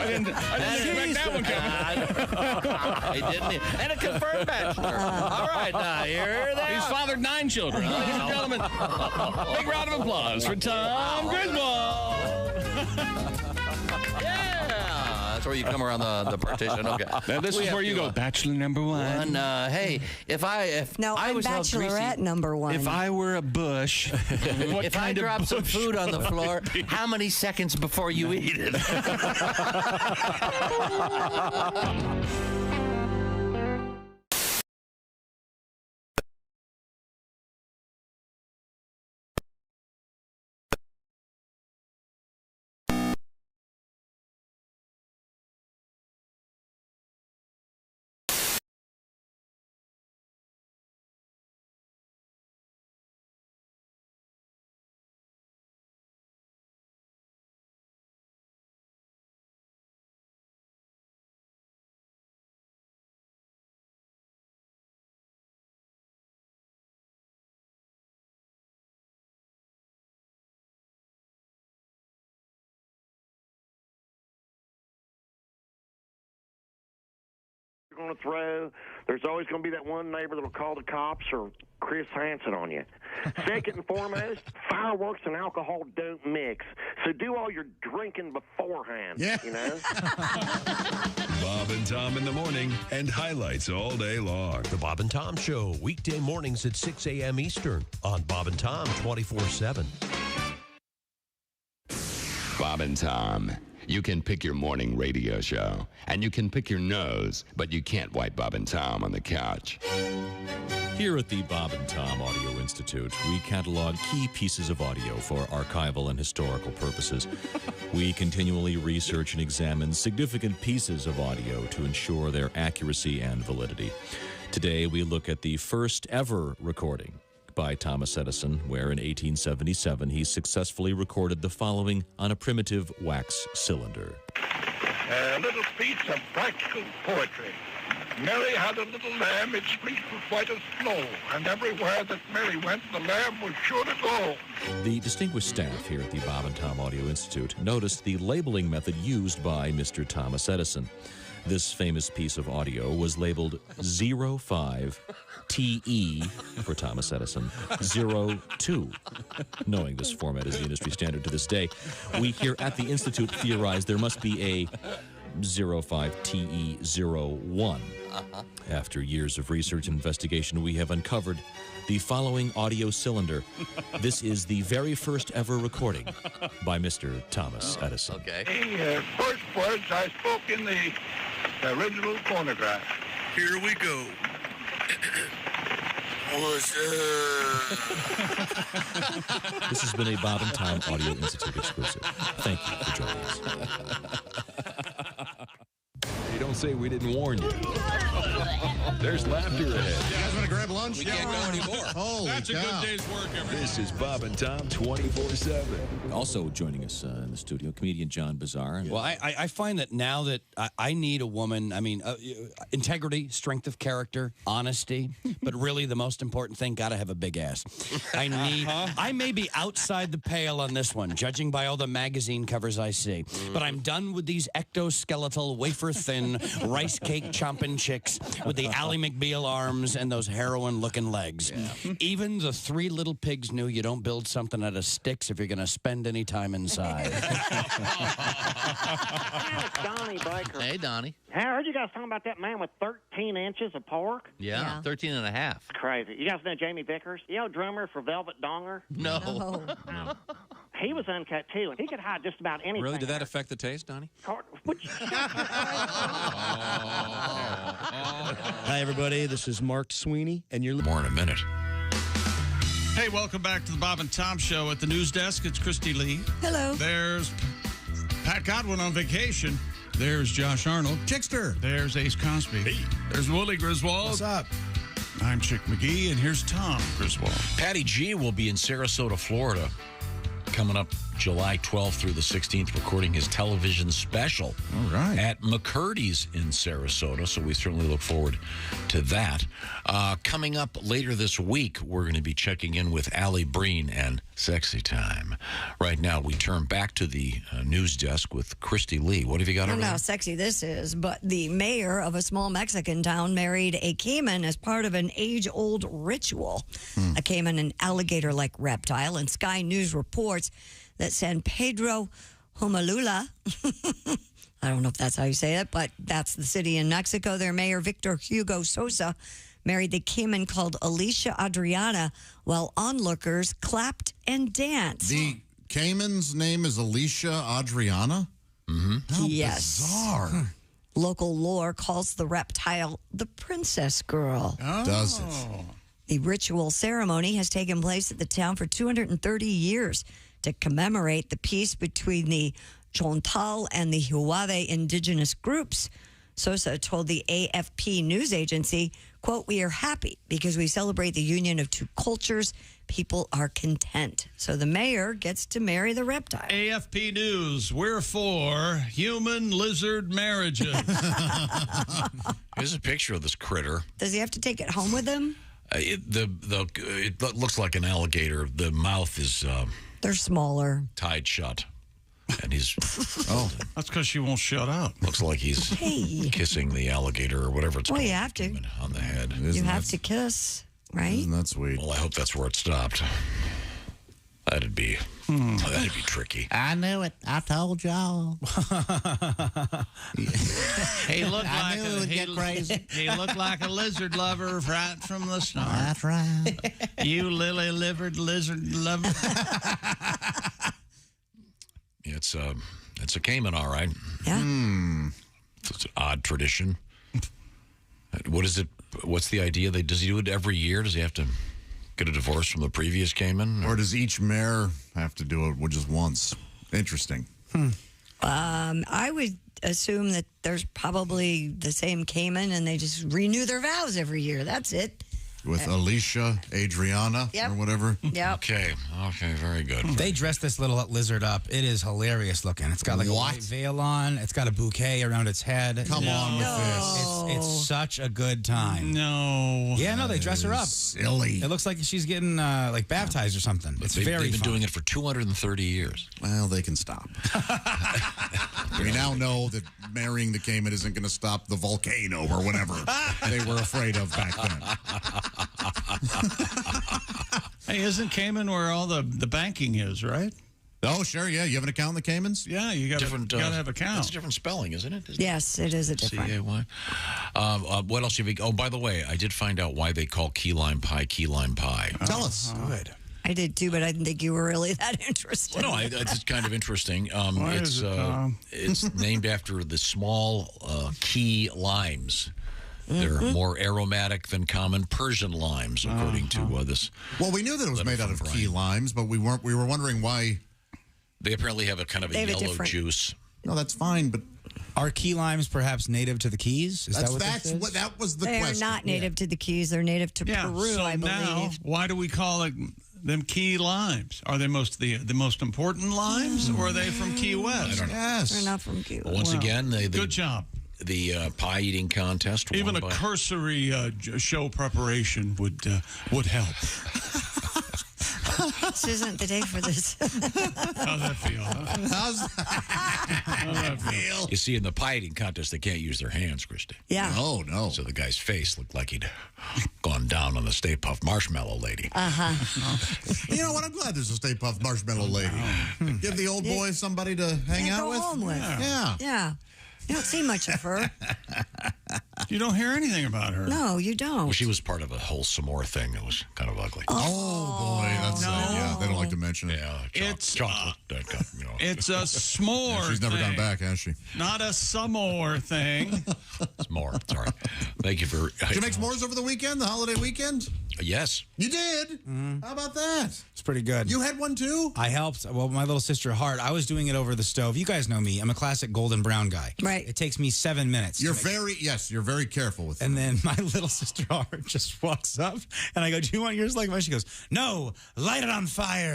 didn't expect that one coming. He didn't. And a confirmed bachelor. All right, now, here they are. He's fathered 9 children. Ladies and gentlemen, big round of applause for Tom Griswold. Yeah, that's where you come around the partition. Okay. Now this is where you go, bachelor number 1. Hey, if I I'm was all greasy, bachelorette number 1. If I were a bush, if I dropped some food on the floor, how many seconds before you eat it? You're going to throw, there's always going to be that one neighbor that'll call the cops or Chris Hansen on you. Second and foremost, fireworks and alcohol don't mix. So do all your drinking beforehand, you know? Bob and Tom in the morning and highlights all day long. The Bob and Tom Show, weekday mornings at 6 a.m. Eastern on Bob and Tom 24/7. Bob and Tom. You can pick your morning radio show, and you can pick your nose, but you can't wipe Bob and Tom on the couch. Here at the Bob and Tom Audio Institute, we catalog key pieces of audio for archival and historical purposes. We continually research and examine significant pieces of audio to ensure their accuracy and validity. Today, we look at the first ever recording by Thomas Edison, where in 1877 he successfully recorded the following on a primitive wax cylinder. A little piece of practical poetry. Mary had a little lamb, its fleece was white as snow, and everywhere that Mary went, the lamb was sure to go. The distinguished staff here at the Bob and Tom Audio Institute noticed the labeling method used by Mr. Thomas Edison. This famous piece of audio was labeled 05TE for Thomas Edison, 02. Knowing this format is the industry standard to this day, we here at the Institute theorize there must be a 05TE01. After years of research and investigation, we have uncovered the following audio cylinder. This is the very first ever recording by Mr. Thomas Edison. Okay. The first words I spoke in the original phonograph. Here we go. What's up? This has been a Bob and Tom Audio Institute exclusive. Thank you for joining us. Hey, don't say we didn't warn you. There's laughter ahead. You guys want to grab lunch? We can't go anymore. Holy That's cow. a good day's work, everybody. This is Bob and Tom 24/7. Also joining us in the studio, comedian John Bazar. Well, I find that now that I need a woman, I mean, integrity, strength of character, honesty, but really the most important thing, got to have a big ass. I may be outside the pale on this one, judging by all the magazine covers I see, but I'm done with these ectoskeletal, wafer-thin, rice cake chomping chicks with the Ally McBeal arms and those heroin-looking legs. Yeah. Even the Three Little Pigs knew you don't build something out of sticks if you're going to spend any time inside. Donnie Baker. Hey, Donnie. I heard you guys talking about that man with 13 inches of pork. Yeah, 13 and a half. Crazy. You guys know Jamie Vickers? You know, drummer for Velvet Donger? No. He was uncut, too, and he could hide just about anything. Really? Did that affect the taste, Donnie? Hi, everybody. This is Mark Sweeney, and you're... More in a minute. Hey, welcome back to the Bob and Tom Show. At the news desk, it's Kristi Lee. Hello. There's Pat Godwin on vacation. There's Josh Arnold. Chickster. There's Ace Cosby. Hey. There's Wooly Griswold. What's up? I'm Chick McGee, and here's Tom Griswold. Patty G will be in Sarasota, Florida, coming up July 12th through the 16th, recording his television special at McCurdy's in Sarasota. So we certainly look forward to that. Coming up later this week, we're going to be checking in with Allie Breen and Sexy Time. Right now, we turn back to the news desk with Kristi Lee. What have you got I over don't know there? how sexy this is, but the mayor of a small Mexican town married a caiman as part of an age-old ritual. A caiman, an alligator-like reptile, and Sky News reports that San Pedro Humalula, I don't know if that's how you say it, but that's the city in Mexico. Their mayor, Victor Hugo Sosa, married the caiman called Alicia Adriana while onlookers clapped and danced. The caiman's name is Alicia Adriana? Mm-hmm. How Yes. bizarre. Local lore calls the reptile the princess girl. Does it? The ritual ceremony has taken place at the town for 230 years to commemorate the peace between the Chontal and the Huave indigenous groups. Sosa told the AFP news agency, quote, "We are happy because we celebrate the union of two cultures. People are content." So the mayor gets to marry the reptile. AFP News, we're for human-lizard marriages. Here's a picture of this critter. Does he have to take it home with him? It looks like an alligator. The mouth is They're smaller. tied shut. And he's... That's because she won't shut up. Looks like he's kissing the alligator or whatever it's Well, called. you have to. On the head. You have to kiss, right? Isn't that sweet? Well, I hope that's where it stopped. That'd be tricky. I knew it. I told y'all. He looked I like knew it would get crazy. He looked like a lizard lover right from the start. That's right. You lily-livered lizard lover. It's a caiman, all right. Yeah. It's an odd tradition. What is it? What's the idea? Does he do it every year? Does he have to get a divorce from the previous caiman? Or does each mayor have to do it just once? Interesting. I would assume that there's probably the same caiman and they just renew their vows every year. That's it. With Alicia Adriana or whatever? Yep. Okay, very good. They dressed this little lizard up. It is hilarious looking. It's got like a white veil on. It's got a bouquet around its head. Come on with this. It's such a good time. No. Yeah, no, they dress her up. Silly. It looks like she's getting like baptized or something. It's They've very been fun. doing it for 230 years. Well, they can stop. We now know that marrying the caiman isn't going to stop the volcano or whatever they were afraid of back then. Hey, isn't Cayman where all the banking is, right? Oh, sure, yeah. You have an account in the Caymans? Yeah, you got to have an account. It's a different spelling, isn't it? Yes, it is a different. C-A-Y. What else have you... Oh, by the way, I did find out why they call key lime pie. Tell us. Good. I did too, but I didn't think you were really that interested. Well, no, it's kind of interesting. Why is it, It's named after the small key limes. They're more aromatic than common Persian limes, according to this. Well, we knew that it was made out of key limes, but we were wondering why. They apparently have a kind of a yellow juice. No, that's fine, but are key limes perhaps native to the Keys? Is that what this is? that was the They question. are not native to the Keys. They're native to Peru, so I believe. now, why do we call it them key limes? Are they the most important limes, or are they from Key West? I don't know. Yes. They're not from Key West. Once again, good job. The pie eating contest. Even a won by- cursory show preparation would help. This isn't the day for this. How's that feel? Huh? How's that feel? You see, in the pie eating contest, they can't use their hands, Kristi. Yeah. Oh, no. So the guy's face looked like he'd gone down on the Stay Puft Marshmallow Lady. You know what? I'm glad there's a Stay Puft Marshmallow Lady. Give the old boy somebody to hang out go with. home with. Yeah. Yeah. You don't see much of her. You don't hear anything about her. No, you don't. Well, she was part of a whole s'more thing that was kind of ugly. Oh, boy. That's yeah, they don't like to mention it. Yeah, chocolate. That got, It's a s'more. She's never gone back, has she? Not a s'more thing. S'more. Sorry. Thank you for. Did you make s'mores over the weekend, the holiday weekend? Yes. You did? Mm-hmm. How about that? It's pretty good. You had one too? I helped. Well, my little sister Hart, I was doing it over the stove. You guys know me. I'm a classic golden brown guy. Right. It takes me 7 minutes. You're very careful with it. And then my little sister Hart just walks up and I go, do you want yours like mine? She goes, no, light it on fire.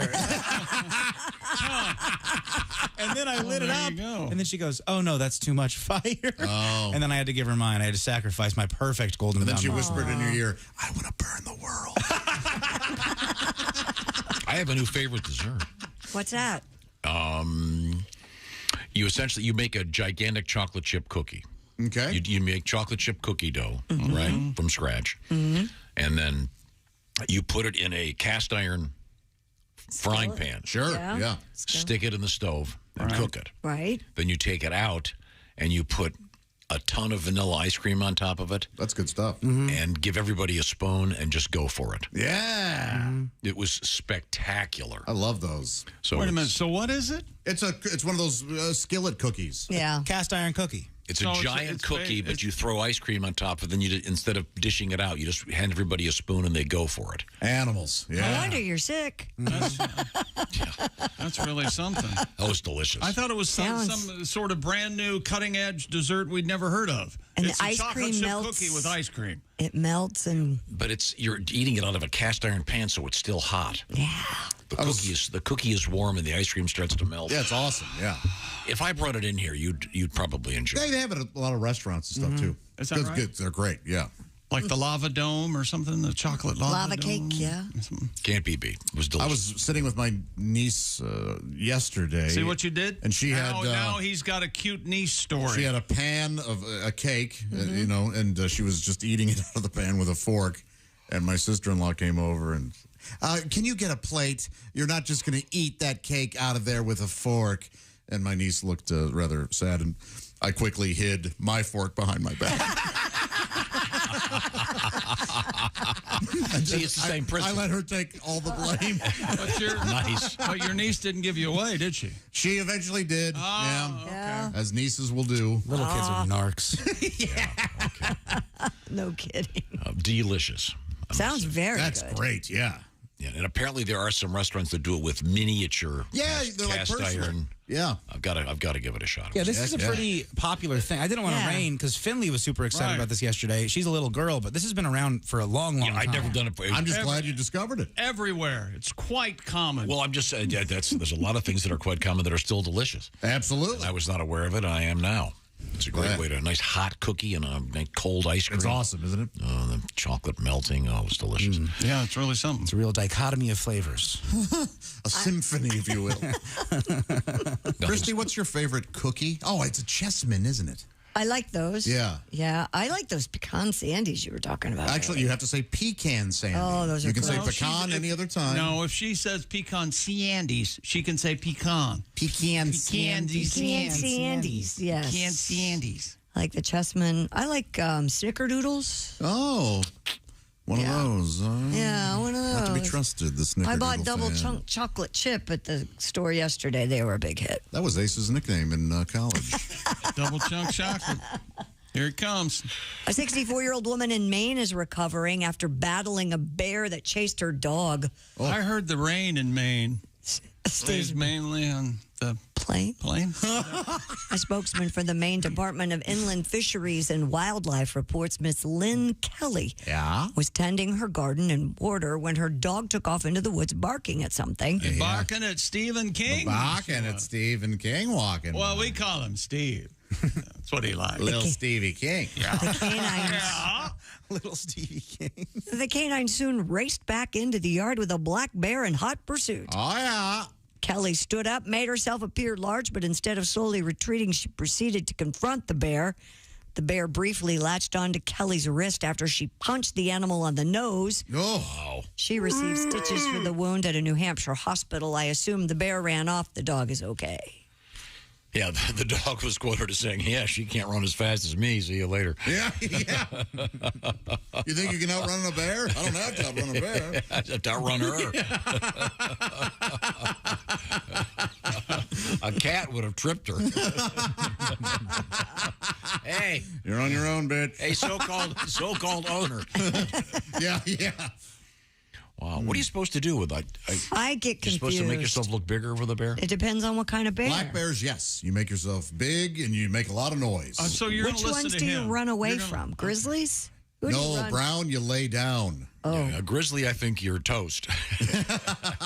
And then I lit it up. And then she goes, oh no, that's too much fire. Oh. And then I had to give her mine. I had to sacrifice my perfect golden brown. And then she mine. whispered in your ear, I want to burn the world. I have a new favorite dessert. What's that? You make a gigantic chocolate chip cookie. Okay. You make chocolate chip cookie dough, right, from scratch. Mm-hmm. And then you put it in a cast iron frying pan. Sure, yeah. Stick it in the stove and cook it. Right. Then you take it out and you put a ton of vanilla ice cream on top of it. That's good stuff. And give everybody a spoon and just go for it. Yeah. It was spectacular. I love those. So Wait a minute. So what is it? It's one of those skillet cookies. Yeah. Cast iron cookie. It's a giant cookie, but you throw ice cream on top of it. Then instead of dishing it out, you just hand everybody a spoon and they go for it. Animals. Yeah. No wonder you're sick. That's really something. That was delicious. I thought it was some sort of brand new cutting edge dessert we'd never heard of. And it's the a ice chocolate cream chip melts. cookie with ice cream. It melts and. But you're eating it out of a cast iron pan, so it's still hot. Yeah. The cookie is warm and the ice cream starts to melt. Yeah, it's awesome. Yeah. If I brought it in here, you'd probably enjoy it. They have it at a lot of restaurants and stuff too. Is that right? Good. They're great. Yeah. Like the lava dome or something, the chocolate lava dome. Cake, yeah. Can't be beat. It was delicious. I was sitting with my niece yesterday. See what you did? And she had. Now he's got a cute niece story. She had a pan of a cake, and she was just eating it out of the pan with a fork. And my sister-in-law came over and, can you get a plate? You're not just going to eat that cake out of there with a fork. And my niece looked rather sad, and I quickly hid my fork behind my back. See, it's the same principle. I let her take all the blame. Nice. But your niece didn't give you away, did she? She eventually did. Oh, yeah. As nieces will do. Little kids are narcs. No kidding. Delicious. Sounds very That's good. great, yeah. Yeah, and apparently there are some restaurants that do it with miniature they're cast like personal. iron. Yeah. I've got to give it a shot. Yeah, this is a pretty popular thing. I didn't want to rain because Finley was super excited about this yesterday. She's a little girl, but this has been around for a long time. I'd never done it. I'm just glad you discovered it. Everywhere. It's quite common. Well, I'm just saying, there's a lot of things that are quite common that are still delicious. Absolutely. And I was not aware of it. I am now. It's a great way to a nice hot cookie and a nice cold ice cream. It's awesome, isn't it? Oh, the chocolate melting. Oh, it was delicious. Yeah, it's really something. It's a real dichotomy of flavors. A symphony, if you will. Kristi, what's your favorite cookie? Oh, it's a chessman, isn't it? I like those. Yeah. Yeah, I like those pecan sandies you were talking about. Actually, you have to say pecan sandy. Oh, those are You can say good. pecan any other time. No, if she says pecan sandies, she can say pecan. Pecan sandies. Pecan sandies, yes. Pecan sandies. I like the chessman. I like snickerdoodles. Oh, one of those. Yeah, one of those. Not to be trusted, the snickerdoodle I bought double fan. chunk chocolate chip at the store yesterday. They were a big hit. That was Ace's nickname in college. Double chunk chocolate. Here it comes. A 64-year-old woman in Maine is recovering after battling a bear that chased her dog. Oh. I heard the rain in Maine stays mainly on the plane. A spokesman for the Maine Department of Inland Fisheries and Wildlife reports Miss Lynn Kelly was tending her garden and border when her dog took off into the woods barking at something. Barking at Stephen King. Barking at Stephen King walking. Well, we call him Steve. That's what he likes. Little Stevie King. Yeah. The canines. Little Stevie King. The canine soon raced back into the yard with a black bear in hot pursuit. Oh, yeah. Kelly stood up, made herself appear large, but instead of slowly retreating, she proceeded to confront the bear. The bear briefly latched onto Kelly's wrist after she punched the animal on the nose. Oh. She received stitches for the wound at a New Hampshire hospital. I assume the bear ran off. The dog is okay. Yeah, the dog was quoted as saying, "Yeah, she can't run as fast as me. See you later." Yeah. You think you can outrun a bear? I don't have to outrun a bear. I have to outrun her. A cat would have tripped her. Hey, you're on your own, bitch. Hey, so-called owner. Yeah. Wow, what are you supposed to do with that? I get confused. You're supposed to make yourself look bigger with a bear? It depends on what kind of bear. Black bears, yes. You make yourself big and you make a lot of noise. So you're Which ones do you run away from? Grizzlies? Who do you No, run? brown, you lay down. Oh. Yeah, grizzly, I think you're toast.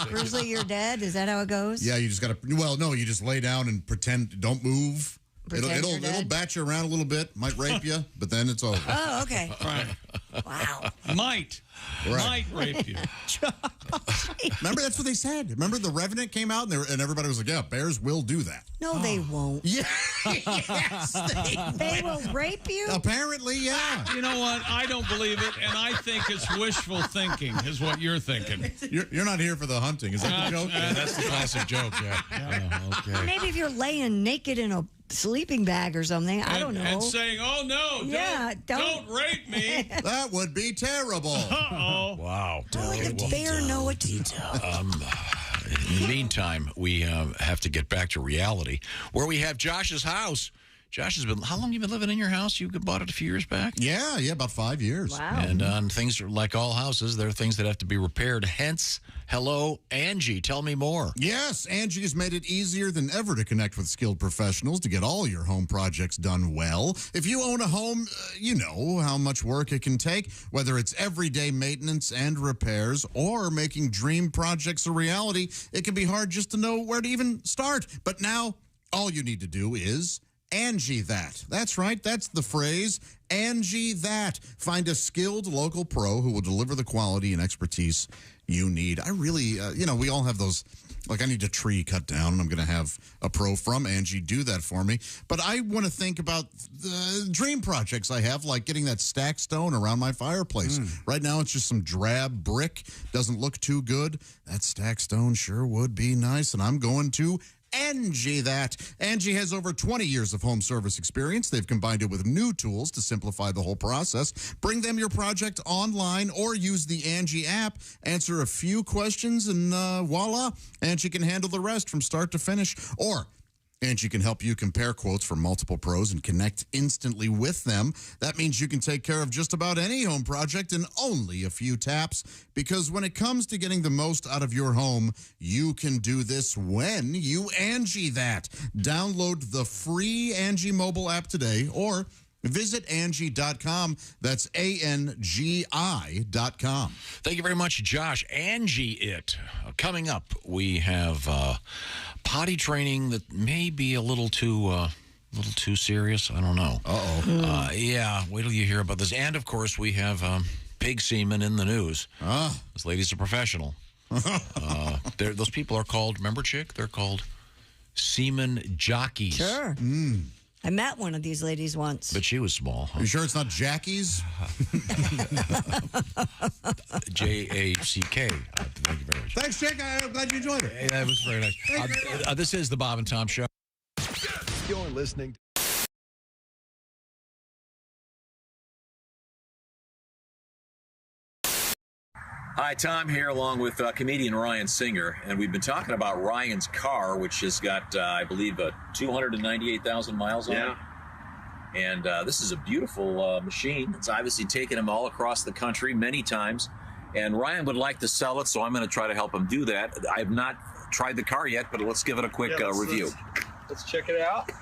Grizzly, you're dead? Is that how it goes? Yeah, you just got to, well, no, you just lay down and pretend, don't move. It'll bat you around a little bit, might rape you, but then it's over. Oh, okay. Right. Wow. Might rape you. Remember, that's what they said. Remember, The Revenant came out, and everybody was like, yeah, bears will do that. No, they won't. Yeah. Yes, they will rape you? Apparently, yeah. You know what? I don't believe it, and I think it's wishful thinking is what you're thinking. You're not here for the hunting. Is that the joke? Yeah, that's the classic joke, yeah. Okay. Maybe if you're laying naked in a sleeping bag or something. I don't know. And saying, oh, no, don't rape me. That would be terrible. Uh-oh. Wow. Only the bear know what to do. In the meantime, we have to get back to reality, where we have Josh's house. Josh has been, how long have you been living in your house? You bought it a few years back? Yeah, about 5 years. Wow. And on things like all houses, there are things that have to be repaired. Hence, hello, Angie. Tell me more. Yes, Angie has made it easier than ever to connect with skilled professionals to get all your home projects done well. If you own a home, you know how much work it can take, whether it's everyday maintenance and repairs or making dream projects a reality. It can be hard just to know where to even start. But now, all you need to do is Angie that. That's right. That's the phrase. Angie that. Find a skilled local pro who will deliver the quality and expertise you need. I really, we all have those, like I need a tree cut down and I'm going to have a pro from Angie do that for me. But I want to think about the dream projects I have, like getting that stack stone around my fireplace. Right now it's just some drab brick. Doesn't look too good. That stack stone sure would be nice. And I'm going to Angie that. Angie has over 20 years of home service experience. They've combined it with new tools to simplify the whole process. Bring them your project online or use the Angie app. Answer a few questions and voila, Angie can handle the rest from start to finish. Or Angie can help you compare quotes from multiple pros and connect instantly with them. That means you can take care of just about any home project in only a few taps. Because when it comes to getting the most out of your home, you can do this when you Angie that. Download the free Angie mobile app today or visit Angie.com. That's ANGI.com. Thank you very much, Josh. Angie it. Coming up, we have potty training that may be a little too serious. I don't know. Uh-oh. Yeah, wait till you hear about this. And, of course, we have pig semen in the news. This lady's a professional. Those people are called, remember, Chick? They're called semen jockeys. Sure. I met one of these ladies once. But she was small. Huh? You sure it's not Jackie's? J-A-C-K. Thank you very much. Thanks, Chick. I'm glad you enjoyed it. Hey, that was very nice. This is the Bob and Tom Show. You're listening. Hi, Tom here, along with comedian Ryan Singer, and we've been talking about Ryan's car, which has got, I believe, 298,000 miles on it. And this is a beautiful machine. It's obviously taken him all across the country many times, and Ryan would like to sell it, so I'm going to try to help him do that. I have not tried the car yet, but let's give it a quick review. Let's check it out.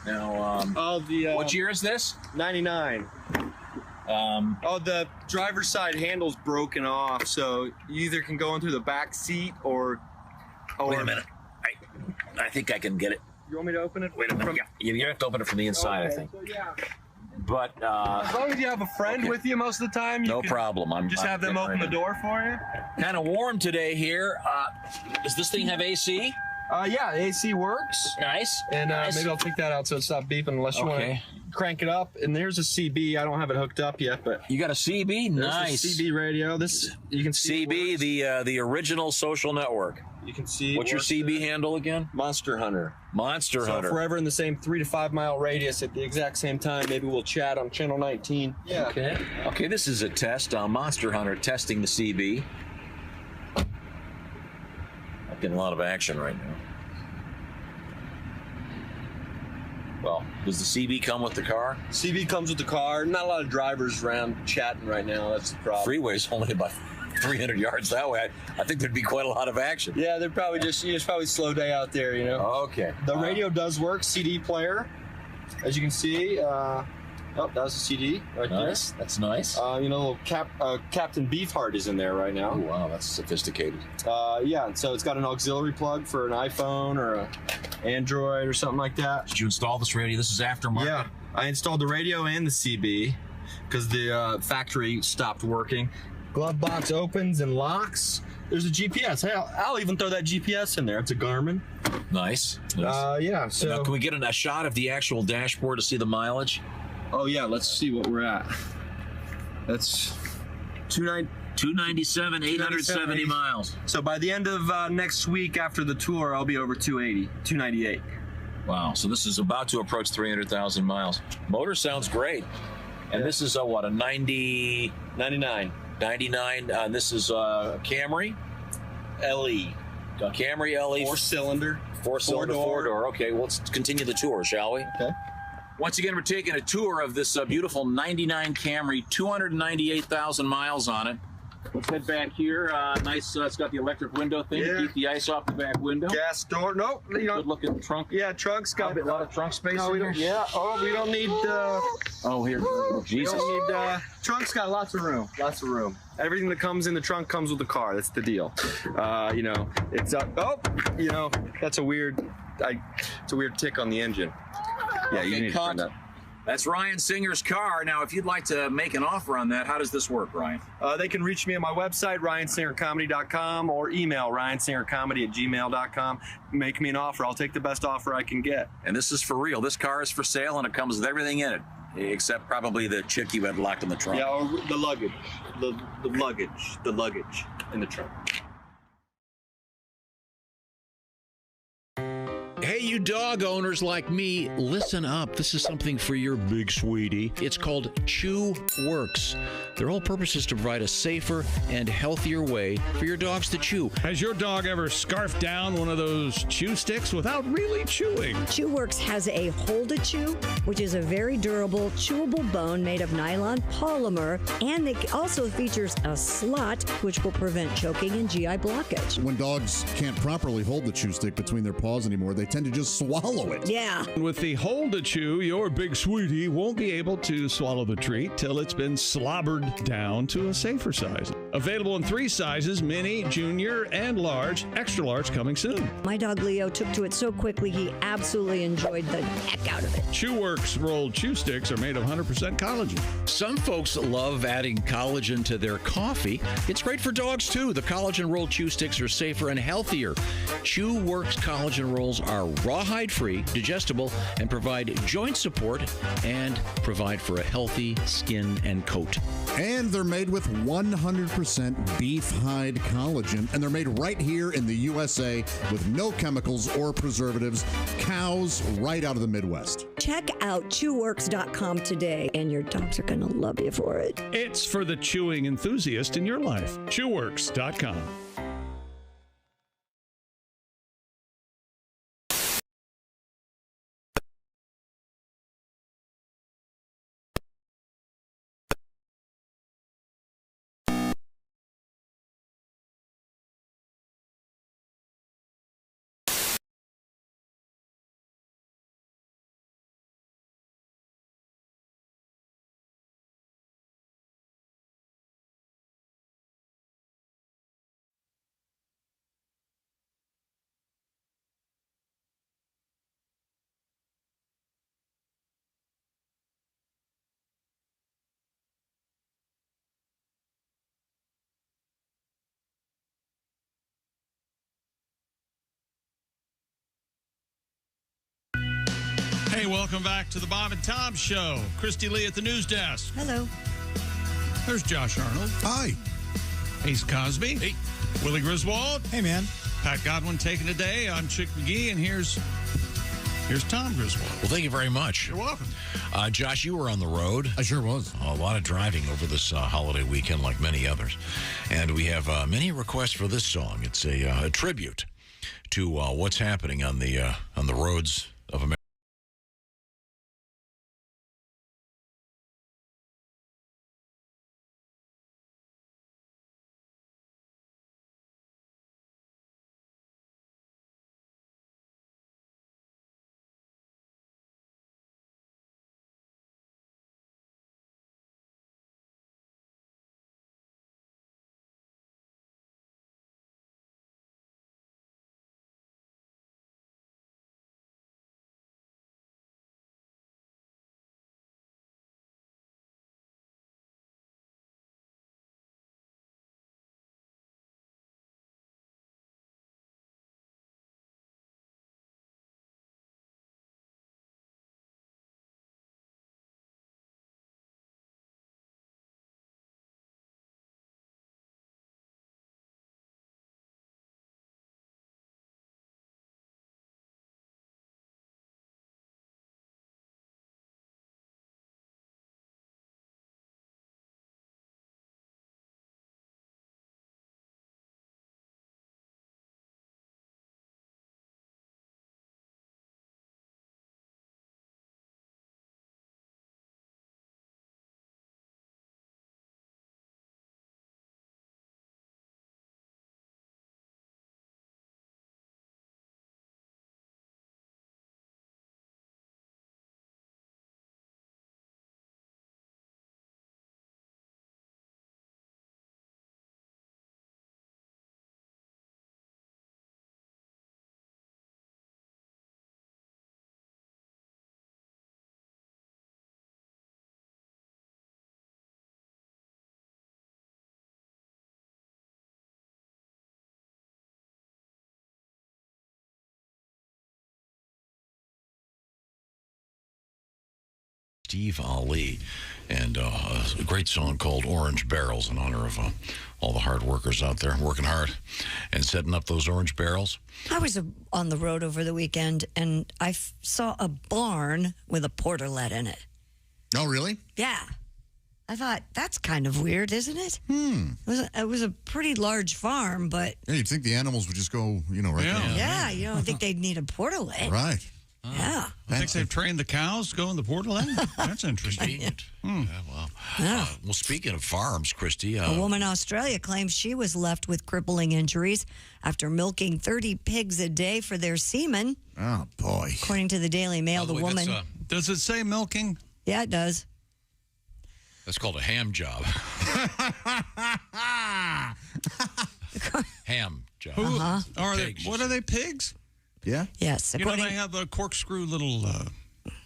Now, what year is this? 99. The driver's side handle's broken off, so you either can go in through the back seat or Wait a minute. I think I can get it. You want me to open it? Wait a minute. You have to open it from the inside, I think. So, yeah. But as long as you have a friend with you most of the time, no problem. I'm have them open the door for you. Kind of warm today here. Does this thing have AC? Yeah, AC works. Nice. And maybe I'll take that out so it stops beeping unless you want to crank it up. And there's a CB. I don't have it hooked up yet, but you got a CB? Nice. A CB radio. This you can see. CB, the original social network. You can see. What's your CB handle again? Monster Hunter. Monster Hunter. So forever in the same 3 to 5 mile radius at the exact same time. Maybe we'll chat on channel 19. Yeah. Okay. Okay. This is a test. Monster Hunter testing the CB. I'm getting a lot of action right now. Well, does the CB come with the car? CB comes with the car. Not a lot of drivers around chatting right now. That's the problem. Freeway's only about 300 yards that way. I think there'd be quite a lot of action. Yeah, they're probably it's probably a slow day out there, you know. Okay. The radio does work, CD player, as you can see. Oh, that was a CD right there. Nice. That's nice. Little Captain Beefheart is in there right now. Oh, wow, that's sophisticated. Yeah, so it's got an auxiliary plug for an iPhone or an Android or something like that. Did you install this radio? This is aftermarket? Yeah, I installed the radio and the CB because the factory stopped working. Glove box opens and locks. There's a GPS. Hey, I'll even throw that GPS in there. It's a Garmin. Nice. Yeah, so... Now, can we get a shot of the actual dashboard to see the mileage? Oh, yeah, let's see what we're at. That's 297, 870 miles. So by the end of next week after the tour, I'll be over 280, 298. Wow, so this is about to approach 300,000 miles. Motor sounds great. And this is a 99. 99. This is a Camry LE. A Camry LE. Four-cylinder. Four-cylinder, four-door. Okay, well, let's continue the tour, shall we? Okay. Once again, we're taking a tour of this beautiful 99 Camry, 298,000 miles on it. Let's head back here. Nice, it's got the electric window thing to keep the ice off the back window. Gas door. Nope. Good looking trunk. Yeah, trunk's got a lot of trunk space in here. Yeah. Oh, we don't need. Oh, here. Oh, Jesus. We don't need. Trunk's got lots of room. Lots of room. Everything that comes in the trunk comes with the car. That's the deal. It's that's a weird. It's a weird tick on the engine. Yeah, you need to turn that. That's Ryan Singer's car. Now, if you'd like to make an offer on that, how does this work, Ryan? They can reach me on my website, ryansingercomedy.com, or email ryansingercomedy@gmail.com. Make me an offer. I'll take the best offer I can get. And this is for real. This car is for sale, and it comes with everything in it, except probably the chick you had locked in the trunk. Yeah, or the luggage. The luggage in the trunk. Hey, you dog owners like me, listen up. This is something for your big sweetie. It's called Chew Works. Their whole purpose is to provide a safer and healthier way for your dogs to chew. Has your dog ever scarfed down one of those chew sticks without really chewing? Chew Works has a Hold a Chew, which is a very durable, chewable bone made of nylon polymer, and it also features a slot, which will prevent choking and GI blockage. When dogs can't properly hold the chew stick between their paws anymore, they tend to just swallow it. Yeah. With the Hold a Chew, your big sweetie won't be able to swallow the treat till it's been slobbered down to a safer size. Available in 3 sizes, mini, junior, and large. Extra large coming soon. My dog Leo took to it so quickly, he absolutely enjoyed the heck out of it. Chew Works rolled chew sticks are made of 100% collagen. Some folks love adding collagen to their coffee. It's great for dogs, too. The collagen rolled chew sticks are safer and healthier. Chew Works collagen rolls are rawhide-free, digestible, and provide joint support and provide for a healthy skin and coat. And they're made with 100% beef hide collagen, and they're made right here in the USA with no chemicals or preservatives. Cows right out of the Midwest. Check out chewworks.com today, and your dogs are going to love you for it. It's for the chewing enthusiast in your life. Chewworks.com. Hey, welcome back to the Bob and Tom Show. Kristi Lee at the news desk. Hello. There's Josh Arnold. Hi. Ace Cosby. Hey. Willie Griswold. Hey, man. Pat Godwin taking a day. I'm Chick McGee, and here's Tom Griswold. Well, thank you very much. You're welcome. Josh, you were on the road. I sure was. A lot of driving over this holiday weekend, like many others. And we have many requests for this song. It's a tribute to what's happening on the roads of America. Steve Ali, and a great song called Orange Barrels in honor of all the hard workers out there working hard and setting up those orange barrels. I was on the road over the weekend, and I saw a barn with a portalet in it. Oh, really? Yeah. I thought, that's kind of weird, isn't it? It was a pretty large farm, but... Yeah, you'd think the animals would just go, right there. Yeah, you don't think they'd need a portalet. Right. Yeah. I think they've trained the cows to go in the portalet. That's interesting. Yeah, well, speaking of farms, Kristi. A woman in Australia claims she was left with crippling injuries after milking 30 pigs a day for their semen. Oh, boy. According to the Daily Mail, the woman... does it say milking? Yeah, it does. That's called a ham job. Ham job. What are they, pigs? Yeah. Yes. They have a corkscrew little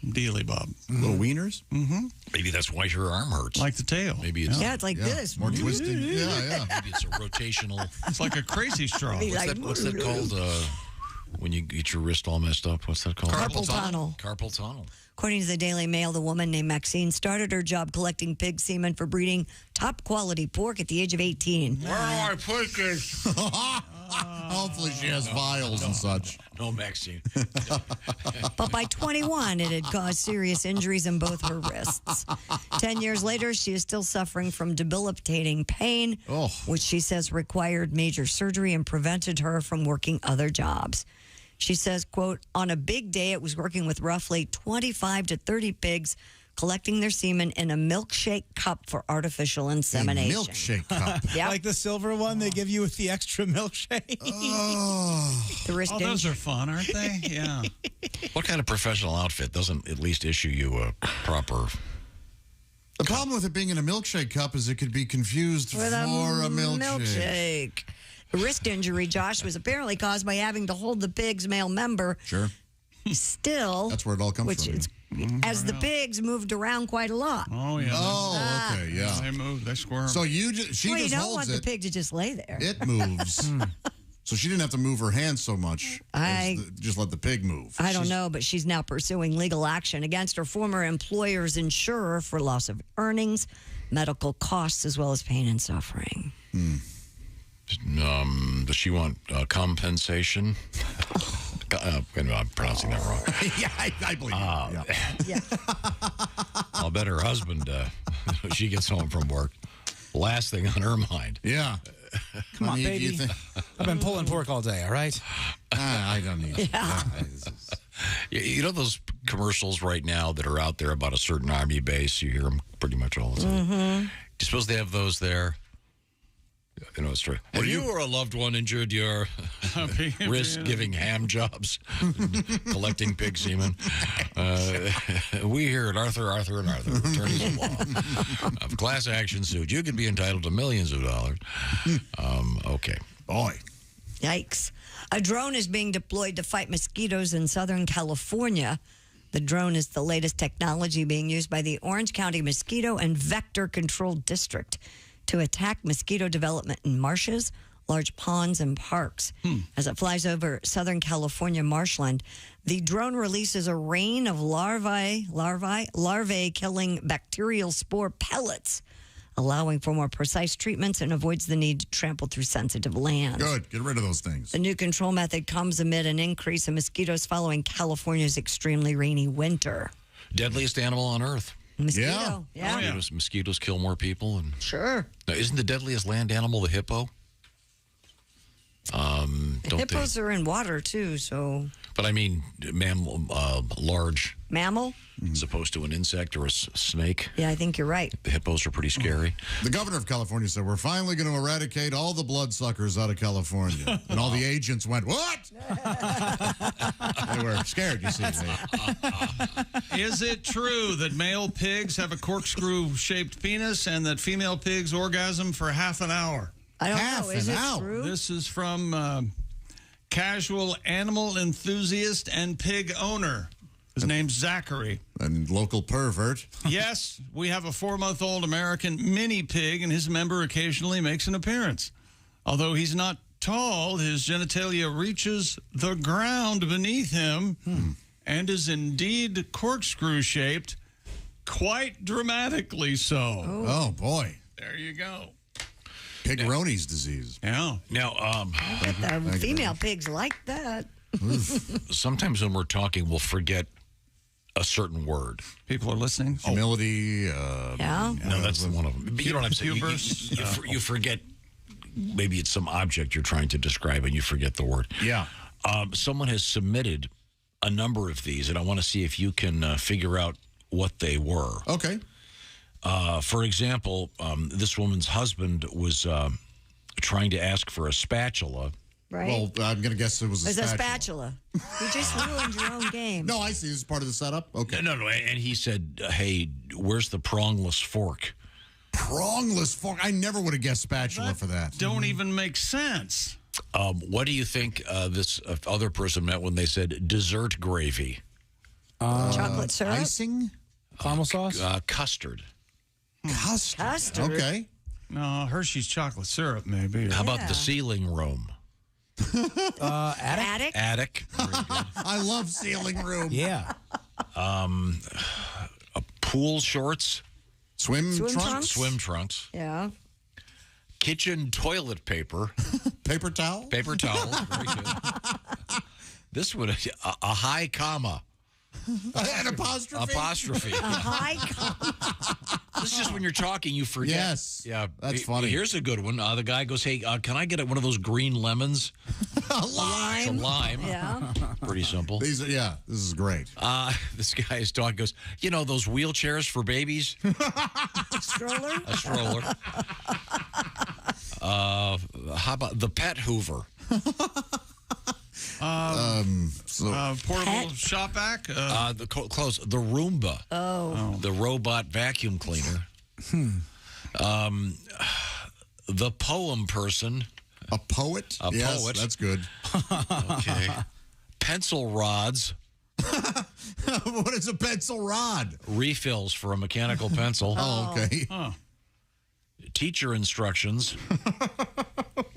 dealy, Bob. Little wieners? Mm-hmm. Maybe that's why her arm hurts. Like the tail. Maybe it's... Yeah, it's like this. More twisted. Yeah. Maybe it's a rotational... It's like a crazy straw. What's that called when you get your wrist all messed up? What's that called? Carpal tunnel. Carpal tunnel. According to the Daily Mail, the woman named Maxine started her job collecting pig semen for breeding top-quality pork at the age of 18. Where are my pigs? Hopefully she has vials and such. No, Maxine. But by 21, it had caused serious injuries in both her wrists. 10 years later, she is still suffering from debilitating pain, which she says required major surgery and prevented her from working other jobs. She says, quote, on a big day, it was working with roughly 25 to 30 pigs, collecting their semen in a milkshake cup for artificial insemination. A milkshake cup? Yeah. Like the silver one they give you with the extra milkshake? Those are fun, aren't they? Yeah. What kind of professional outfit doesn't at least issue you a proper... The problem with it being in a milkshake cup is it could be confused With for a a milkshake. The wrist injury, Josh, was apparently caused by having to hold the pig's male member. Sure. Still. That's where it all comes from. As the pigs moved around quite a lot. Oh, yeah. Oh, okay, yeah. They move, they squirm. So she you just don't holds want the pig to just lay there. It moves. So she didn't have to move her hands so much. Just let the pig move. I don't know, but she's now pursuing legal action against her former employer's insurer for loss of earnings, medical costs, as well as pain and suffering. Does she want compensation? I'm pronouncing that wrong. Yeah, I believe you. Yeah. I'll bet her husband, she gets home from work, last thing on her mind. Yeah. Come on, baby. I've been pulling pork all day, all right? I don't need it. You know those commercials right now that are out there about a certain army base? You hear them pretty much all the time. Do you suppose they have those there? You know, it's true. Have you or a loved one injured your wrist giving ham jobs, collecting pig semen? We here at Arthur and Arthur, attorneys at law, of class action suit. You could be entitled to millions of dollars. Okay. Boy. Yikes. A drone is being deployed to fight mosquitoes in Southern California. The drone is the latest technology being used by the Orange County Mosquito and Vector Control District to attack mosquito development in marshes, large ponds, and parks. As it flies over Southern California marshland, the drone releases a rain of larvae killing bacterial spore pellets, allowing for more precise treatments and avoids the need to trample through sensitive land. Good. Get rid of those things. The new control method comes amid an increase in mosquitoes following California's extremely rainy winter. Deadliest animal on Earth. Mosquito. Yeah. Mosquitoes kill more people. And sure. Now, isn't the deadliest land animal the hippo? Hippos are in water too, so. But I mean, mammal, large. Mammal? As opposed to an insect or a snake. Yeah, I think you're right. The hippos are pretty scary. The governor of California said, we're finally going to eradicate all the bloodsuckers out of California. And all the agents went, what? They were scared, you see. Is it true that male pigs have a corkscrew-shaped penis and that female pigs orgasm for half an hour? I don't know. Is it true? This is from casual animal enthusiast and pig owner. His name's Zachary. And local pervert. Yes, we have a 4-month-old American mini pig, and his member occasionally makes an appearance. Although he's not tall, his genitalia reaches the ground beneath him and is indeed corkscrew-shaped. quite dramatically so. Oh, boy. There you go. Pigroney's disease. Yeah. Now, The female pigs like that. sometimes when we're talking, we'll forget a certain word. People are listening. Humility. Yeah. No, that's one of them. But you know what I'm saying? Hubris. You forget, maybe it's some object you're trying to describe and you forget the word. Yeah. Someone has submitted a number of these, and I want to see if you can figure out what they were. Okay. For example, this woman's husband was trying to ask for a spatula. Right. Well, I'm going to guess it was a It's spatula. a spatula. You just ruined your own game. No, I see. This is part of the setup. Okay. No. And he said, hey, where's the prongless fork? Prongless fork. I never would have guessed spatula for that. Don't even make sense. What do you think this other person meant when they said dessert gravy? Chocolate syrup? Icing? Caramel sauce? Custard. Custard? Okay. No, Hershey's chocolate syrup, maybe. How about the ceiling room? Attic? Attic. I love ceiling room. Yeah. Pool shorts. Swim trunks? Swim trunks. Yeah. Kitchen toilet paper. Paper towel? Paper towel. Very good. This would a high comma. An apostrophe? Apostrophe. A high comma. This is just when you're talking, you forget. Yes. Yeah. That's funny. Here's a good one. The guy goes, hey, can I get one of those green lemons? A lime. It's a lime. Yeah. Pretty simple. This is great. This guy's dog goes, you know, those wheelchairs for babies? Stroller? A stroller. How about the pet hoover? Portable shop vac? Close. The Roomba. Oh. The robot vacuum cleaner. The poem person. A poet? A yes, poet. That's good. Okay. Pencil rods. What is a pencil rod? Refills for a mechanical pencil. Oh, okay. Huh. Teacher instructions.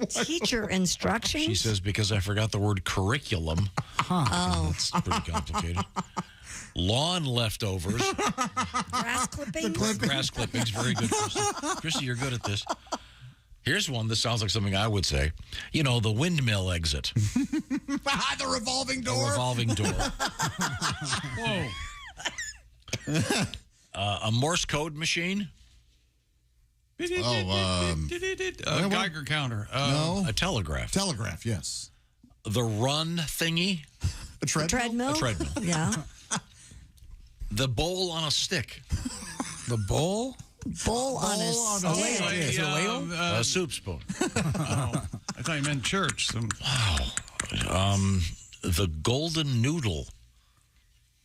Teacher instructions? She says, because I forgot the word curriculum. Oh. That's pretty complicated. Lawn leftovers. Grass clippings? Grass clippings. Very good, Kristi. Kristi, you're good at this. Here's one. This sounds like something I would say. You know, the windmill exit. The revolving door? A revolving door. Whoa. A Morse code machine. Geiger counter. No. A telegraph. Telegraph, yes. The run thingy. A treadmill? A treadmill. Yeah. The bowl on a stick. The bowl? Bowl on a stick. Is it a ladle? A soup spoon. I thought you meant church. Wow. The golden noodle.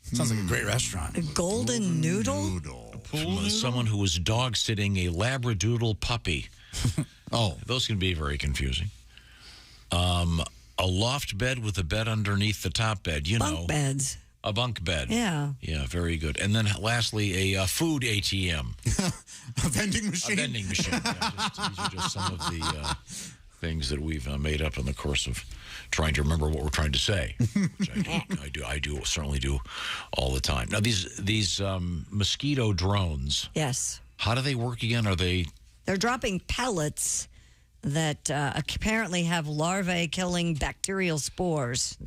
Sounds like a great restaurant. A golden noodle? Someone who was dog sitting a labradoodle puppy. Oh. Those can be very confusing. A loft bed with a bed underneath the top bed. You know. Bunk beds. A bunk bed. Yeah. Yeah, very good. And then lastly, a food ATM. A vending machine? A vending machine. Yeah, these are just some of the things that we've made up in the course of trying to remember what we're trying to say. Which I certainly do all the time. Now, these mosquito drones. Yes. How do they work again? They're dropping pellets that apparently have larvae-killing bacterial spores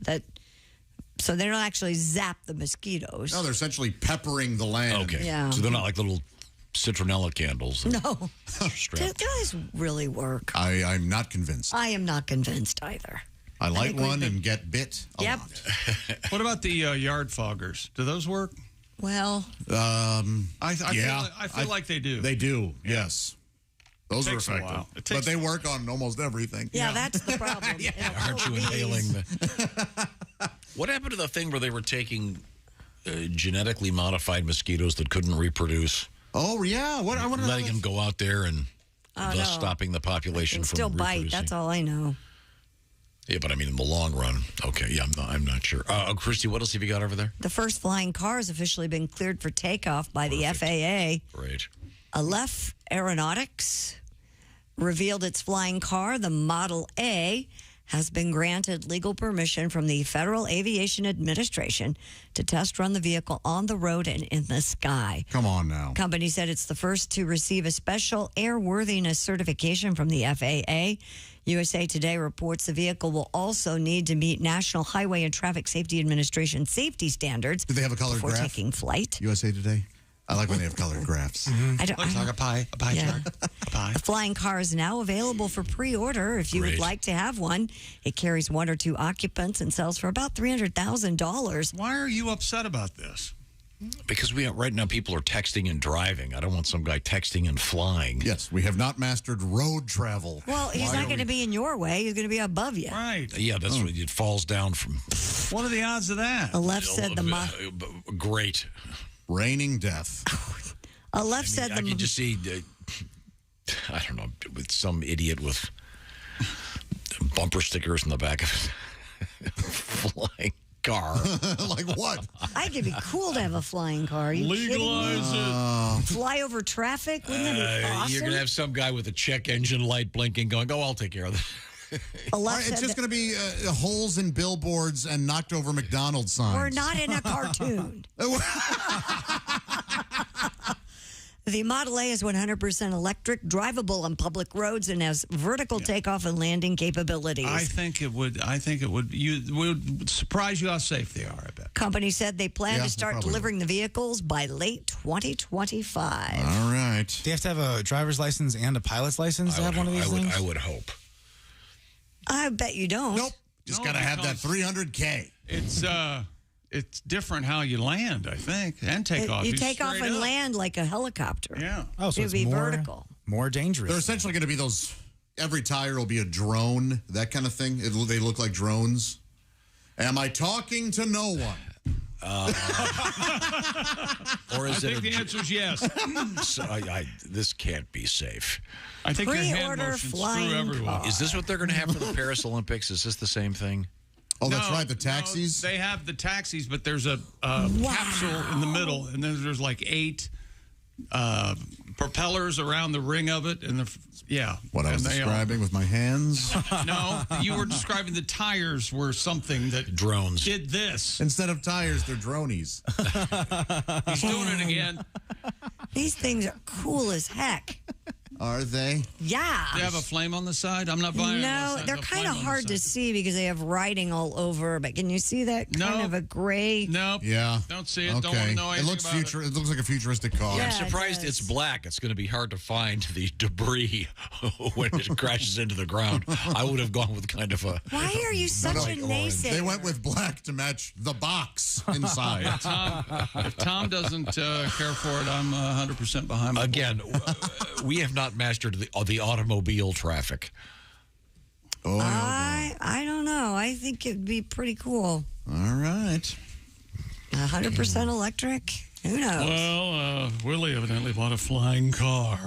so they don't actually zap the mosquitoes. No, they're essentially peppering the land. Okay. Yeah. So they're not like little citronella candles. No. Do those really work? I'm not convinced. I am not convinced either. I light one and get bit a lot. What about the yard foggers? Do those work? Well, I feel like they do. They do, yes. Those are Takes a effective. while. It But takes- they work on almost everything. yeah, that's the problem. Aren't you inhaling the... What happened to the thing where they were taking genetically modified mosquitoes that couldn't reproduce? Oh, yeah. I wonder letting them go out there and thus stopping the population from still reproducing. bite. That's all I know. Yeah, but I mean, in the long run. Okay, yeah, I'm not sure. Kristi, what else have you got over there? The first flying car has officially been cleared for takeoff by the FAA. Great. Aleph Aeronautics revealed its flying car, the Model A, has been granted legal permission from the Federal Aviation Administration to test run the vehicle on the road and in the sky. Come on now. Company said it's the first to receive a special airworthiness certification from the FAA. USA Today reports the vehicle will also need to meet National Highway and Traffic Safety Administration safety standards. Do they have a colored before graph? Taking flight. USA Today? I like when they have colored graphs. I don't. Looks like a pie chart. A pie. The flying car is now available for pre-order. If you would like to have one, it carries 1 or 2 occupants and sells for about $300,000. Why are you upset about this? Because right now people are texting and driving. I don't want some guy texting and flying. Yes, we have not mastered road travel. Well, he's not going to be in your way. He's going to be above you. Right. Yeah, that's what it falls down from. What are the odds of that? Aleph said Great. Raining death. Aleph said I can just see, I don't know, with some idiot with bumper stickers in the back of a flying car. Like what? I think it'd be cool to have a flying car. Are you Legalize kidding me? Fly over traffic? Wouldn't that be awesome? You're going to have some guy with a check engine light blinking going, oh, I'll take care of this. It's just going to be holes in billboards and knocked over McDonald's signs. We're not in a cartoon. The Model A is 100% electric, drivable on public roads, and has vertical takeoff and landing capabilities. I think it would surprise you how safe they are, I bet. Company said they plan to start delivering the vehicles by late 2025. All right. Do you have to have a driver's license and a pilot's license to have one of these things? I would hope. I bet you don't. Nope. Just got to have that 300K. It's different how you land, I think, and take off. You take off and land like a helicopter. Yeah. Oh, so it would be more vertical. More dangerous. They're essentially going to be those, every tire will be a drone, that kind of thing. They look like drones. Am I talking to no one? Or is I think the answer is yes. This can't be safe. I think your hand Pre-order motions flying through everyone. car. Is this what they're going to have for the Paris Olympics? Is this the same thing? Oh, that's right, the taxis? No, they have the taxis, but there's a capsule in the middle, and then there's like 8 propellers around the ring of it. And what I was describing with my hands? No, you were describing the tires were something that drones did this. Instead of tires, they're dronies. He's doing it again. These things are cool as heck. Are they? Yeah. They have a flame on the side? I'm not buying it. No, they're kind of hard to see because they have writing all over. But can you see that kind of a gray? Nope. Yeah. Don't see it. Okay. Don't want to know anything It looks about it. It looks like a futuristic car. Yeah, I'm surprised it's black. It's going to be hard to find the debris when it crashes into the ground. I would have gone with kind of a... Why are you such a naysayer? They went with black to match the box inside. If Tom doesn't care for it, I'm 100% behind him. Again, we have not mastered the automobile traffic. Oh, I don't know. I think it'd be pretty cool. All right. 100% electric? Who knows? Well, Willie evidently bought a flying car.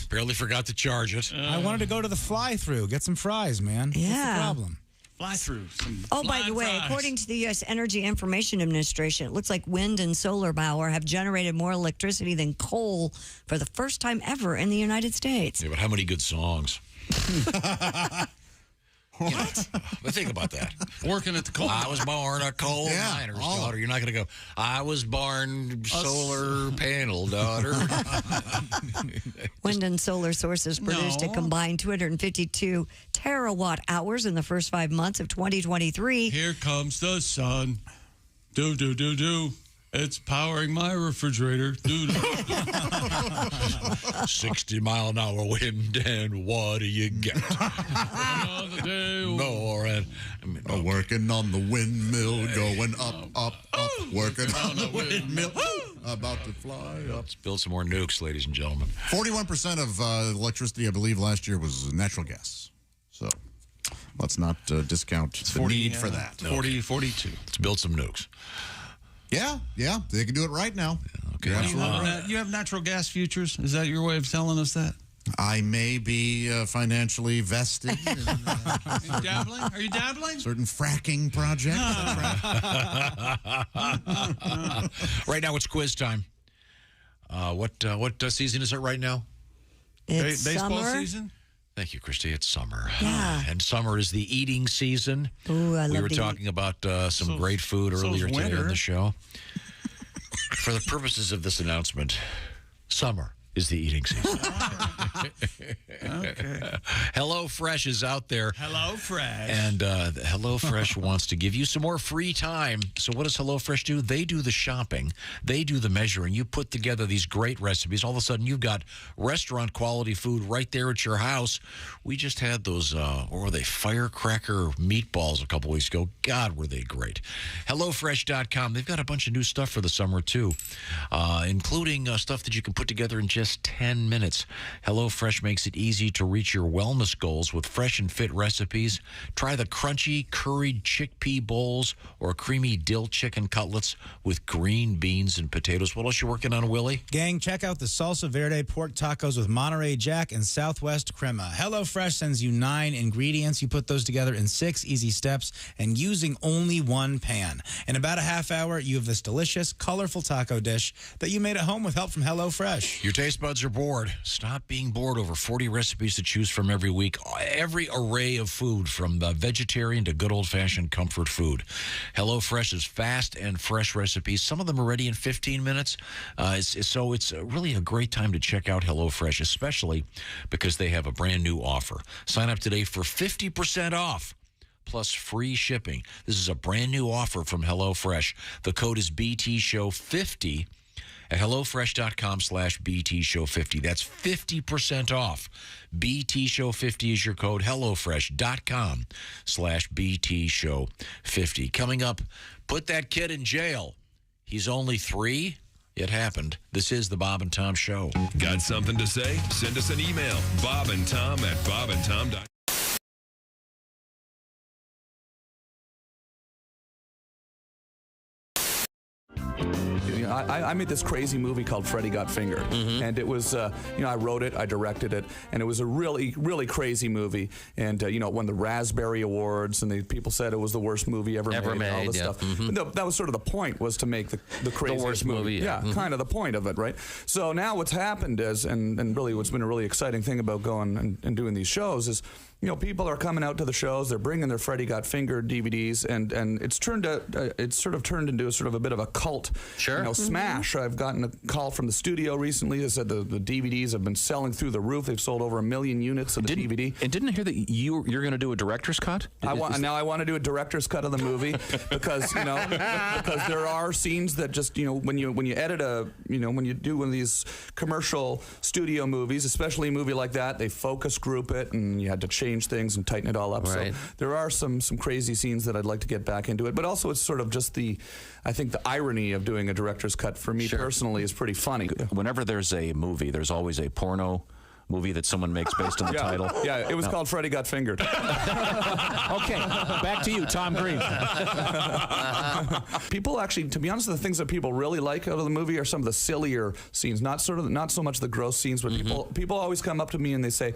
Barely forgot to charge it. I wanted to go to the fly-through, get some fries, man. What's the problem? Fly through. Oh, by the way, according to the U.S. Energy Information Administration, it looks like wind and solar power have generated more electricity than coal for the first time ever in the United States. Yeah, but how many good songs? What? But think about that. Working at the coal. I was born a coal miner's daughter. You're not going to go, I was born solar panel daughter. Wind and solar sources produced a combined 252 terawatt hours in the first 5 months of 2023. Here comes the sun. Do, do, do, do. It's powering my refrigerator. 60-mile-an-hour wind, and what do you get? Another day. More and working on the windmill, going up, up, up. Working on the windmill, about to fly up. Let's build some more nukes, ladies and gentlemen. 41% of electricity, I believe, last year was natural gas. So let's not discount the need for that. 42. Let's build some nukes. Yeah, they can do it right now. Okay. You have natural gas futures? Is that your way of telling us that? I may be financially vested in dabbling? Are you dabbling? certain fracking projects. Right now it's quiz time. What season is it right now? It's baseball summer. season? Thank you, Kristi. It's summer. Yeah. And summer is the eating season. Ooh, I love We were to talking about some great food earlier today on the show. For the purposes of this announcement, summer is the eating season. Okay. HelloFresh is out there. HelloFresh. And HelloFresh wants to give you some more free time. So what does HelloFresh do? They do the shopping. They do the measuring. You put together these great recipes. All of a sudden, you've got restaurant-quality food right there at your house. We just had those, what were they, firecracker meatballs a couple weeks ago. God, were they great. HelloFresh.com. They've got a bunch of new stuff for the summer, too, including stuff that you can put together in just 10 minutes. HelloFresh makes it easy to reach your wellness goals with fresh and fit recipes. Try the crunchy curried chickpea bowls or creamy dill chicken cutlets with green beans and potatoes. What else you working on, Willie? Gang, check out the Salsa Verde pork tacos with Monterey Jack and Southwest Crema. HelloFresh sends you 9 ingredients. You put those together in 6 easy steps and using only 1 pan. In about a half hour, you have this delicious, colorful taco dish that you made at home with help from HelloFresh. Your taste buds are bored. Stop being bored. Over 40 recipes to choose from every week. Every array of food, from the vegetarian to good old-fashioned comfort food. HelloFresh is fast and fresh recipes. Some of them are ready in 15 minutes. So it's really a great time to check out HelloFresh, especially because they have a brand new offer. Sign up today for 50% off. Plus free shipping. This is a brand new offer from HelloFresh. The code is BTShow50 at HelloFresh.com/BTShow50. That's 50% off. BTShow50 is your code. HelloFresh.com/BTShow50. Coming up, put that kid in jail. He's only 3. It happened. This is the Bob and Tom Show. Got something to say? Send us an email. bobandtom@bobandtom.com. I made this crazy movie called Freddy Got Fingered, and it was, I wrote it, I directed it, and it was a really, really crazy movie, and it won the Raspberry Awards, and people said it was the worst movie ever made, and all this stuff. But that was sort of the point, was to make the craziest worst movie. Kind of the point of it, right? So now what's happened is, and really what's been a really exciting thing about going and doing these shows is, people are coming out to the shows. They're bringing their Freddy Got Fingered DVDs, and it's sort of turned into a bit of a cult, smash. I've gotten a call from the studio recently that said the DVDs have been selling through the roof. They've sold over 1 million units of the DVD. And didn't I hear that you're going to do a director's cut? I want to do a director's cut of the movie because because there are scenes that just when you edit when you do one of these commercial studio movies, especially a movie like that, they focus group it, and you had to change things and tighten it all up. Right. So there are some crazy scenes that I'd like to get back into it, but also it's sort of just I think the irony of doing a director's cut for me personally is pretty funny. Whenever there's a movie, there's always a porno movie that someone makes based on the title. Yeah, it was called Freddy Got Fingered. Okay, back to you, Tom Green. People actually, to be honest, the things that people really like out of the movie are some of the sillier scenes, not so much the gross scenes, but people always come up to me and they say,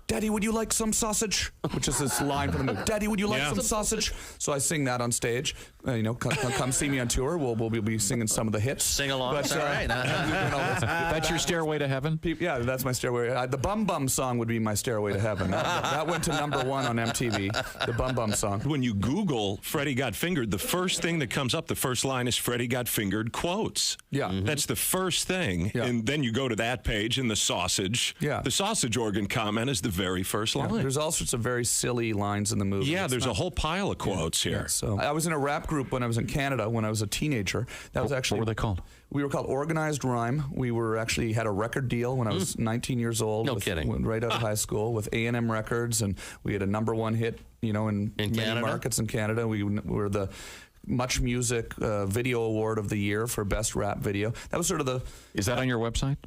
"Daddy, would you like some sausage?" Which is this line from the movie. "Daddy, would you like some sausage?" So I sing that on stage. Come see me on tour. We'll be singing some of the hits. Sing along. That's all right. That's your Stairway to Heaven? Yeah, that's my Stairway. The Bum Bum song would be my Stairway to Heaven. That went to #1 on MTV, the Bum Bum song. When you Google Freddy Got Fingered, the first thing that comes up, the first line is Freddy Got Fingered quotes. Yeah. That's the first thing. Yeah. And then you go to that page and the sausage. Yeah. The sausage organ comment is the very first line. There's all sorts of very silly lines in the movie. Yeah, there's a whole pile of quotes here. Yeah, so I was in a rap group when I was in Canada when I was a teenager. That was actually, what were they called? We were called Organized Rhyme. We were actually had a record deal when I was 19 years old. No kidding. Right out of high school with A&M Records, and we had a #1 hit, in many Canada? markets in Canada. We were the Much Music Video Award of the Year for Best Rap Video. That was sort of the... Is that on your website?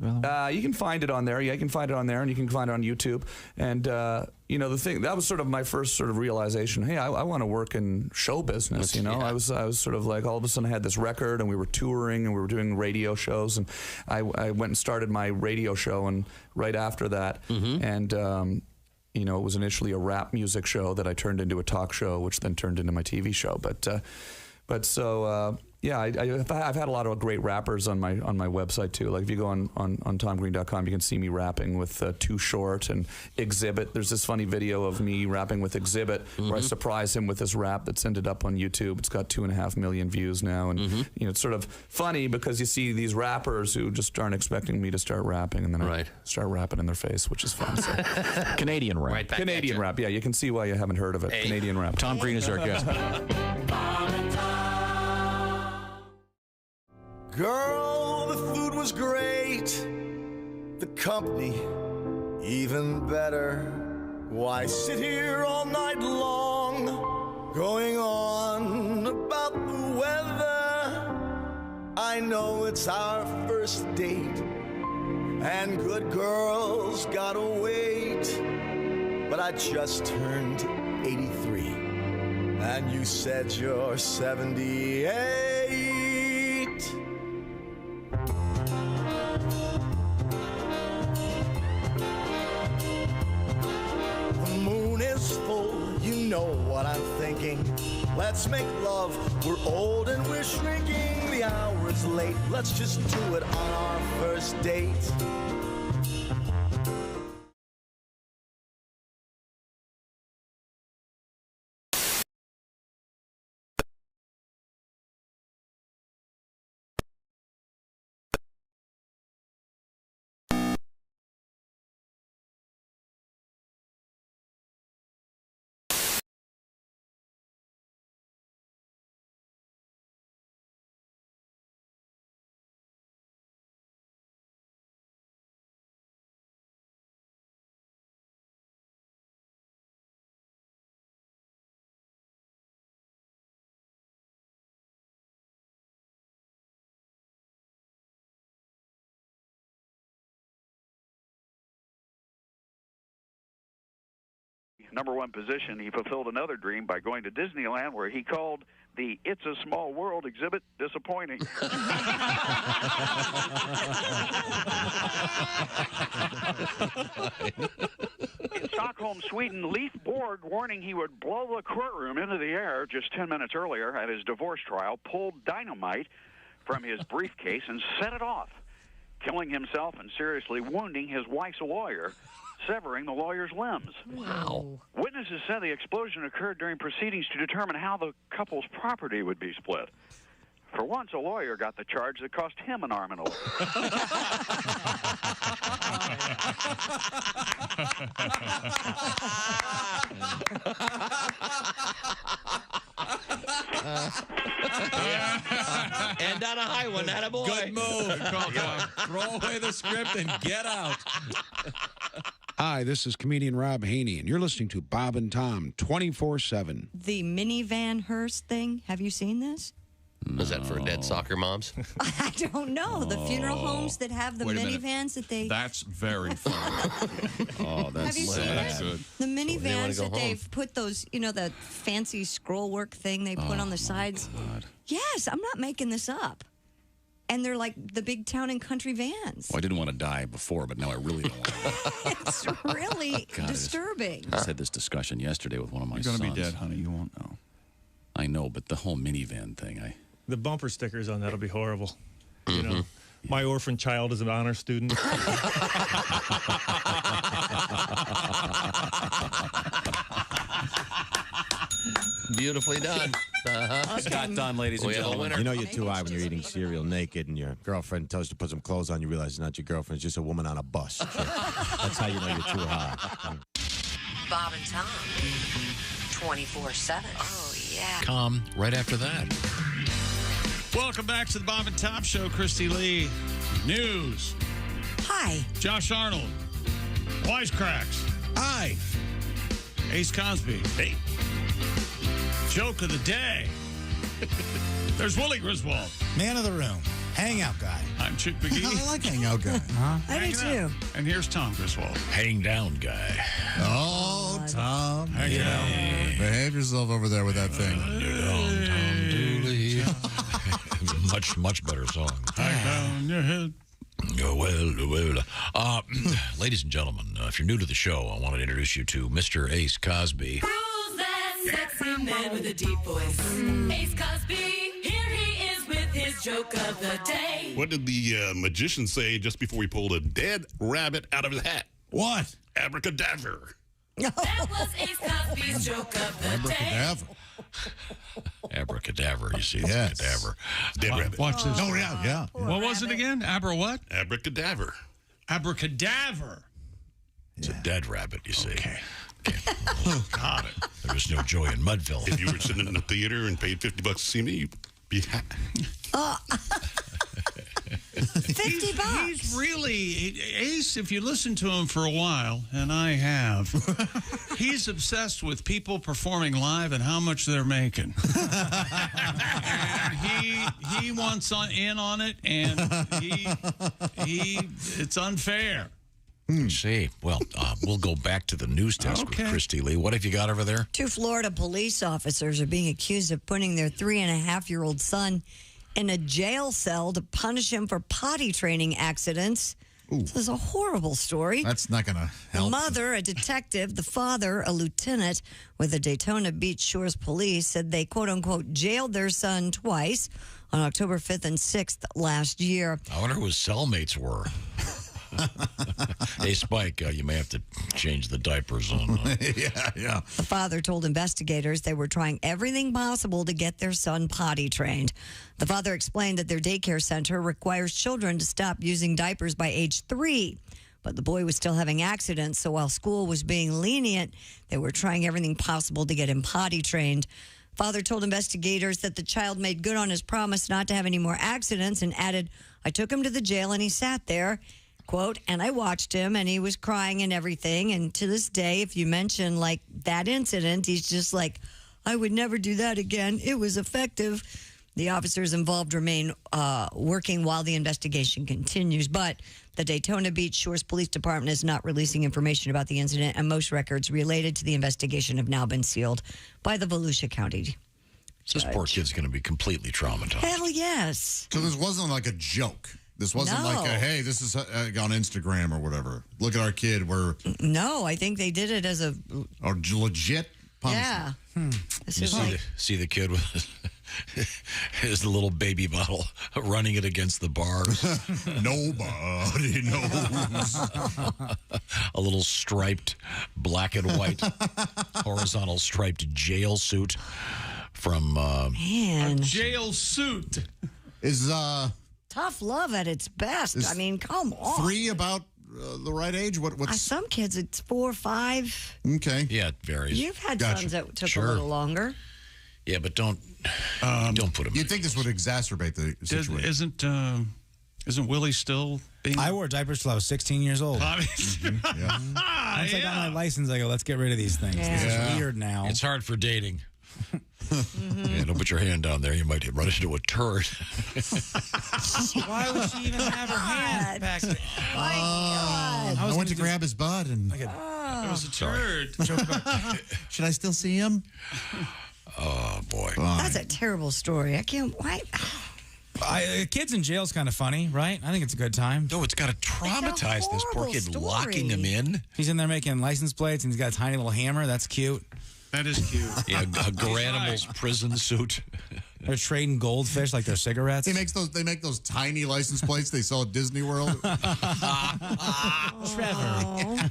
You can find it on there. Yeah, you can find it on there, and you can find it on YouTube. And, the thing, that was sort of my first sort of realization, hey, I want to work in show business, I was sort of like, all of a sudden I had this record, and we were touring, and we were doing radio shows, and I went and started my radio show, and right after that, and... it was initially a rap music show that I turned into a talk show, which then turned into my TV show. But so Yeah, I've had a lot of great rappers on my website too. Like if you go on TomGreen.com, you can see me rapping with Too Short and Exhibit. There's this funny video of me rapping with Exhibit where I surprise him with this rap that's ended up on YouTube. It's got 2.5 million views now, and it's sort of funny because you see these rappers who just aren't expecting me to start rapping, and then I start rapping in their face, which is fun. So. Canadian rap. Canadian rap. Yeah, you can see why you haven't heard of it. Canadian rap. Tom Green is our guest. Girl, the food was great, the company even better. Why sit here all night long, going on about the weather? I know it's our first date, and good girls gotta wait. But I just turned 83, and you said you're 78. The moon is full, you know what I'm thinking. Let's make love, we're old and we're shrinking. The hour is late, let's just do it on our first date. #1 position, he fulfilled another dream by going to Disneyland, where he called the It's a Small World exhibit disappointing. In Stockholm, Sweden, Leif Borg, warning he would blow the courtroom into the air just 10 minutes earlier at his divorce trial, pulled dynamite from his briefcase and set it off, killing himself and seriously wounding his wife's lawyer, severing the lawyer's limbs. Wow. Witnesses said the explosion occurred during proceedings to determine how the couple's property would be split. For once, a lawyer got the charge that cost him an arm and a leg. And on a high one, that a boy. Good move. Throw away the script and get out. Hi, this is comedian Rob Haney, and you're listening to Bob and Tom 24/7. The minivan hearse thing, have you seen this? Was that for dead soccer moms? I don't know. The funeral homes that have the Wait a minute. minivans that they... That's very funny. Oh, Have you seen that's that? good. The minivans go that home. they've put those, that fancy scroll work thing they put on the sides. Yes, I'm not making this up. And they're like the big town and country vans. Well, I didn't want to die before, but now I really don't want to die. It's really God, disturbing. I just had this discussion yesterday with one of my You're sons. going to be dead, honey. You won't know. I know, but the whole minivan thing, The bumper stickers on that'll be horrible. You know, my orphan child is an honor student. Beautifully done. Scott Dunn, ladies and We have a gentlemen. winner. You know you're too high when you're eating cereal naked and your girlfriend tells you to put some clothes on. You realize it's not your girlfriend. It's just a woman on a bus. That's how you know you're too high. Bob and Tom, 24/7. Oh, yeah. Tom, right after that. Welcome back to the Bob and Tom Show. Kristi Lee. News. Hi. Josh Arnold. Wisecracks. Hi. Ace Cosby. Hey. Joke of the day. There's Willie Griswold. Man of the room. Hangout guy. I'm Chick McGee. I like hangout guy. I do too. And here's Tom Griswold. Hang down, guy. Oh, Tom. Hang down. Behave yourself over there with that thing. Tom Dooley. much better song. Hang down your head. Well. Ladies and gentlemen, if you're new to the show, I want to introduce you to Mr. Ace Cosby. Who's that sexy man with a deep voice? Ace Cosby, here he is with joke of the day. What did the magician say just before he pulled a dead rabbit out of his hat? What? Abracadabra. That was Ace Cosby's joke of the day. Abracadabra, you see. Yes. Cadaver. Dead rabbit. Watch this. Oh, yeah. What was it again? What? Abracadabra. Abracadaver. It's a dead rabbit, you see. Okay. Got it. There was no joy in Mudville. If you were sitting in the theater and paid $50 to see me, you'd be happy. $50. He's really Ace. If you listen to him for a while, and I have, he's obsessed with people performing live and how much they're making. And he wants in on it, and it's unfair. See, well, we'll go back to the news desk with Kristi Lee. What have you got over there? 2 Florida police officers are being accused of putting their 3.5-year-old son in a jail cell to punish him for potty training accidents. This is a horrible story. That's not going to help. The mother, a detective, the father, a lieutenant with the Daytona Beach Shores Police, said they, quote-unquote, jailed their son twice on October 5th and 6th last year. I wonder who his cellmates were. Hey, Spike, you may have to change the diapers on. Yeah. The father told investigators they were trying everything possible to get their son potty trained. The father explained that their daycare center requires children to stop using diapers by age 3. But the boy was still having accidents, so while school was being lenient, they were trying everything possible to get him potty trained. Father told investigators that the child made good on his promise not to have any more accidents and added, I took him to the jail and he sat there. Quote, and I watched him and he was crying and everything. And to this day, if you mention like that incident, he's just like, I would never do that again. It was effective. The officers involved remain working while the investigation continues. But the Daytona Beach Shores Police Department is not releasing information about the incident, and most records related to the investigation have now been sealed by the Volusia County. This poor kid's going to be completely traumatized. Hell yes. So this wasn't like a joke. This wasn't like, hey, this is on Instagram or whatever. Look at our kid. No, I think they did it as a... Or legit punishment. Yeah. You see the kid with his little baby bottle running it against the bars. Nobody knows. A little striped black and white horizontal striped jail suit from... Man. A jail suit. Is... Tough love at its best. I mean, come on. 3 about the right age? What's some kids, it's 4 or 5. Okay. Yeah, it varies. You've had sons that took a little longer. Yeah, but don't put them. You'd think this would exacerbate the situation. Isn't Willie still being... I wore diapers till I was 16 years old. Once I got my license, I go, let's get rid of these things. This is weird now. It's hard for dating. Yeah, don't put your hand down there. You might run into a turd. Why would she even have her hand back there? I went to grab his butt and... It was a turd. Should I still see him? Oh, boy. That's a terrible story. I can't... Why? Kids in jail is kind of funny, right? I think it's a good time. No, it's got to traumatize this poor kid, locking him in. He's in there making license plates, and he's got a tiny little hammer. That's cute. That is cute. Yeah, a Garanimal's prison suit. They're trading goldfish like they're cigarettes. They make those tiny license plates they sell at Disney World. Trevor.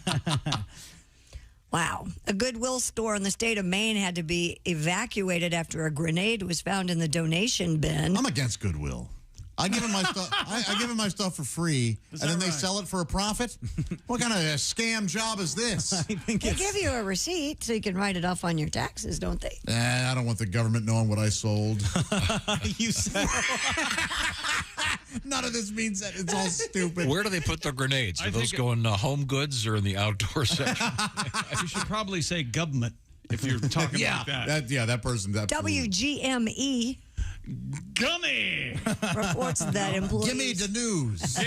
Wow. A Goodwill store in the state of Maine had to be evacuated after a grenade was found in the donation bin. I'm against Goodwill. I give them my stuff. I give them my stuff for free, and then they sell it for a profit. What kind of a scam job is this? They give you a receipt so you can write it off on your taxes, don't they? I don't want the government knowing what I sold. You said. None of this means that. It's all stupid. Where do they put their grenades? Do those go in home goods or in the outdoor section? You should probably say government if you're talking like that. That person. WGME. Gummy reports that employees. Give me the news.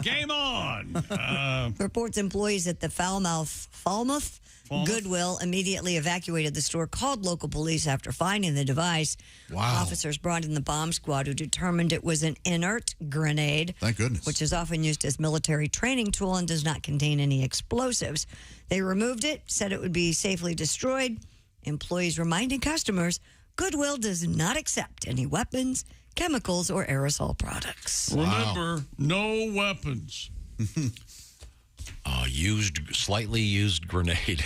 Game on. Reports employees at the Falmouth Goodwill immediately evacuated the store, called local police after finding the device. Wow. Officers brought in the bomb squad, who determined it was an inert grenade. Thank goodness. Which is often used as military training tool and does not contain any explosives. They removed it, said it would be safely destroyed. Employees reminding customers Goodwill does not accept any weapons, chemicals, or aerosol products. Remember, no weapons. Slightly used grenade.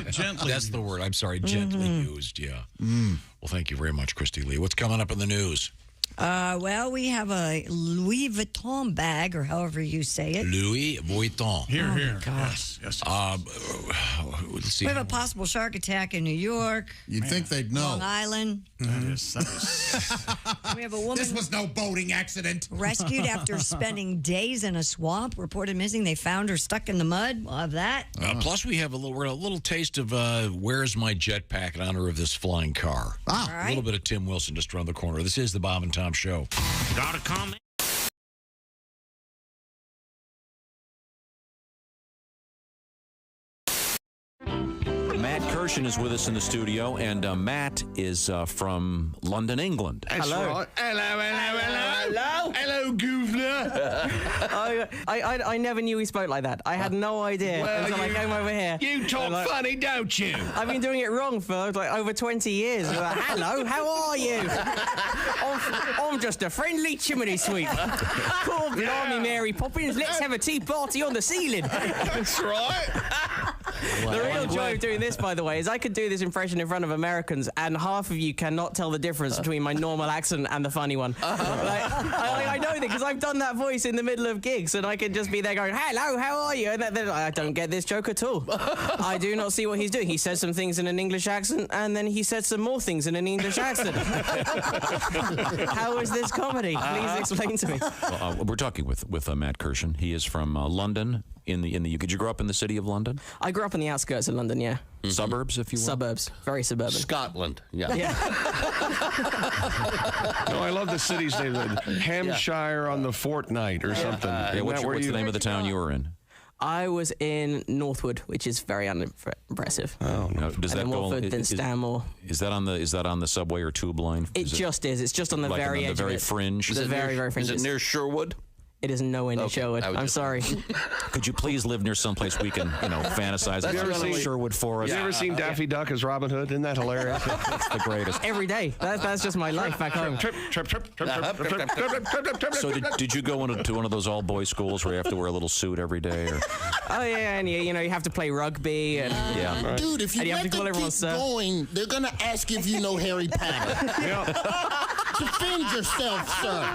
Gently. That's the word. I'm sorry. Gently used, yeah. Well, thank you very much, Kristi Lee. What's coming up in the news? Well, we have a Louis Vuitton bag, or however you say it. Louis Vuitton. Here. Gosh. Yes. Let's see. We have a possible shark attack in New York. You'd think they'd know. Long Island. We have a woman. This was no boating accident. Rescued after spending days in a swamp. Reported missing. They found her stuck in the mud. We'll have that. Plus, we have a little taste of Where's My Jetpack in honor of this flying car. All right. A little bit of Tim Wilson just around the corner. This is the Bob and Tom Show. Got a comment? Matt Kirshen is with us in the studio, and Matt is from London, England. Hello. Right. Hello, governor. I never knew he spoke like that. I had no idea until I came over here. You talk funny, don't you? I've been doing it wrong for like over 20 years. Like, hello, how are you? I'm just a friendly chimney sweep. Cool, blimey, Mary Poppins. Let's have a tea party on the ceiling. That's right. The real joy of doing this, by the way, is I could do this impression in front of Americans, and half of you cannot tell the difference between my normal accent and the funny one. I know that because I've done that voice in the middle of gigs, and I can just be there going, hello, how are you? And then I don't get this joke at all. I do not see what he's doing. He said some things in an English accent, and then he said some more things in an English accent. How is this comedy? Please explain to me. Well, we're talking with Matt Kirshen. He is from London in the UK. Did you grow up in the city of London? I grew up on the outskirts of London, yeah. Mm-hmm. Suburbs, if you will? Suburbs. Very suburban. Scotland, yeah. No, I love the city's name. Hampshire on the Fortnight or something. What's the name of the town you were in? I was in Northwood, which is very unimpressive. Oh, no. Does that go? Watford, then Stanmore. Is that on the subway or tube line? It just is. It's just on the like very edge. The very of it. fringe. The very fringe. Is it near Sherwood? It is nowhere near Sherwood. I'm sorry. Could you please live near someplace we can, fantasize? Have you ever seen Sherwood for us? Have you ever seen Daffy Duck as Robin Hood? Isn't that hilarious? That's the greatest. Every day. That's just my life back home. So did you go into one of those all-boys schools where you have to wear a little suit every day? Or? Oh, yeah, and you have to play rugby. And, yeah. Dude, if you let them keep going, they're going to ask if you know Harry Potter. Defend yourself, sir.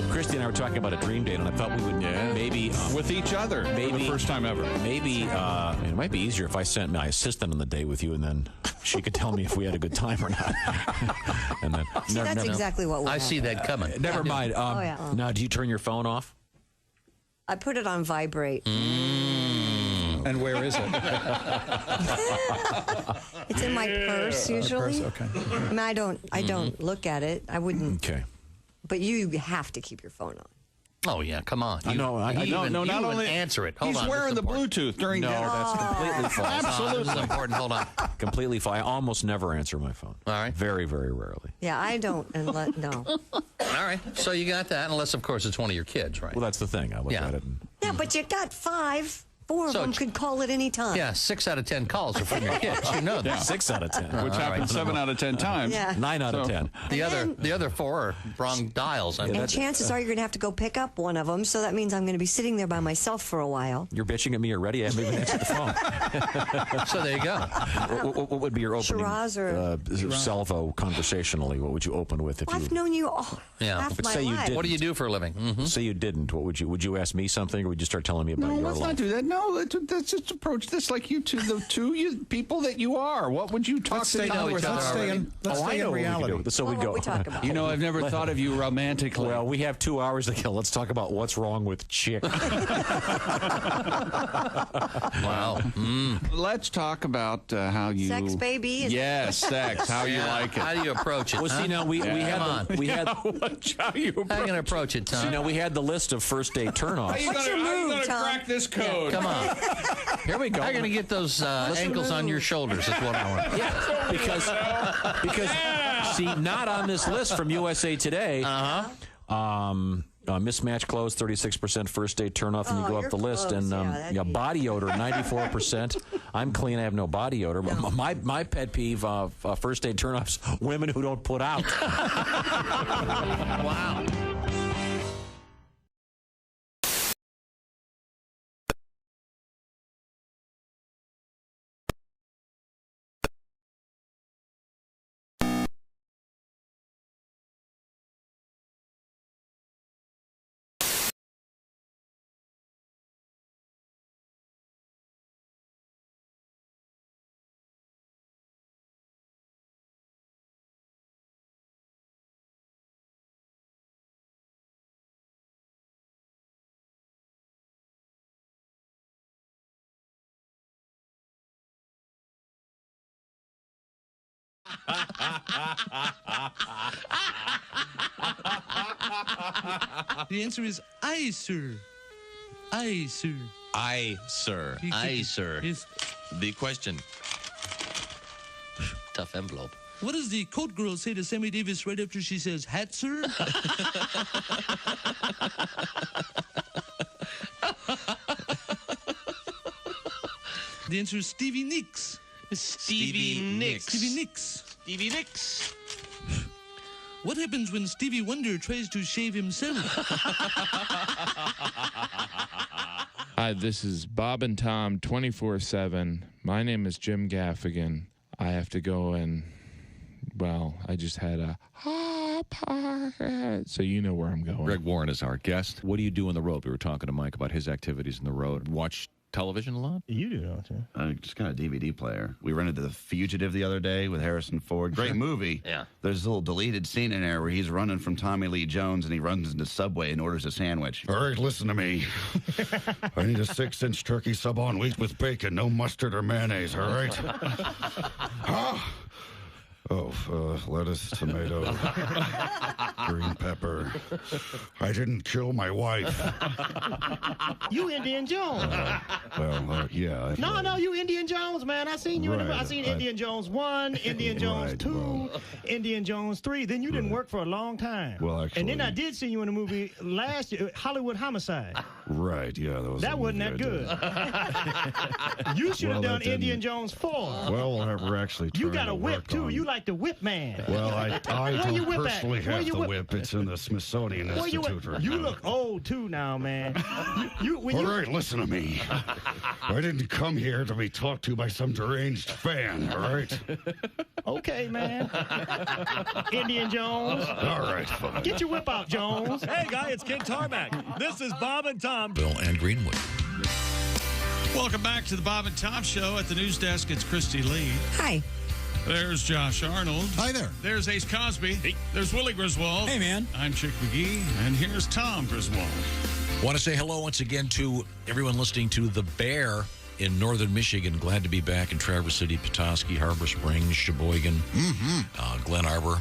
Kristi and I were talking about a dream date, and I thought we would maybe with each other, maybe for the first time ever. Maybe it might be easier if I sent my assistant on the date with you, and then she could tell me if we had a good time or not. And then that's exactly what I see that coming. Never mind. Now, do you turn your phone off? I put it on vibrate. And where is it? It's in my purse usually. Okay. I mean, I don't look at it. I wouldn't. Okay. But you have to keep your phone on. Oh, yeah, come on. No, not only answer it. Hold he's on. Wearing the Bluetooth during dinner. No, that's completely false. Absolutely. This is important. Hold on. Completely false. I almost never answer my phone. All right. Very, very rarely. Yeah, I don't. No. All right. So you got that, unless, of course, it's one of your kids, right? Well, that's the thing. I look at it. Yeah, but you got 5. 4 of them could call at any time. Yeah, 6 out of 10 calls are from your kids. You know that. Yeah. 6 out of 10. Which happens 7 out of 10 times. Yeah. 9 out of 10. The other 4 are wrong dials. And chances are you're going to have to go pick up one of them, so that means I'm going to be sitting there by myself for a while. You're bitching at me already. I haven't even answered the phone. So there you go. What would be your opening salvo conversationally? What would you open with if I've known you all half my life. What do you do for a living? Mm-hmm. Say you didn't. What would you ask me something, or would you start telling me about your life? No, let's not do that. No, let's just approach this like you two, the two people that you are. What would you talk to? Let's stay in reality. So we go. We talk about? You know, I've never thought of you romantically. Well, we have 2 hours to kill. Let's talk about what's wrong with chick. Wow. Let's talk about how you sex, baby. Yes, sex. How you like it. How do you approach it? Well, see, now we had how you going to approach it, Tom? See, now we had the list of first date turnoffs. What's your move, Tom? Crack this code. Come on. Here we go. How are you going to get those ankles on your shoulders? That's what I want. Yeah, because see, not on this list from USA Today. Mismatched clothes, 36% first date turnoff, and you go up the list, close. and body odor, 94%. I'm clean. I have no body odor. But my pet peeve, first date turnoffs, women who don't put out. Wow. The answer is aye, sir. Aye, sir. Aye, sir. Aye, sir. Yes. The question. Tough envelope. What does the coat girl say to Sammy Davis right after she says, hat, sir? The answer is Stevie Nicks. Stevie Nicks. Stevie Nicks. Stevie Nicks. What happens when Stevie Wonder tries to shave himself? Hi, this is Bob and Tom 24/7. My name is Jim Gaffigan. I have to go and, well, I just had a so you know where I'm going. Greg Warren is our guest. What do you do on the road? We were talking to Mike about his activities on the road. Watch television a lot? You do, don't you? I just got a DVD player. We rented The Fugitive the other day with Harrison Ford. Great movie. Yeah. There's a little deleted scene in there where he's running from Tommy Lee Jones and he runs into Subway and orders a sandwich. All right, listen to me. I need a 6-inch turkey sub on wheat with bacon, no mustard or mayonnaise, all right? Huh? Lettuce, tomato, green pepper. I didn't kill my wife. You Indian Jones. Yeah. No, you Indian Jones, man. I seen you in the Right, I seen Indian Jones 1, Indian Jones 2, Indian Jones 3. Then you didn't work for a long time. Well, and then I did see you in a movie last year, Hollywood Homicide. Right, yeah. That wasn't that good. You should have done Indian Jones 4. Well, we're actually trying You got to a whip, work too. on- You like the whip man. Well, I Where you don't whip at? personally Where have you the whip? whip. It's in the Smithsonian Where you Institute right You now. look old, too, now, man. When All right, listen to me. I didn't come here to be talked to by some deranged fan, all right? Okay, man. Indian Jones. All right, fine. Get your whip out, Jones. Hey, guy, it's Ken Tarmac. This is Bob and Tom. Bill and Greenwood. Welcome back to the Bob and Tom Show. At the news desk, it's Kristi Lee. Hi. There's Josh Arnold. Hi there. There's Ace Cosby. Hey. There's Willie Griswold. Hey, man. I'm Chick McGee. And here's Tom Griswold. Want to say hello once again to everyone listening to The Bear in northern Michigan. Glad to be back in Traverse City, Petoskey, Harbor Springs, Sheboygan, Glen Arbor,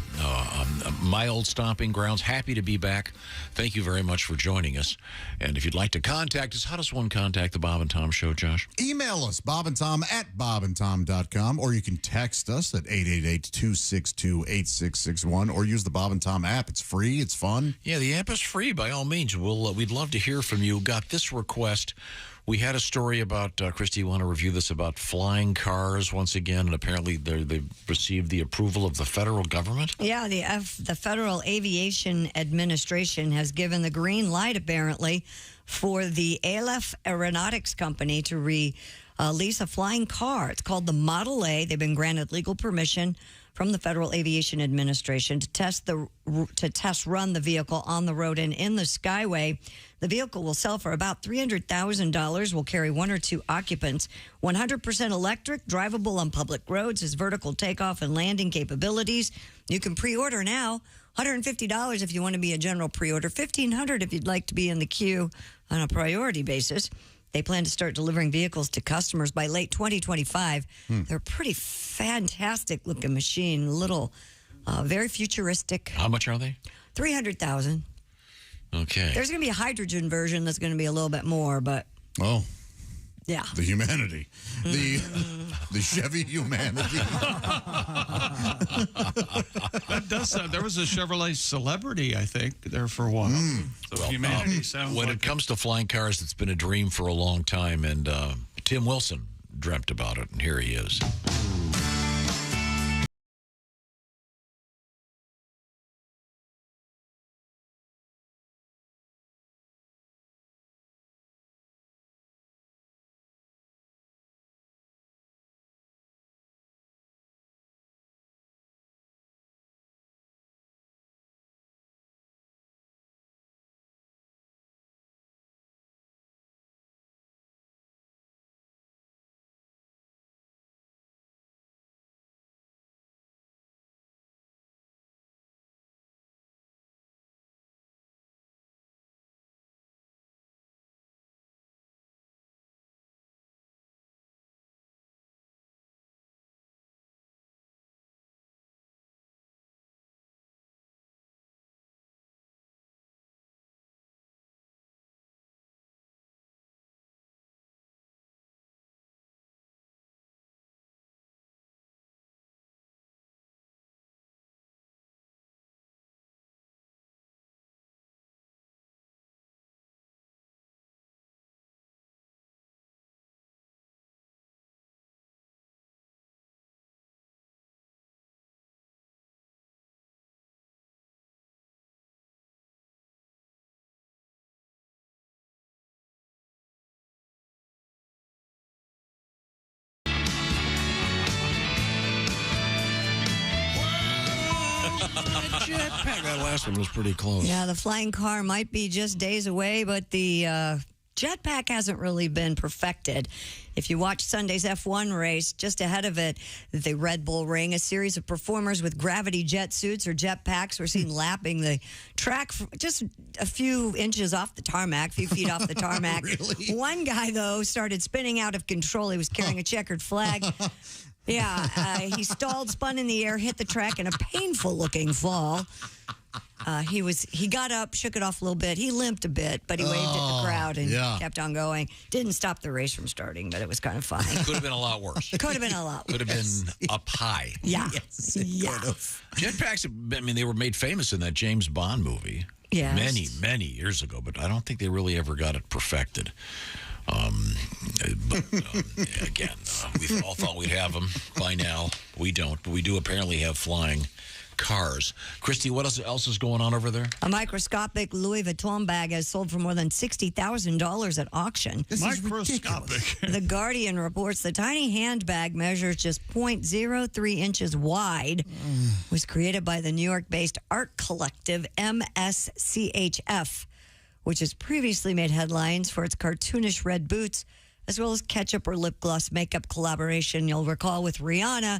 my old stomping grounds. Happy to be back. Thank you very much for joining us. And if you'd like to contact us, how does one contact the Bob and Tom Show, Josh? Email us, bobandtom@bobandtom.com, or you can text us at 888-262-8661, or use the Bob and Tom app. It's free. It's fun. Yeah, the app is free by all means. We'd love to hear from you. Got this request. We had a story about, Kristi, you want to review this, about flying cars once again, and apparently they've received the approval of the federal government? Yeah, the Federal Aviation Administration has given the green light, apparently, for the Aleph Aeronautics Company to release a flying car. It's called the Model A. They've been granted legal permission from the Federal Aviation Administration to test run the vehicle on the road and in the Skyway. The vehicle will sell for about $300,000, will carry 1 or 2 occupants, 100% electric, drivable on public roads, has vertical takeoff and landing capabilities. You can pre-order now, $150 if you want to be a general pre-order, $1,500 if you'd like to be in the queue on a priority basis. They plan to start delivering vehicles to customers by late 2025. They're a pretty fantastic-looking machine, little, very futuristic. How much are they? $300,000. Okay. There's going to be a hydrogen version that's going to be a little bit more, but Oh. yeah. The humanity. The Chevy humanity. That does sound. There was a Chevrolet Celebrity, I think, there for a while. So humanity sounds when like it comes to flying cars, it's been a dream for a long time. And Tim Wilson dreamt about it, and here he is. Jetpack. That last one was pretty close. Yeah, the flying car might be just days away, but the jetpack hasn't really been perfected. If you watch Sunday's F1 race, just ahead of it, the Red Bull Ring, a series of performers with gravity jet suits or jetpacks were seen lapping the track just a few inches off the tarmac, a few feet off the tarmac. Really? One guy, though, started spinning out of control. He was carrying a checkered flag. Yeah, he stalled, spun in the air, hit the track in a painful-looking fall. He got up, shook it off a little bit. He limped a bit, but he waved at the crowd and kept on going. Didn't stop the race from starting, but it was kind of funny. Could have been a lot worse. Could have been a lot worse. Could have been up high. Yeah. Yes, yeah. Jetpacks, I mean, they were made famous in that James Bond movie many, many years ago, but I don't think they really ever got it perfected. Again, we all thought we'd have them by now. We don't, but we do apparently have flying cars. Kristi, what else is going on over there? A microscopic Louis Vuitton bag has sold for more than $60,000 at auction. This microscopic. The Guardian reports the tiny handbag measures just 0.03 inches wide. Was created by the New York-based art collective MSCHF, which has previously made headlines for its cartoonish red boots, as well as ketchup or lip gloss makeup collaboration, you'll recall, with Rihanna.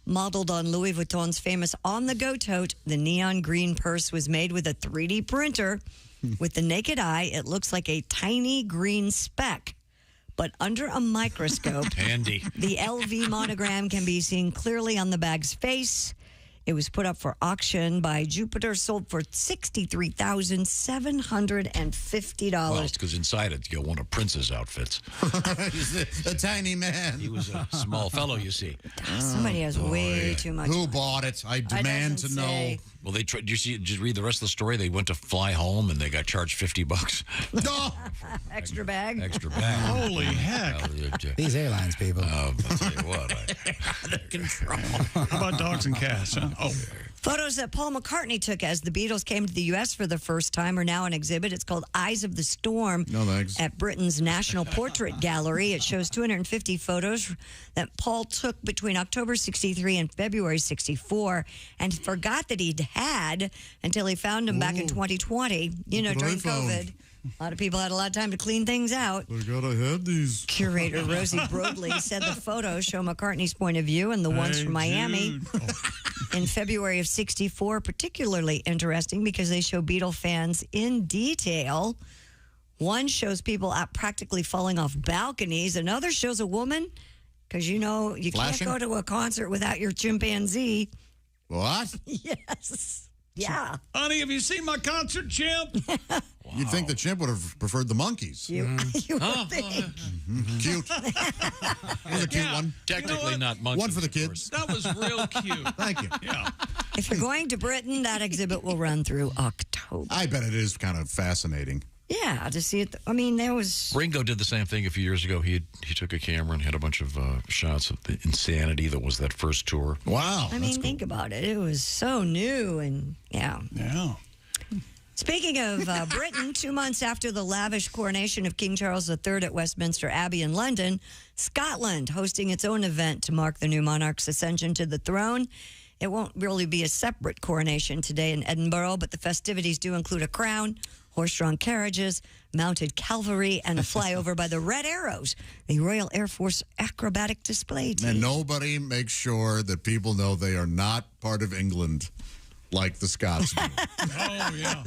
Modeled on Louis Vuitton's famous on-the-go tote, the neon green purse was made with a 3D printer. With the naked eye, it looks like a tiny green speck. But under a microscope, handy. The LV monogram can be seen clearly on the bag's face. It was put up for auction by Jupiter, sold for $63,750. Well, it's because inside it, you got one of Prince's outfits. He's a tiny man. He was a small fellow, you see. Somebody has way too much. Who bought it? I demand to know. Well, they tried. Did you read the rest of the story? They went to fly home and they got charged $50. No. Extra bag. Extra bag. Holy heck! These airlines people. I'll tell you what. How about dogs and cats? Huh? Oh. Photos that Paul McCartney took as the Beatles came to the U.S. for the first time are now an exhibit. It's called Eyes of the Storm at Britain's National Portrait Gallery. It shows 250 photos that Paul took between October 63 and February 64 and forgot that he'd had until he found them back in 2020. You know, during COVID. A lot of people had a lot of time to clean things out. I gotta have these. Curator Rosie Broadley said the photos show McCartney's point of view and the ones from Miami in February of 64, particularly interesting because they show Beatle fans in detail. One shows people out practically falling off balconies. Another shows a woman, because you know you Flashing? can't go to a concert without your chimpanzee. What? Yes. Yeah. Honey, have you seen my concert, Chimp? You'd think the chimp would have preferred the monkeys. You would think. Cute. It was a cute one. Technically not monkeys. One for the kids. That was real cute. Thank you. Yeah. If you're going to Britain, that exhibit will run through October. I bet it is kind of fascinating. Yeah, to see it. I mean, there was... Ringo did the same thing a few years ago. He took a camera and had a bunch of shots of the insanity that was that first tour. Wow. I mean, think about it. It was so new and, Yeah. Speaking of Britain, 2 months after the lavish coronation of King Charles III at Westminster Abbey in London, Scotland hosting its own event to mark the new monarch's ascension to the throne. It won't really be a separate coronation today in Edinburgh, but the festivities do include a crown, horse-drawn carriages, mounted cavalry, and a flyover by the Red Arrows, the Royal Air Force acrobatic display team. And nobody makes sure that people know they are not part of England like the Scots do. Oh, yeah.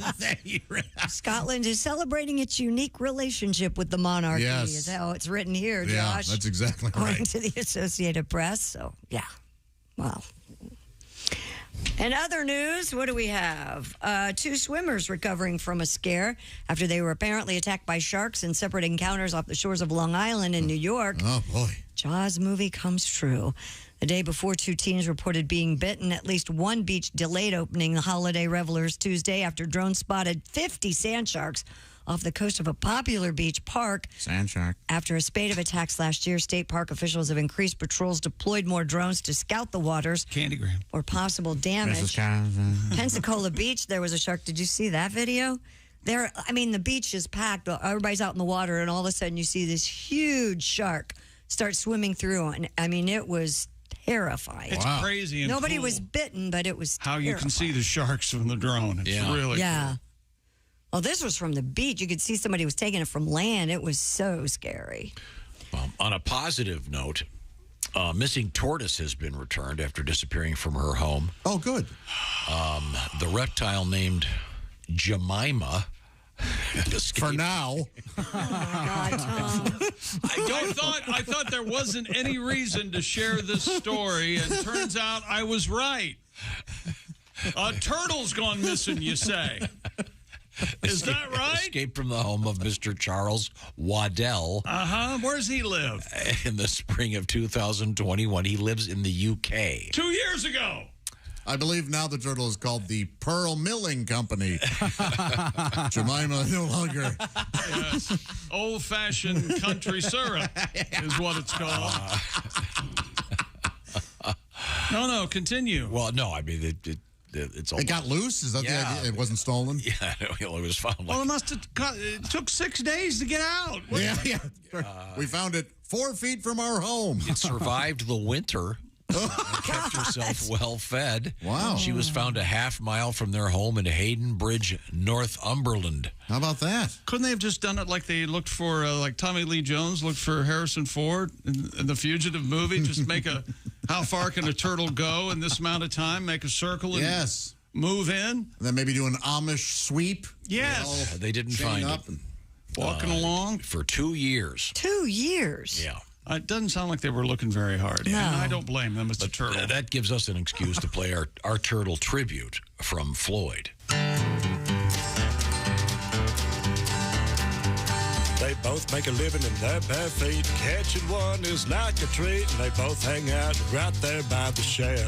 Scotland is celebrating its unique relationship with the monarchy, Yes. is how it's written here, Yeah, Josh. that's exactly According right. to the Associated Press. So, yeah. Wow. In other news, what do we have? 2 swimmers recovering from a scare after they were apparently attacked by sharks in separate encounters off the shores of Long Island in New York. Oh, boy. Jaws movie comes true. The day before 2 teens reported being bitten, at least one beach delayed opening the holiday revelers Tuesday after drones spotted 50 sand sharks off the coast of a popular beach park. Sand shark. After a spate of attacks last year, state park officials have increased patrols, deployed more drones to scout the waters Candygram. for possible damage. Pensacola Beach, there was a shark. Did you see that video? There, I mean, the beach is packed. Everybody's out in the water, and all of a sudden you see this huge shark start swimming through. And I mean, it was terrifying. It's crazy and Nobody cool was bitten, but it was how you can see the sharks from the drone. It's really cool. Well, this was from the beach. You could see somebody was taking it from land. It was so scary. On a positive note, missing tortoise has been returned after disappearing from her home. Oh, good. The reptile named Jemima. For now. I thought there wasn't any reason to share this story, and turns out I was right. A turtle's gone missing, you say? Is that right? Escaped from the home of Mr. Charles Waddell. Where's he live? In the spring of 2021. He lives in the UK. 2 years ago. I believe now the turtle is called the Pearl Milling Company. Jemima no longer. Yes. Old-fashioned country syrup is what it's called. No, continue. Well, no, I mean, it's all. It got loose? Is that the idea? It wasn't stolen? Yeah, it was found. Well, it took 6 days to get out. Yeah. We found it 4 feet from our home. It survived the winter. Kept herself well fed. Wow. She was found a half-mile from their home in Hayden Bridge, Northumberland. How about that? Couldn't they have just done it like they looked for, like Tommy Lee Jones looked for Harrison Ford in the Fugitive movie? Just make how far can a turtle go in this amount of time? Make a circle and move in? And then maybe do an Amish sweep? Yes. They didn't find it. Walking along? For 2 years. 2 years? Yeah. It doesn't sound like they were looking very hard. No. And I don't blame them. It's a turtle. That gives us an excuse to play our turtle tribute from Floyd. They both make a living in their bare feet. Catching one is like a treat, and they both hang out right there by the shell.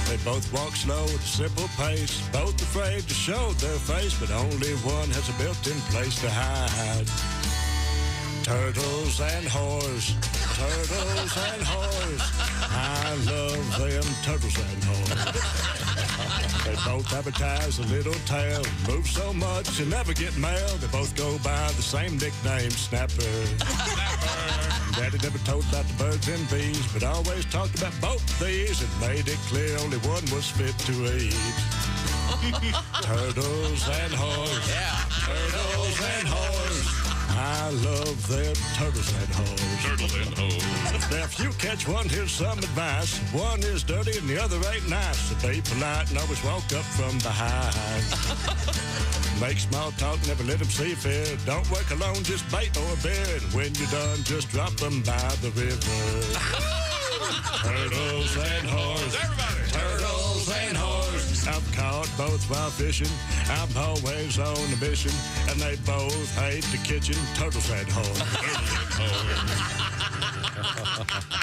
They both walk slow at a simple pace, both afraid to show their face, but only one has a built-in place to hide. Turtles and whores, turtles and whores. I love them turtles and whores. They both advertise a little tail, move so much you never get mail. They both go by the same nickname, Snapper. Daddy never told about the birds and bees, but always talked about both these and made it clear only one was fit to eat. Turtles and whores. Yeah. Turtles and whores. I love them turtles and whores. Turtles and whores. Now, if you catch one, here's some advice. One is dirty and the other ain't nice. So be polite and always walk up from behind. Make small talk, never let them see fear. Don't work alone, just bait or beer. And when you're done, just drop them by the river. Turtles and whores. Everybody. Turtles and whores. I've caught both while fishing. I'm always on a mission. And they both hate the kitchen. Turtles and whores.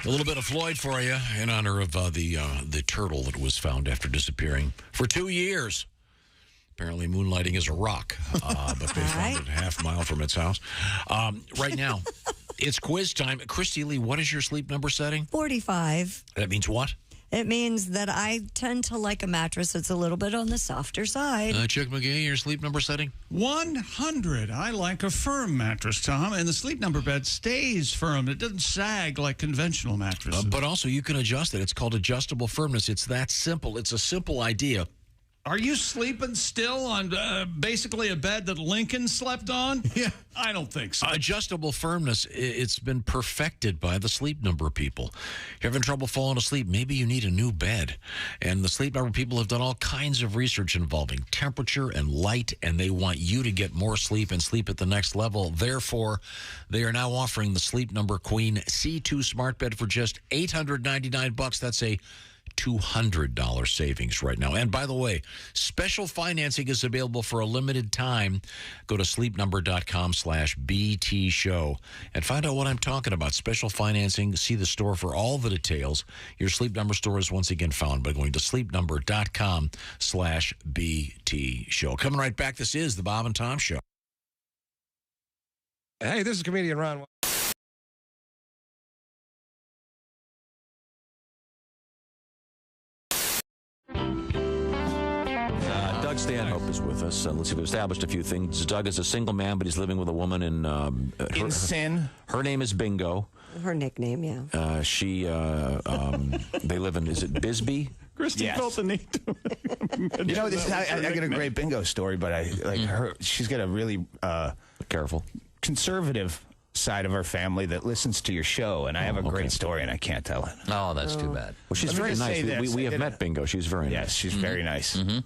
A little bit of Floyd for you in honor of the turtle that was found after disappearing for 2 years. Apparently, moonlighting is a rock, but they found it a half mile from its house. Right now, it's quiz time. Kristi Lee, what is your sleep number setting? 45. That means what? It means that I tend to like a mattress that's a little bit on the softer side. Chuck McGee, your sleep number setting? 100. I like a firm mattress, Tom, and the sleep number bed stays firm. It doesn't sag like conventional mattresses. But also, you can adjust it. It's called adjustable firmness. It's that simple. It's a simple idea. Are you sleeping still on basically a bed that Lincoln slept on? Yeah. I don't think so. Adjustable firmness, it's been perfected by the Sleep Number people. You're having trouble falling asleep, maybe you need a new bed. And the Sleep Number people have done all kinds of research involving temperature and light, and they want you to get more sleep and sleep at the next level. Therefore, they are now offering the Sleep Number Queen C2 smart bed for just $899. That's a $200 savings right now. And by the way, special financing is available for a limited time. Go to sleepnumber.com/BT show and find out what I'm talking about. Special financing. See the store for all the details. Your Sleep Number store is once again found by going to sleepnumber.com/BT show. Coming right back. This is the Bob and Tom Show. Hey, this is comedian Ron. Doug Stanhope is with us. Let's see, we've established a few things. Doug is a single man, but he's living with a woman in sin. Her name is Bingo. Her nickname, yeah. They live in, is it Bisbee? Kristi felt the need to. You know, I get a great bingo story, but I like her. She's got a really careful, conservative side of our family that listens to your show, and I have a great story, and I can't tell it. Oh, that's too bad. Well, she's very nice. We have met Bingo. She's very nice. Yes, she's very nice. And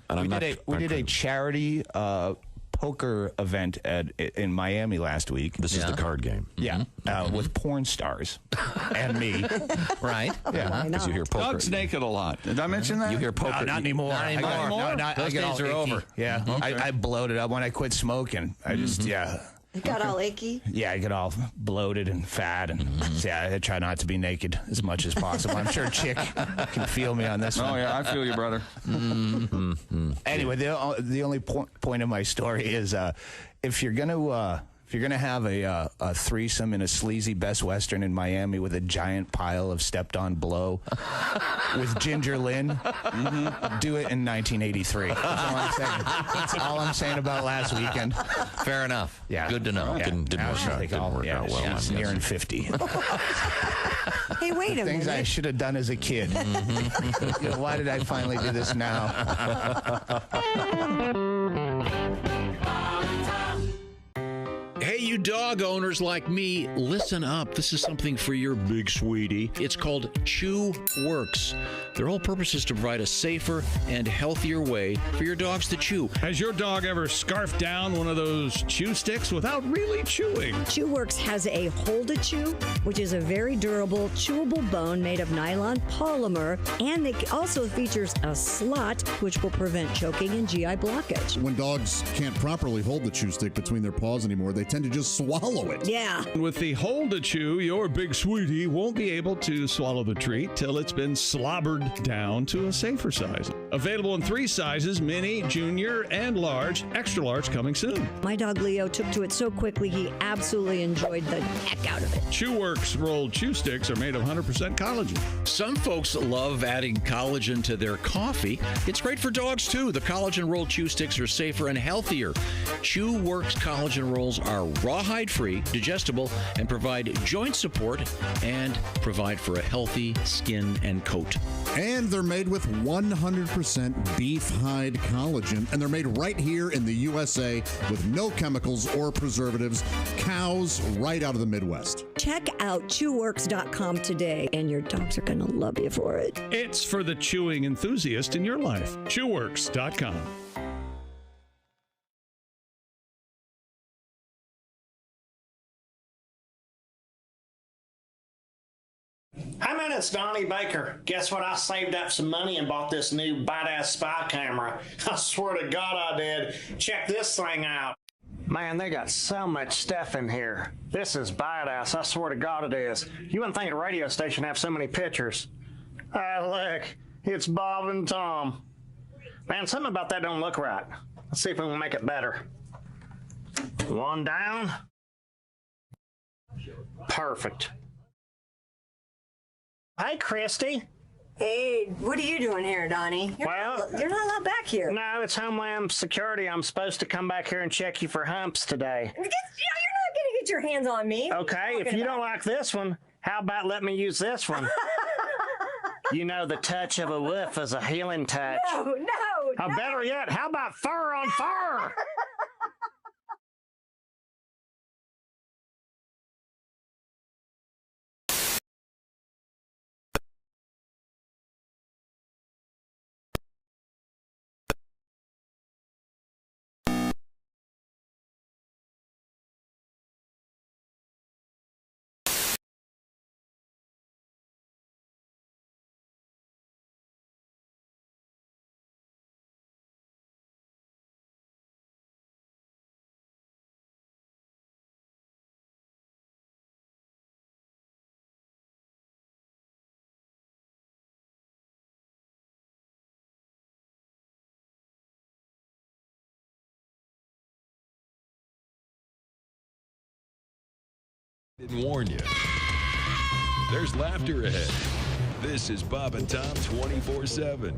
we did a charity poker event in Miami last week. This is the card game. Yeah, with porn stars and me. Right. Yeah. Because you hear poker. Doug's naked a lot. Did I mention that? You hear poker. No, not anymore. Those days are over. Yeah. Okay. I bloated up when I quit smoking. I just, It got all achy? Yeah, I get all bloated and fat, and I try not to be naked as much as possible. I'm sure Chick can feel me on this one. Oh, yeah, I feel you, brother. Anyway, the only point of my story is if you're gonna have a threesome in a sleazy Best Western in Miami with a giant pile of stepped-on blow with Ginger Lynn, do it in 1983. That's all I'm saying. That's all I'm saying about last weekend. Fair enough. Yeah. Good to know. Yeah. Didn't work out well. She's nearing 50. Hey, wait a Things minute. I should have done as a kid. You know, why did I finally do this now? Hey, you dog owners like me, listen up. This is something for your big sweetie. It's called Chew Works. Their whole purpose is to provide a safer and healthier way for your dogs to chew. Has your dog ever scarfed down one of those chew sticks without really chewing? Chew Works has a Hold-A-Chew, which is a very durable, chewable bone made of nylon polymer, and it also features a slot, which will prevent choking and GI blockage. When dogs can't properly hold the chew stick between their paws anymore, they tend to just swallow it. Yeah. With the Hold-A-Chew, your big sweetie won't be able to swallow the treat till it's been slobbered down to a safer size. Available in 3 sizes, mini, junior, and large. Extra large coming soon. My dog Leo took to it so quickly, he absolutely enjoyed the heck out of it. Chew Works rolled chew sticks are made of 100% collagen. Some folks love adding collagen to their coffee. It's great for dogs, too. The collagen rolled chew sticks are safer and healthier. Chew Works collagen rolls are rawhide-free, digestible, and provide joint support and provide for a healthy skin and coat. And they're made with 100% beef hide collagen, and they're made right here in the USA with no chemicals or preservatives. Cows right out of the Midwest. Check out chewworks.com today, and your dogs are going to love you for it. It's for the chewing enthusiast in your life. Chewworks.com. Hi, man, it's Donnie Baker. Guess what? I saved up some money and bought this new badass spy camera. I swear to God I did. Check this thing out. Man, they got so much stuff in here. This is badass. I swear to God it is. You wouldn't think a radio station have so many pictures. Ah, look. It's Bob and Tom. Man, something about that don't look right. Let's see if we can make it better. One down. Perfect. Hi, Kristi. Hey, what are you doing here, Donnie? You're not allowed back here. No, it's Homeland Security. I'm supposed to come back here and check you for humps today. You're not going to get your hands on me. Okay, if you don't like this one, how about let me use this one? You know, the touch of a wolf is a healing touch. No. Better yet, how about fur on fur? Didn't warn you. There's laughter ahead. This is Bob and Tom 24/7.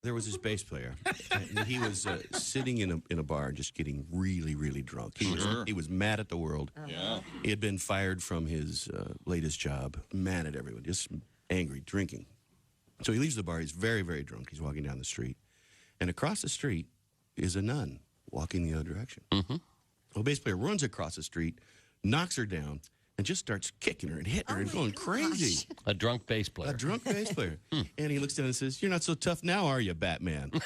There was this bass player, and he was sitting in a bar just getting really, really drunk. He was mad at the world. Yeah. He had been fired from his latest job, mad at everyone, just angry, drinking. So he leaves the bar. He's very, very drunk. He's walking down the street. And across the street is a nun walking the other direction. Well, bass player runs across the street, knocks her down, and just starts kicking her and hitting her and going crazy. A drunk bass player. A drunk bass player. And he looks down and says, "You're not so tough now, are you, Batman?" This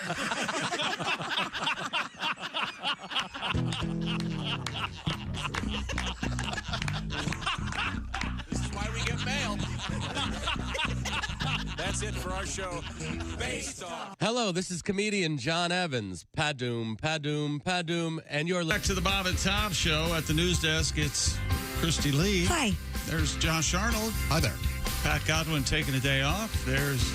is why we get mail. That's it for our show. Based on. Hello, this is comedian John Evans. Padoom, padoom, padoom, and you're Back to the Bob and Tom show at the news desk. It's Kristi Lee. Hi. There's Josh Arnold. Hi there. Pat Godwin taking a day off. There's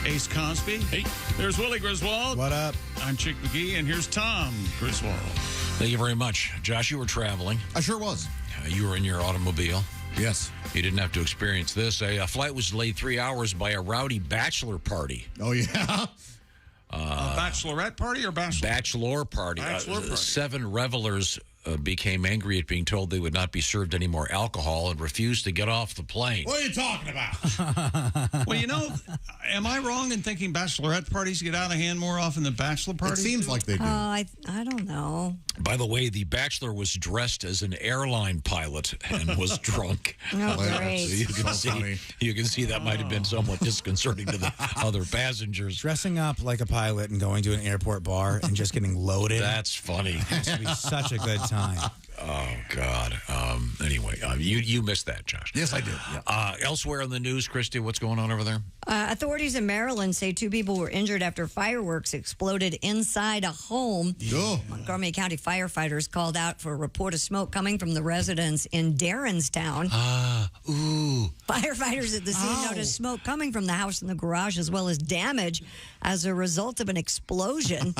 Ace Cosby. Hey. There's Willie Griswold. What up? I'm Chick McGee, and here's Tom Griswold. Thank you very much. Josh, you were traveling. I sure was. You were in your automobile. Yes. You didn't have to experience this. A flight was delayed 3 hours by a rowdy bachelor party. Oh, yeah? A bachelorette party or bachelor? Bachelor party. Bachelor party. 7 revelers became angry at being told they would not be served any more alcohol and refused to get off the plane. What are you talking about? Well, you know, am I wrong in thinking bachelorette parties get out of hand more often than bachelor parties? It seems like they do. I don't know. By the way, the bachelor was dressed as an airline pilot and was drunk. Oh, great. So you can see that might have been somewhat disconcerting to the other passengers. Dressing up like a pilot and going to an airport bar and just getting loaded. That's funny. Has to be such a good time. Oh, God. Anyway, you missed that, Josh. Yes, I did. Yeah. Elsewhere in the news, Kristi, what's going on over there? Authorities in Maryland say 2 people were injured after fireworks exploded inside a home. Oh. Montgomery County firefighters called out for a report of smoke coming from the residence in Darrenstown. Firefighters at the scene noticed smoke coming from the house and the garage, as well as damage as a result of an explosion.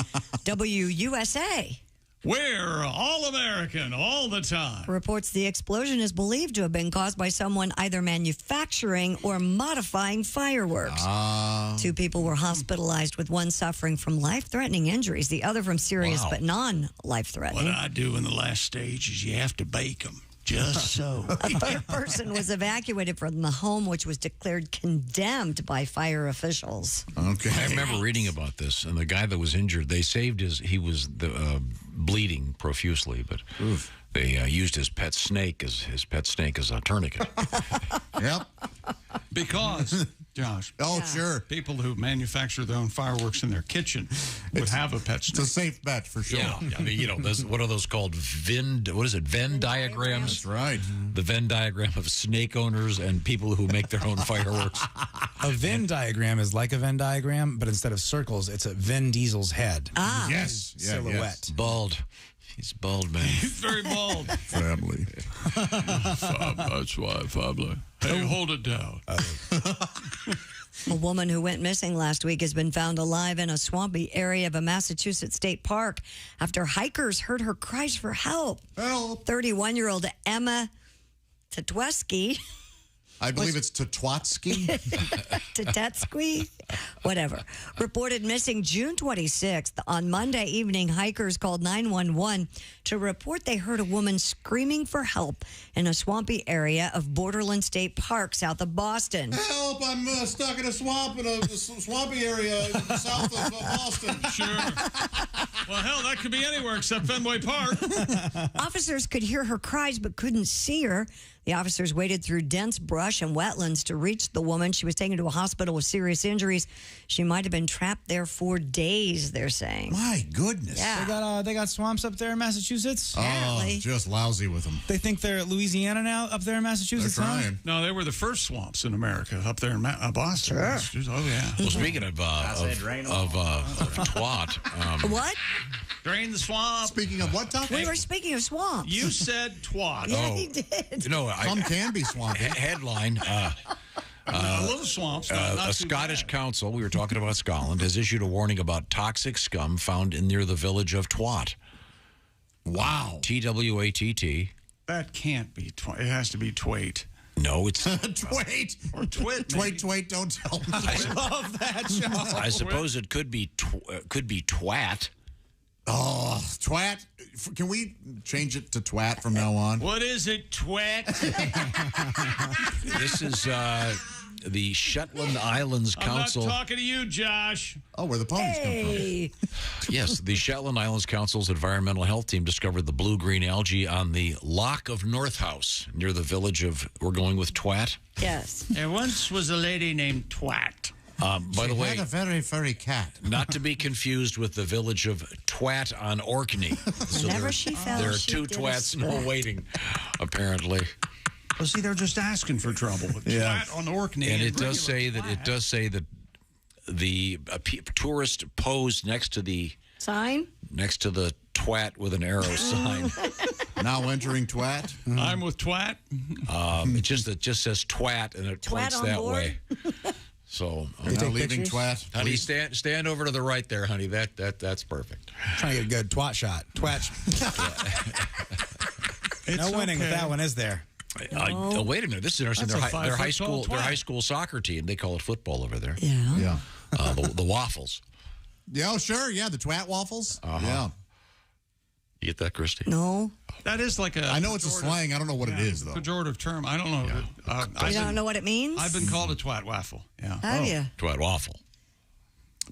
WUSA. We're all American all the time. Reports the explosion is believed to have been caused by someone either manufacturing or modifying fireworks. 2 people were hospitalized, with one suffering from life-threatening injuries, the other from serious but non-life-threatening. What I do in the last stage is you have to bake them. Just so. A 3rd person was evacuated from the home, which was declared condemned by fire officials. Okay. I remember reading about this, and the guy that was injured, they saved he was bleeding profusely, but they used his pet snake as a tourniquet. Yep. Because, Josh. Oh, sure. People who manufacture their own fireworks in their kitchen would have a pet snake. It's a safe bet for sure. Yeah. I mean, what are those called? Venn diagrams? That's right. The Venn diagram of snake owners and people who make their own fireworks. A Venn diagram is like a Venn diagram, but instead of circles, it's a Vin Diesel's head. Yes. Silhouette. Yes. Bald. He's bald, man. He's very bald. Family. That's why, family. Hey, hold it down. A woman who went missing last week has been found alive in a swampy area of a Massachusetts state park after hikers heard her cries for help. 31-year-old Emma Tatweski. I believe it's Tatwatsky. Tatetsky? Whatever. Reported missing June 26th. On Monday evening, hikers called 911 to report they heard a woman screaming for help in a swampy area of Borderland State Park south of Boston. Help! I'm stuck in a swamp in a swampy area south of Boston. Sure. Well, hell, that could be anywhere except Fenway Park. Officers could hear her cries but couldn't see her. The officers waded through dense brush and wetlands to reach the woman. She was taken to a hospital with serious injuries. She might have been trapped there for days, they're saying. My goodness. Yeah. They got swamps up there in Massachusetts? Oh, just lousy with them. They think they're at Louisiana now up there in Massachusetts? They're trying. No, they were the first swamps in America up there in Boston. Sure. Oh, yeah. Well, speaking of twat. What? Drain the swamp. Speaking of what, Tom? We were speaking of swamps. You said twat. Yeah, he did. Some can be swampy. Headline. A little swamps. Not A too Scottish bad. council, we were talking about Scotland, has issued a warning about toxic scum found near the village of Twat. Wow. T-W-A-T-T. That can't be twat. It has to be twait. No, it's... Twait. Or twit. Twait, don't tell me. I love that show. I suppose it could be twat. Oh, twat. Can we change it to twat from now on? What is it, twat? This is the Shetland Islands Council. I'm not talking to you, Josh. Oh, where the ponies come from. Yes, the Shetland Islands Council's environmental health team discovered the blue-green algae on the Loch of North House near the village of, we're going with Twat? Yes. There once was a lady named Twat. By the way, had a very furry cat. Not to be confused with the village of Twat on Orkney. So there are two twats more waiting, apparently. Well, see, they're just asking for trouble. Twat on Orkney. And it does say that the tourist posed next to the sign, next to the twat with an arrow sign. Now entering Twat. I'm with Twat. It just says Twat and it points that board? way. So now leaving Twat. Honey, stand over to the right there, honey. That's perfect. Trying to get a good twat shot. Twat. No winning with that one, is there? Wait a minute. This is interesting. Their high school soccer team. They call it football over there. Yeah. The waffles. Yeah, sure. Yeah, the Twat waffles. Yeah. You get that, Kristi? No. That is like a... I know it's a slang. I don't know what it is, though. Pejorative term. I don't know. You don't know what it means? I've been called a twat waffle. Yeah. Have you? Twat waffle.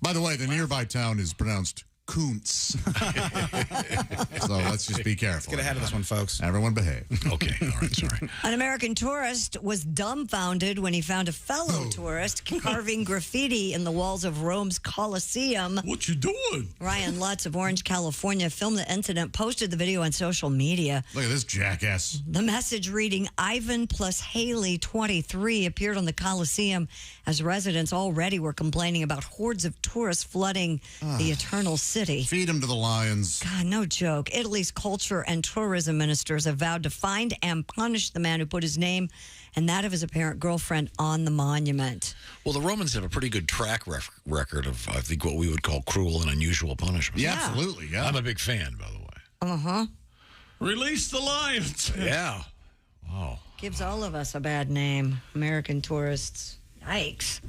By the way, the nearby town is pronounced Kuntz. So let's just be careful. Let's get ahead of this one, folks. Everyone behave. Okay. All right. Sorry. An American tourist was dumbfounded when he found a fellow tourist carving graffiti in the walls of Rome's Colosseum. What you doing? Ryan Lutz of Orange, California, filmed the incident, posted the video on social media. Look at this jackass. The message reading, Ivan plus Haley 23, appeared on the Colosseum as residents already were complaining about hordes of tourists flooding the Eternal City. Feed them to the lions. God, no joke. Italy's culture and tourism ministers have vowed to find and punish the man who put his name and that of his apparent girlfriend on the monument. Well, the Romans have a pretty good track record of, I think, what we would call cruel and unusual punishment. Yeah, absolutely. Yeah. I'm a big fan, by the way. Uh-huh. Release the lions. Yeah. Wow. Gives all of us a bad name. American tourists. Yikes.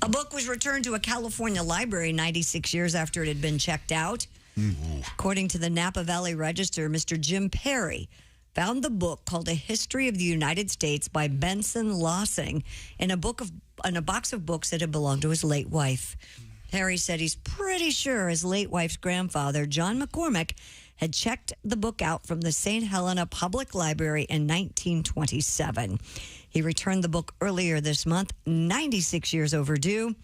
A book was returned to a California library 96 years after it had been checked out. According to the Napa Valley Register, Mr. Jim Perry found the book called A History of the United States by Benson Lossing in a box of books that had belonged to his late wife. Perry said he's pretty sure his late wife's grandfather, John McCormick, had checked the book out from the St. Helena Public Library in 1927. He returned the book earlier this month, 96 years overdue.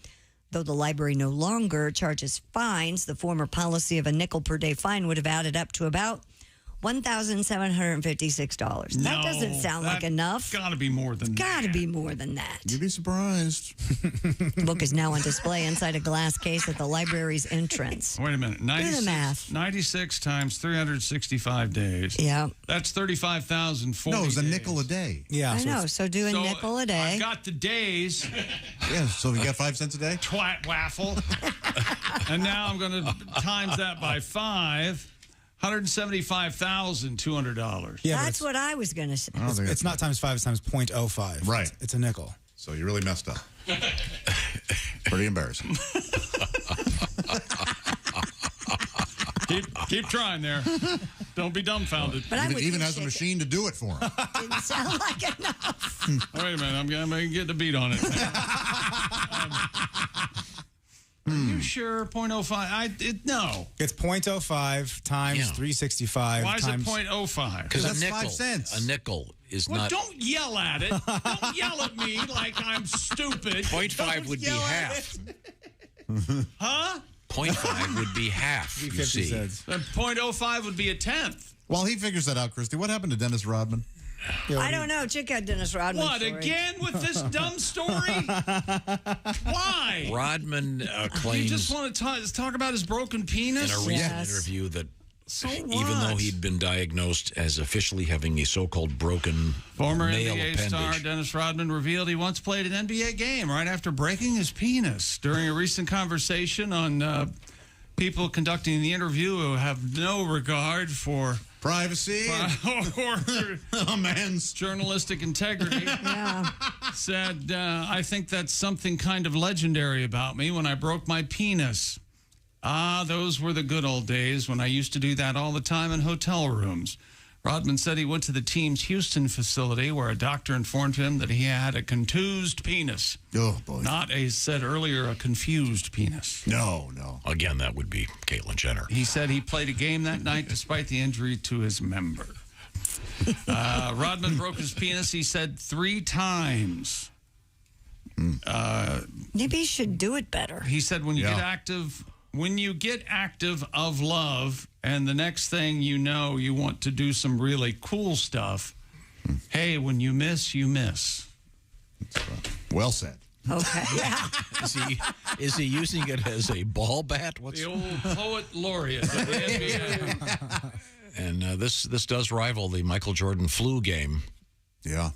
Though the library no longer charges fines, the former policy of a nickel per day fine would have added up to about $1,756. That doesn't sound like enough. Got to be more than that. Got to be more than that. You'd be surprised. The book is now on display inside a glass case at the library's entrance. Wait a minute. Do the math. 96 times 365 days. Yeah. That's 35,040. No, it's a nickel a day. Yeah. I know. So do a nickel a day. I've got the days. Yeah, so you got 5 cents a day? Twat waffle. And now I'm going to times that by 5. $175,200. Yeah, That's what I was going to say. It's not times 5, it's times 0.05. Right. It's a nickel. So you really messed up. Pretty embarrassing. Keep trying there. Don't be dumbfounded. But even has a machine to do it for him. Didn't sound like enough. Wait a minute. I'm going to get the beat on it. Are you sure 0.05? No. It's 0.05 times 365. Why is it 0.05? Because that's 5 cents. A nickel is Well, not. don't yell at it. Don't yell at me like I'm stupid. 0.5 would be half. Huh? 0.5 would be half, you see. Then 0.05 would be a tenth. While he figures that out, Kristi, what happened to Dennis Rodman? I don't know. Check out Dennis Rodman. What, again with this dumb story? Why? Rodman claims You just want to talk about his broken penis? in a recent interview that even though he'd been diagnosed as officially having a so-called broken Former male NBA appendage. star Dennis Rodman revealed he once played an NBA game right after breaking his penis. During a recent conversation on people conducting the interview who have no regard for privacy or a man's journalistic integrity, said, I think that's something kind of legendary about me when I broke my penis. Those were the good old days when I used to do that all the time in hotel rooms. Rodman said he went to the team's Houston facility where a doctor informed him that he had a contused penis. Oh, boy. Not, as said earlier, a confused penis. No. Again, that would be Caitlyn Jenner. He said he played a game that night despite the injury to his member. Rodman broke his penis, he said, 3 times. Maybe he should do it better. He said when you get active of love and the next thing you know you want to do some really cool stuff, hey, when you miss, you miss. Well said. Okay. Yeah. Is he using it as a ball bat? The old poet laureate of the NBA. And this does rival the Michael Jordan flu game. Yeah.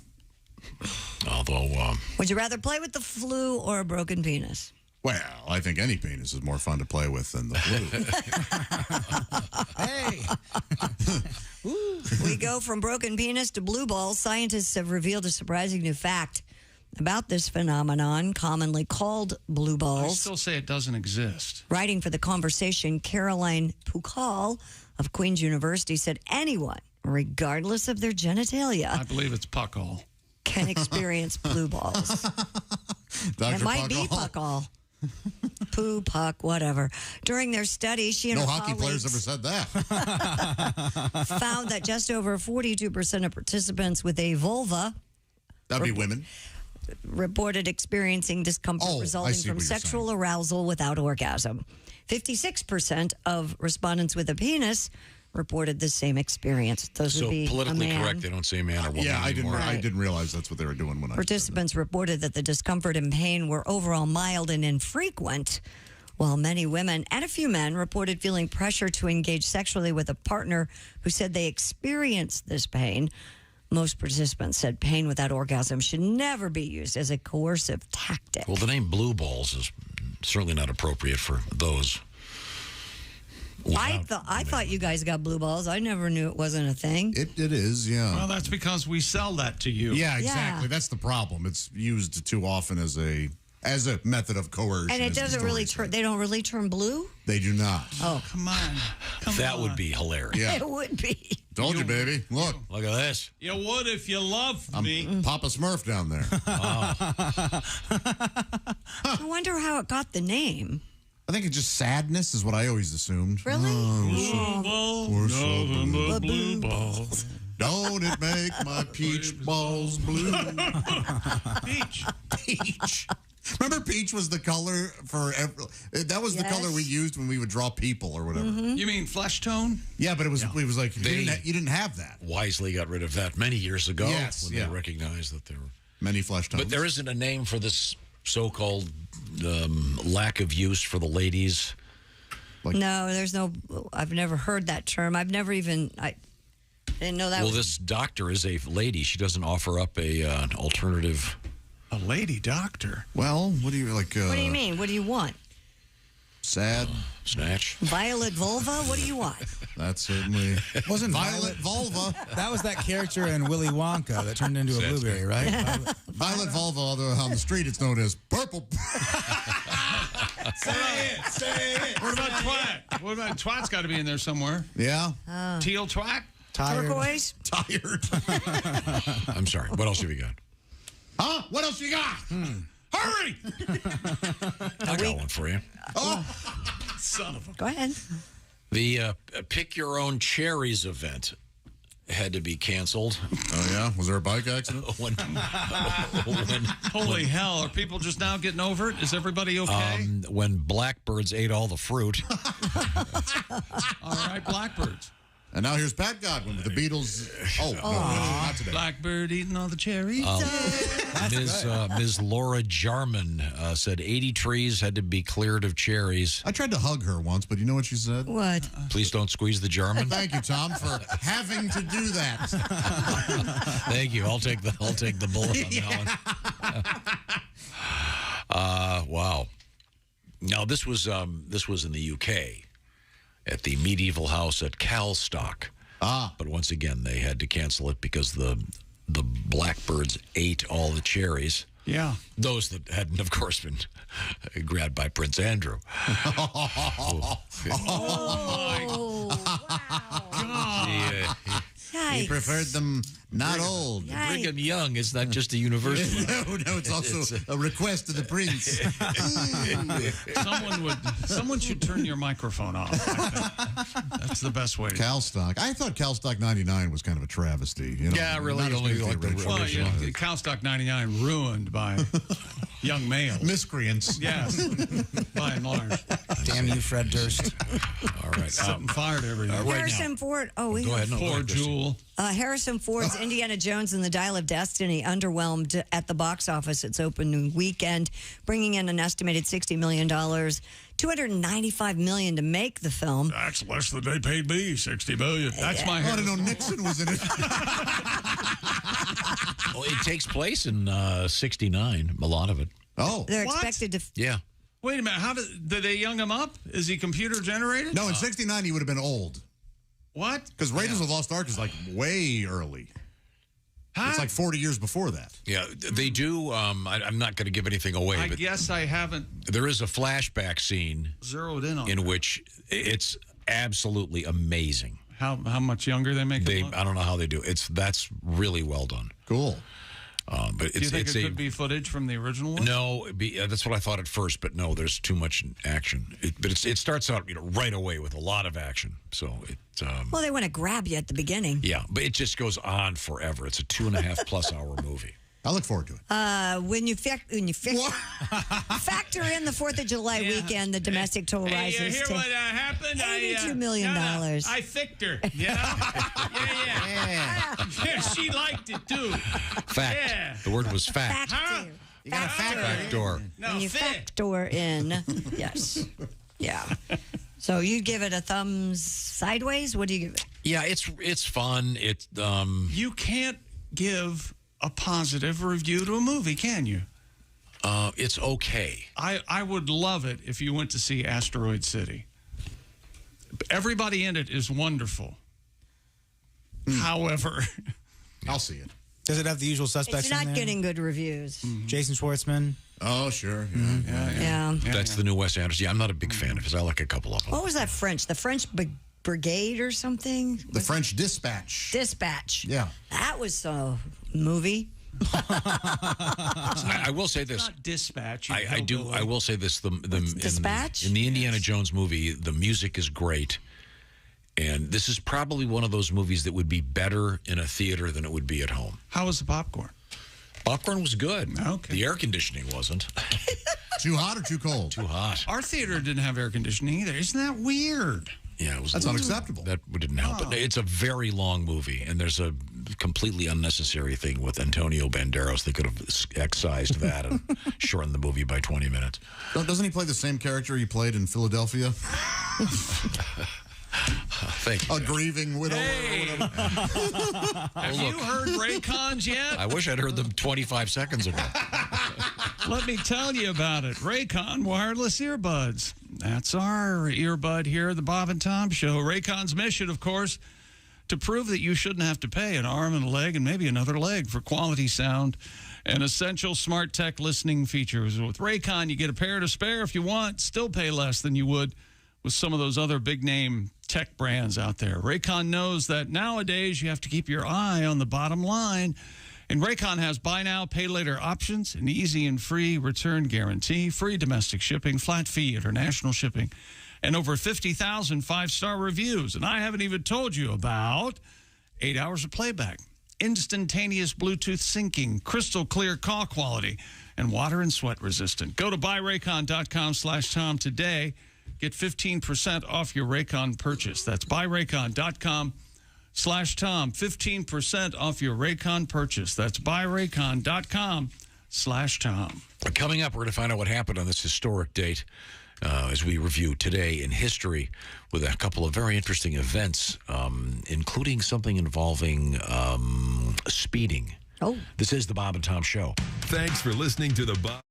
Although... Would you rather play with the flu or a broken penis? Well, I think any penis is more fun to play with than the flu. Hey. We go from broken penis to blue balls. Scientists have revealed a surprising new fact about this phenomenon, commonly called blue I balls. still say it doesn't exist. Writing for The Conversation, Caroline Pukal of Queen's University said anyone, regardless of their genitalia, I believe it's puckall, can experience blue balls. It might be puckall. Poo, puck, whatever. During their study, she and no her hockey players colleagues ever said that. found that just over 42% of participants with a vulva, that'd be women, reported experiencing discomfort resulting from sexual arousal without orgasm. 56% of respondents with a penis reported the same experience. Those would be politically a man. correct, they don't say man or woman anymore. I didn't realize that's what they were doing when Participants reported that the discomfort and pain were overall mild and infrequent, while many women and a few men reported feeling pressure to engage sexually with a partner who said they experienced this pain. Most participants said pain without orgasm should never be used as a coercive tactic. Well, the name blue balls is certainly not appropriate for those. I thought you guys got blue balls. I never knew it wasn't a thing. It is, yeah. Well, that's because we sell that to you. Yeah, exactly. Yeah. That's the problem. It's used too often as a method of coercion. And it doesn't really turn. They don't really turn blue. They do not. Oh, come on. That would be hilarious. Yeah. It would be. Told you, baby. Look at this. You would if you loved me. Papa Smurf down there. I wonder how it got the name. I think it's just sadness is what I always assumed. Really? Blue balls. Don't it make my peach balls blue? Peach. Remember, peach was the color for that was the color we used when we would draw people or whatever. You mean flesh tone? Yeah, but it was like you didn't have that. Wisely got rid of that many years ago. Yes, when they recognized that there were many flesh tones. But there isn't a name for this so-called lack of use for the ladies. No, there's no. I've never heard that term. I've never even. I didn't know that. Well, this doctor is a lady. She doesn't offer up an alternative. A lady doctor. Well, what do you like? What do you mean? What do you want? Sad snatch. Violet vulva. What do you want? That's certainly wasn't Violet vulva. That was that character in Willy Wonka that turned into a blueberry, right? Violet vulva, although on the street it's known as purple. Say it. What about twat? What about twat's got to be in there somewhere? Yeah. Teal twat? Tired. Turquoise? Tired. I'm sorry. What else have you got? Huh? What else you got? Hurry! I got one for you. Oh, son of a... Go ahead. The Pick Your Own Cherries event had to be canceled. Oh, yeah? Was there a bike accident? Holy hell. Are people just now getting over it? Is everybody okay? When blackbirds ate all the fruit. All right, blackbirds. And now here's Pat Godwin with the Beatles. Oh, no, not today. Blackbird eating all the cherries. Ms. Laura Jarman said 80 trees had to be cleared of cherries. I tried to hug her once, but you know what she said? What? Please don't squeeze the Jarman. Thank you, Tom, for having to do that. Thank you. I'll take the bullet on that one. Wow. Now this was in the UK. At the medieval house at Calstock. But once again, they had to cancel it because the blackbirds ate all the cherries. Yeah. Those that hadn't, of course, been grabbed by Prince Andrew. Oh, wow. He preferred them not old. Brigham Young is not just a university. No, it's also a request to the prince. Someone should turn your microphone off. That's the best way. Calstock. I thought Calstock 99 was kind of a travesty. You know, yeah, really. Only like the original. Well, yeah, Calstock 99 ruined by young males. Miscreants. Yes, by and large. Damn you, Fred Durst. All right. Setting fire to everything. Harrison Ford. Oh, go ahead. Poor Jewel. Harrison Ford's Indiana Jones and the Dial of Destiny underwhelmed at the box office its opening weekend, bringing in an estimated $60 million, $295 million to make the film. That's less than they paid me, $60 million. That's my. I didn't know Nixon was in it. Well, it takes place in '69. A lot of it. Oh, they're expected to. Yeah. Wait a minute. How did they young him up? Is he computer generated? No, in '69 he would have been old. What? Because Raiders of the Lost Ark is like way early. Huh? It's like 40 years before that. Yeah, they do. I'm not going to give anything away. I but guess I haven't. There is a flashback scene zeroed in on in which it's absolutely amazing. How much younger they make him look? I don't know how they do. That's really well done. Cool. But do you think it could be footage from the original one? No, that's what I thought at first, but no, there's too much action. It starts out right away with a lot of action. So well, they want to grab you at the beginning. Yeah, but it just goes on forever. It's a 2.5+ hour movie. I look forward to it. When you factor in the 4th of July weekend, the domestic toll rises you hear to what happened? $82 million. I ficked her. You know? Yeah. She liked it too. Fact. Yeah. The word was fact. You got a factor. No, when you factor in, yes, yeah. So you give it a thumbs sideways. What do you give it? Yeah, it's fun. You can't give a positive review to a movie, can you? It's okay. I would love it if you went to see Asteroid City. Everybody in it is wonderful. However, I'll see it. Does it have the usual suspects? It's not in there? getting good reviews. Jason Schwartzman. Oh, sure. Yeah. That's the new Wes Anderson. Yeah, I'm not a big fan of his. I like a couple of them. What was that French? The French Brigade or something? The French Dispatch. Dispatch. Yeah. That was a movie. I will say this. Not Dispatch. I will say this. Dispatch? In the Indiana Jones movie, the music is great. And this is probably one of those movies that would be better in a theater than it would be at home. How was the popcorn? Popcorn was good. Okay. The air conditioning wasn't. Too hot or too cold? Too hot. Our theater didn't have air conditioning either. Isn't that weird? Yeah, it was. That's unacceptable. That didn't help. Oh. It's a very long movie, and there's a completely unnecessary thing with Antonio Banderas. They could have excised that and shortened the movie by 20 minutes. Doesn't he play the same character he played in Philadelphia? Thank you. A grieving widower or whatever. Have you heard Raycons yet? I wish I'd heard them 25 seconds ago. Let me tell you about it. Raycon wireless earbuds. That's our earbud here at the Bob and Tom Show. Raycon's mission, of course, to prove that you shouldn't have to pay an arm and a leg and maybe another leg for quality sound and essential smart tech listening features. With Raycon, you get a pair to spare if you want, still pay less than you would with some of those other big-name tech brands out there. Raycon knows that nowadays you have to keep your eye on the bottom line. And Raycon has buy now, pay later options, an easy and free return guarantee, free domestic shipping, flat fee international shipping, and over 50,000 five-star reviews. And I haven't even told you about 8 hours of playback, instantaneous Bluetooth syncing, crystal clear call quality, and water and sweat resistant. Go to buyraycon.com/Tom today. Get 15% off your Raycon purchase. That's buyraycon.com/Tom. 15% off your Raycon purchase. That's buyraycon.com/Tom. Coming up, we're going to find out what happened on this historic date as we review today in history with a couple of very interesting events, including something involving speeding. Oh. This is the Bob and Tom Show. Thanks for listening to the Bob.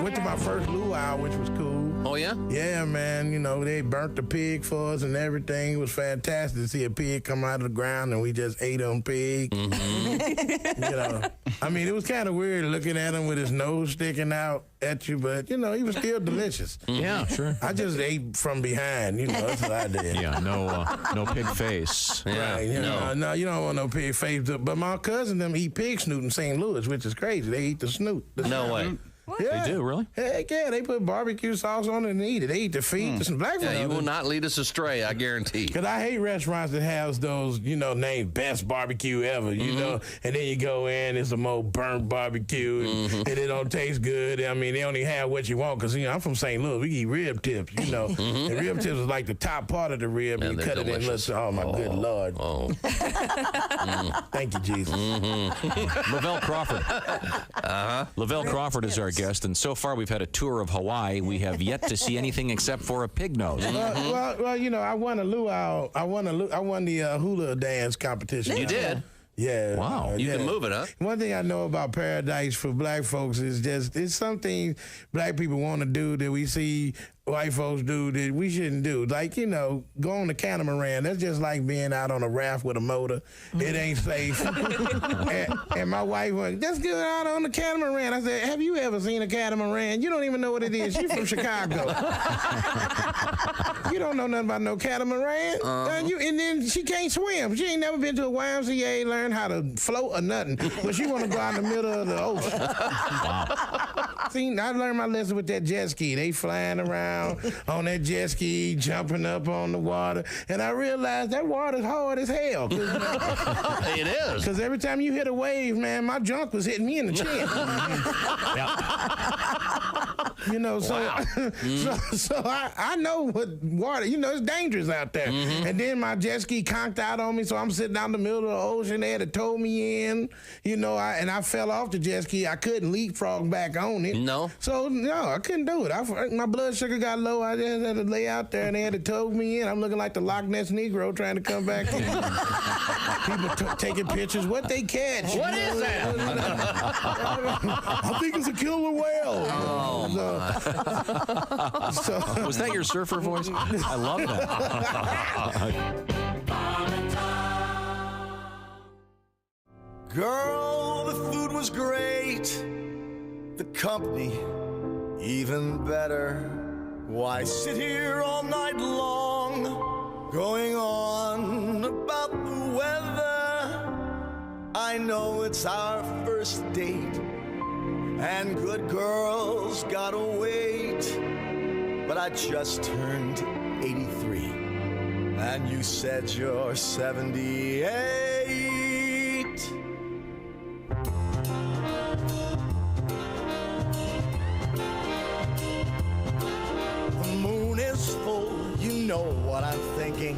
Went to my first luau, which was cool. Oh, yeah? Yeah, man. You know, they burnt the pig for us and everything. It was fantastic to see a pig come out of the ground and we just ate on pig. Mm-hmm. You know, I mean, it was kind of weird looking at him with his nose sticking out at you, but, you know, he was still delicious. Yeah, sure. I just ate from behind, you know, that's what I did. Yeah, no pig face. Yeah, Right, you know, no, you don't want no pig face. But my cousin them eat pig snoot in St. Louis, which is crazy. They eat the snoot. No way. Yeah. They do, really? Heck yeah, they put barbecue sauce on it and eat it. They eat the feet. Some black Yeah, folks. you will not lead us astray, I guarantee. Because I hate restaurants that have those, you know, named best barbecue ever, you know, and then you go in, it's some old burnt barbecue, and it don't taste good. I mean, they only have what you want because, you know, I'm from St. Louis. We eat rib tips, you know. And rib tips is like the top part of the rib, and you cut it in. Oh, my good Lord. Oh. Thank you, Jesus. Lavelle Crawford. Lavelle Crawford is our guest, and so far we've had a tour of Hawaii. We have yet to see anything except for a pig nose. Well, you know, I won a luau. I won the hula dance competition. You did? Yeah. Wow. You can move it, huh? One thing I know about paradise for black folks is just it's something black people want to do that we see white folks do that we shouldn't do. Like, you know, go on the catamaran. That's just like being out on a raft with a motor. It ain't safe. and my wife went, let's get out on the catamaran. I said, have you ever seen a catamaran? You don't even know what it is. She's from Chicago. You don't know nothing about no catamaran. And then she can't swim. She ain't never been to a YMCA, learn how to float or nothing. But she want to go out in the middle of the ocean. Wow. See, I learned my lesson with that jet ski. They flying around on that jet ski, jumping up on the water, and I realized that water's hard as hell. It is. Because every time you hit a wave, man, my junk was hitting me in the chin. You know, so I know what water, you know, it's dangerous out there. And then my jet ski conked out on me, so I'm sitting out in the middle of the ocean. They had to tow me in, you know, and I fell off the jet ski. I couldn't leapfrog back on it. No. So, no, I couldn't do it. My blood sugar got low. I just had to lay out there, and they had to tow me in. I'm looking like the Loch Ness Negro trying to come back in. People taking pictures. What they catch? What is that? I think it's a killer whale. Oh, Was that your surfer voice? I love that. Girl, the food was great. The company, even better. Why sit here all night long, going on about the weather? I know it's our first date, and good girls gotta wait. But I just turned 83. and you said you're 78. The moon is full, you know what I'm thinking.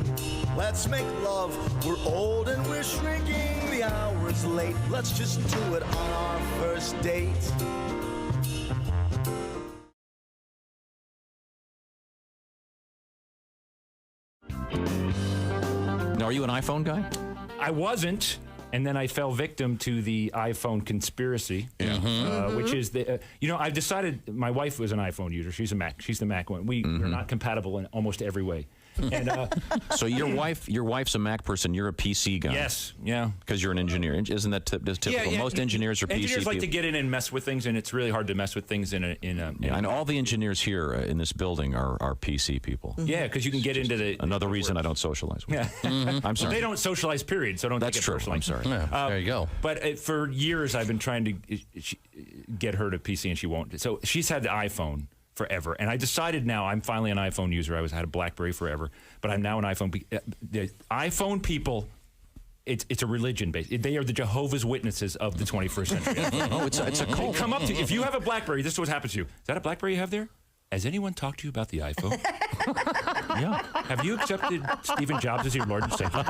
Let's make love, we're old and we're shrinking. The hour's late, let's just do it on our first date. Now, are you an iPhone guy? I wasn't, and then I fell victim to the iPhone conspiracy, which is the I've decided. My wife was an iPhone user. She's a Mac. She's the Mac one. We're not compatible in almost every way. And so your wife's a Mac person. You're a PC guy. Yes, yeah. Because you're an engineer. Isn't that typical? Yeah. Most engineers are PC Engineers like people. to get in and mess with things, and it's really hard to mess with things in a. And all the engineers here in this building are PC people. Yeah, because you can get into the. Another reason I don't socialize with. Yeah. I'm sorry. They don't socialize, period. So don't. That's take it true. personally. I'm sorry. There you go. But for years, I've been trying to get her to PC, and she won't. So she's had the iPhone forever, and I decided now I'm finally an iPhone user. I had a BlackBerry forever, but I'm now an iPhone. The iPhone people, it's a religion based. They are the Jehovah's Witnesses of the 21st century. Oh, it's a cult. They come up to you. If you have a BlackBerry, this is what happens to you. Is that a BlackBerry you have there? Has anyone talked to you about the iPhone? Yeah. Have you accepted Stephen Jobs as your Lord and Savior?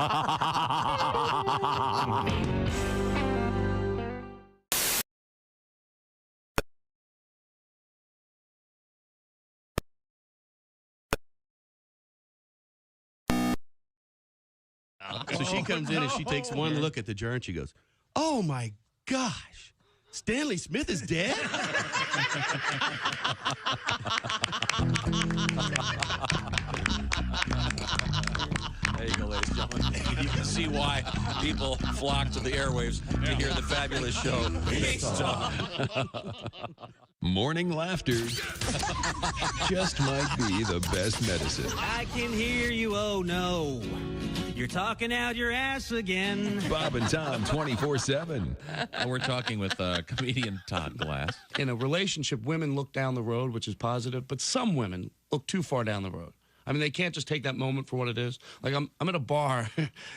So she comes in and she takes one look at the jar and she goes, "Oh my gosh, Stanley Smith is dead?" There you go, ladies and gentlemen. You can see why people flock to the airwaves to hear the fabulous show. Morning laughter just might be the best medicine. I can hear you, oh no. You're talking out your ass again. Bob and Tom 24/7. We're talking with comedian Todd Glass. In a relationship, women look down the road, which is positive, but some women look too far down the road. I mean, they can't just take that moment for what it is. Like, I'm at a bar,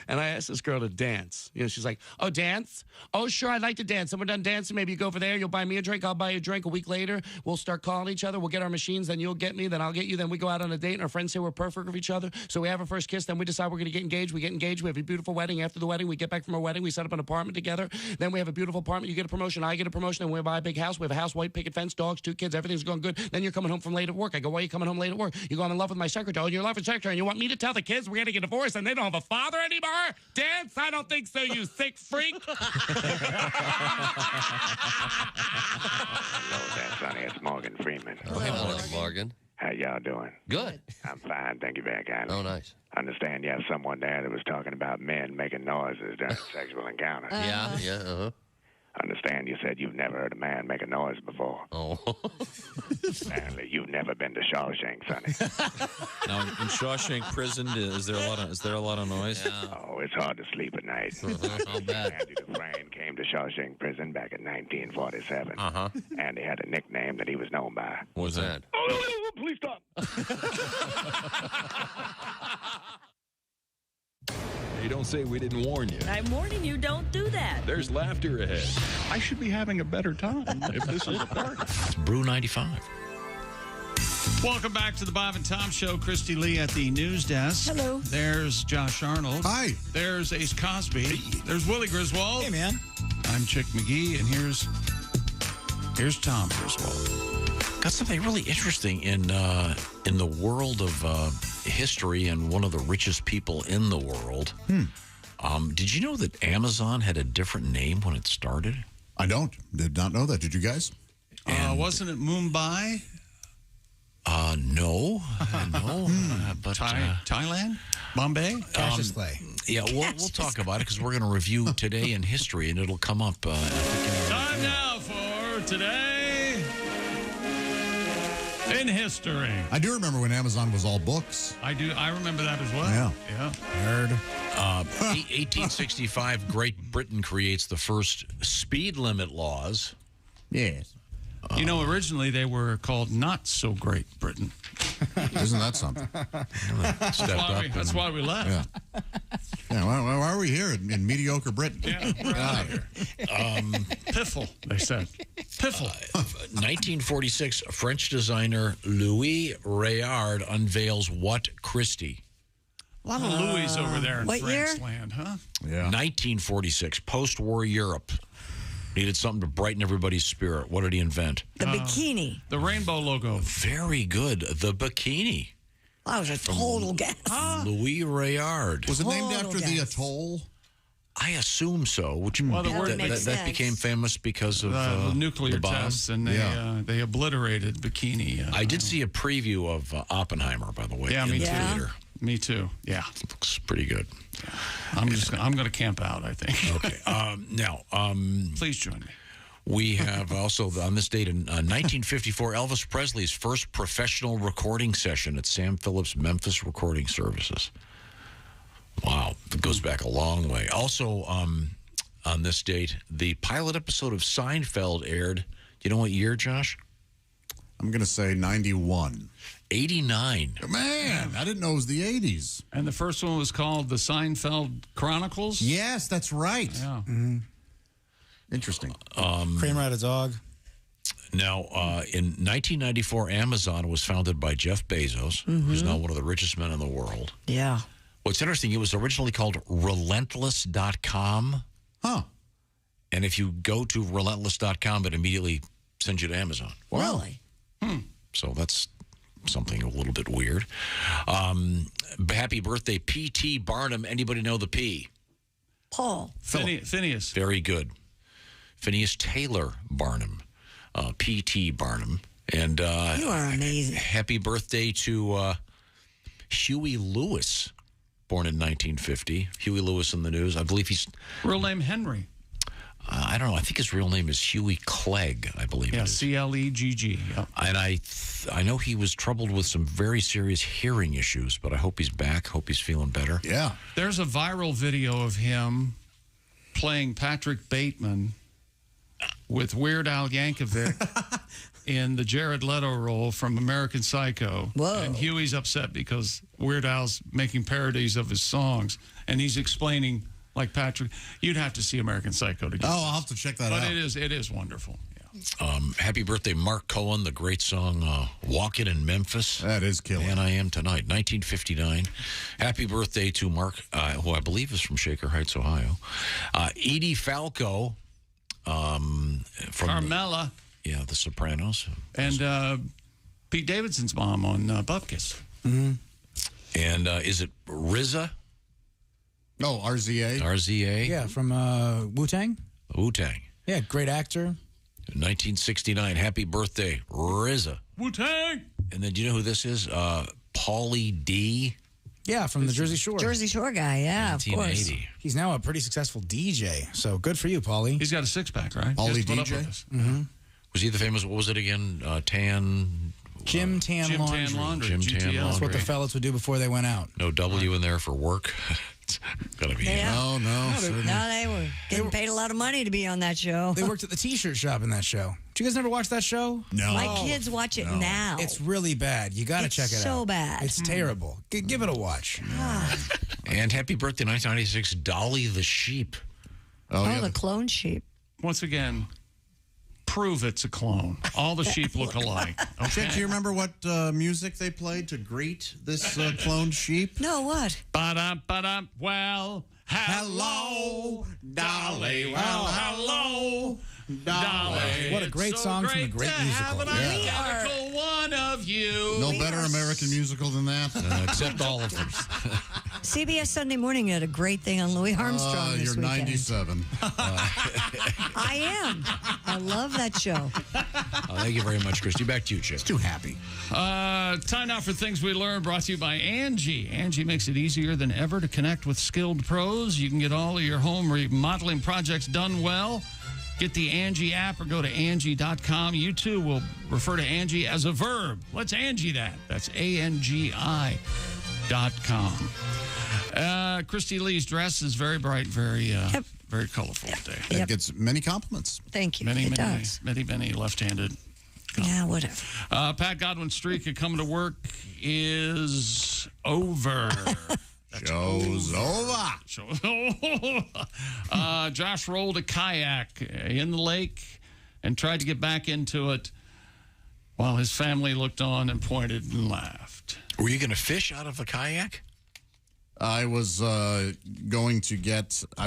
and I asked this girl to dance. You know, she's like, "Oh, dance? Oh, sure, I'd like to dance. And we're done dancing. Maybe you go over there. You'll buy me a drink. I'll buy you a drink. A week later, we'll start calling each other. We'll get our machines. Then you'll get me. Then I'll get you. Then we go out on a date, and our friends say we're perfect for each other. So we have our first kiss. Then we decide we're going to get engaged. We get engaged. We have a beautiful wedding. After the wedding, we get back from our wedding. We set up an apartment together. Then we have a beautiful apartment. You get a promotion. I get a promotion. And we buy a big house. We have a house, white picket fence, dogs, 2 kids. Everything's going good. Then you're coming home from late at work. I go, "Why are you coming home late at work?" You go, "I'm in love with my secretary." "Oh, you're in love with secretary. And you want me to tell the kids we're going to get divorced and they don't have a father anymore? Dance? I don't think so, you sick freak." Hello there, Sonny. It's Morgan Freeman. Oh, hey, Morgan. How y'all doing? Good. I'm fine. Thank you very kindly. Oh, nice. I understand you have someone there that was talking about men making noises during a sexual encounter. Yeah. I understand you said you've never heard a man make a noise before. Oh. Apparently, you've never been to Shawshank, Sonny. Now, in Shawshank Prison, is there a lot of noise? Yeah. Oh, it's hard to sleep at night. I'll bet. Andy Dufresne came to Shawshank Prison back in 1947. Uh-huh. And he had a nickname that he was known by. What was that? Oh, please stop. Hey, don't say we didn't warn you. I'm warning you, don't do that. There's laughter ahead. I should be having a better time if this is a party. It's Brew 95. Welcome back to the Bob and Tom Show. Kristi Lee at the news desk. Hello. There's Josh Arnold. Hi. There's Ace Cosby. There's Willie Griswold. Hey, man. I'm Chick McGee, and here's Tom Griswold. Got something really interesting in the world of history and one of the richest people in the world. Did you know that Amazon had a different name when it started? I did not know that. Did you guys? Wasn't it Mumbai? No. But Thailand? Bombay? Cassius Clay. Yeah, we'll talk about it because we're going to review today in history, and it'll come up. Time now for Today in History. I do remember when Amazon was all books. I remember that as well. Yeah. Nerd. 1865, Great Britain creates the first speed limit laws. Yes. You know, originally they were called Not So Great Britain. Isn't that something? That's why we left. Yeah. Yeah, why are we here in mediocre Britain? Yeah, we're out of here. Piffle, they said. Piffle. 1946, French designer Louis Rayard unveils what Kristi? A lot of Louis over there in what France year? land, huh? Yeah. 1946, post-war Europe. Needed something to brighten everybody's spirit. What did he invent? The bikini. The rainbow logo. Very good. The bikini. That was a total guess. Louis Rayard. Was it named after the atoll? I assume so. Which Well, the word that became famous because of the nuclear the bomb. tests, and they oblitterated bikini. I did see a preview of Oppenheimer, by the way. Yeah, me in the too. theater. Me too. Yeah, looks pretty good. I'm going to camp out, I think. Okay. Now, please join me. We have also on this date in 1954, Elvis Presley's first professional recording session at Sam Phillips Memphis Recording Services. Wow, it goes back a long way. Also, on this date, the pilot episode of Seinfeld aired. Do you know what year, Josh? I'm going to say 91. 89. Man, I didn't know it was the 80s. And the first one was called The Seinfeld Chronicles? Yes, that's right. Yeah. Mm-hmm. Interesting. Kramer had a dog. Now, in 1994, Amazon was founded by Jeff Bezos, who's now one of the richest men in the world. Yeah. What's interesting, it was originally called Relentless.com. Huh. And if you go to Relentless.com, it immediately sends you to Amazon. Really? So that's something a little bit weird. Happy birthday, P.T. Barnum. Anybody know the P? Paul. Phineas. Very good. Phineas Taylor Barnum. P.T. Barnum. And you are amazing. Happy birthday to Huey Lewis, born in 1950. Huey Lewis in the news. I believe he's... Real name Henry. I don't know. I think his real name is Huey Clegg, I believe it is. C-L-E-G-G. Yep. And I know he was troubled with some very serious hearing issues, but I hope he's back. Hope he's feeling better. Yeah. There's a viral video of him playing Patrick Bateman with Weird Al Yankovic in the Jared Leto role from American Psycho. Whoa. And Huey's upset because Weird Al's making parodies of his songs, and he's explaining... Like Patrick, you'd have to see American Psycho to get I'll have to check that out. But it is wonderful. Yeah. Happy birthday, Mark Cohen, the great song Walkin' in Memphis. That is killer. And I Am Tonight, 1959. Happy birthday to Mark, who I believe is from Shaker Heights, Ohio. Edie Falco from Carmela. The Sopranos. And Pete Davidson's mom on Bupkis. Mm-hmm. And is it RZA? Oh, RZA. RZA. Yeah, from Wu-Tang. Wu-Tang. Yeah, great actor. 1969. Happy birthday, RZA. Wu-Tang. And then do you know who this is? Paulie D. Yeah, from the Jersey Shore. Jersey Shore guy, yeah, of course. He's now a pretty successful DJ, so good for you, Paulie. He's got a six-pack, right? Paulie DJ? Mm-hmm. Was he the famous, what was it again? Gym Tan Laundry. Gym Tan Laundry. That's what the fellas would do before they went out. No W in there for work. It's gotta be. Yeah. No. No, they were getting paid a lot of money to be on that show. They worked at the T-shirt shop in that show. Did you guys never watch that show? No. My kids watch it now. It's really bad. You got to check it out. So bad. It's terrible. Give it a watch. And happy birthday, 1996, Dolly the Sheep. Oh, the clone sheep. Once again, prove it's a clone. All the sheep look alike. Okay. Do you remember what music they played to greet this cloned sheep? No, what? Ba-dum, ba-dum. Well, hello, Dolly. Well, hello, Dolly. What a great song from a great musical. Have an identical one of you. No better American musical than that. Except all of them. CBS Sunday Morning had a great thing on Louis Armstrong this you're weekend. 97. I am. I love that show. Thank you very much, Kristi. Back to you, Chip. Too happy. Time now for Things We Learned, brought to you by Angie. Angie makes it easier than ever to connect with skilled pros. You can get all of your home remodeling projects done well. Get the Angie app or go to Angie.com. You, too, will refer to Angie as a verb. Let's Angie that. That's ANGI.com. Kristi Lee's dress is very bright, very colorful today. It gets many compliments. Thank you. Many does. left-handed patgodwin.com. Yeah, whatever. Pat Godwin's streak of coming to work is over. Show's over. Josh rolled a kayak in the lake and tried to get back into it while his family looked on and pointed and laughed. Were you going to fish out of the kayak? I was I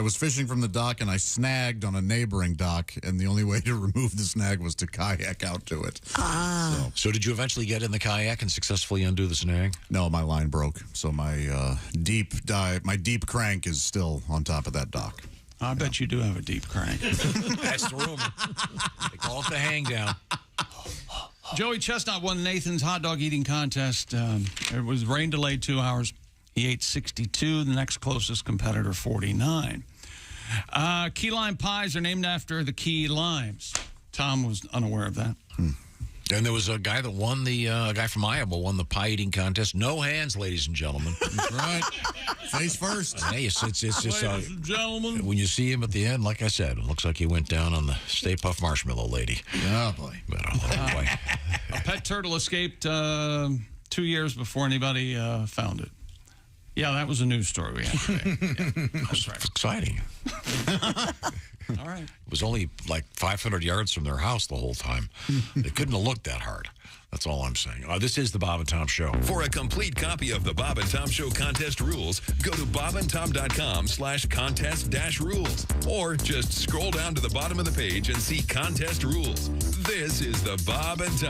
was fishing from the dock, and I snagged on a neighboring dock, and the only way to remove the snag was to kayak out to it. So did you eventually get in the kayak and successfully undo the snag? No, my line broke, so my deep crank is still on top of that dock. I bet you do have a deep crank. That's the rumor. They call it the hang down. Joey Chestnut won Nathan's hot dog eating contest. It was rain delayed 2 hours. He ate 62. The next closest competitor, 49. Key lime pies are named after the key limes. Tom was unaware of that. And there was a guy that won a guy from Iowa won the pie eating contest. No hands, ladies and gentlemen. That's right. Face first. Hey, it's just ladies and gentlemen. When you see him at the end, like I said, it looks like he went down on the Stay Puft Marshmallow Lady. Oh, boy. But, oh, boy. A pet turtle escaped 2 years before anybody found it. Yeah, that was a news story we had today. Yeah, that's right. Exciting. All right. It was only like 500 yards from their house the whole time. They couldn't have looked that hard. That's all I'm saying. This is the Bob and Tom Show. For a complete copy of the Bob and Tom Show contest rules, go to bobandtom.com/contest-rules. Or just scroll down to the bottom of the page and see contest rules. This is the Bob and Tom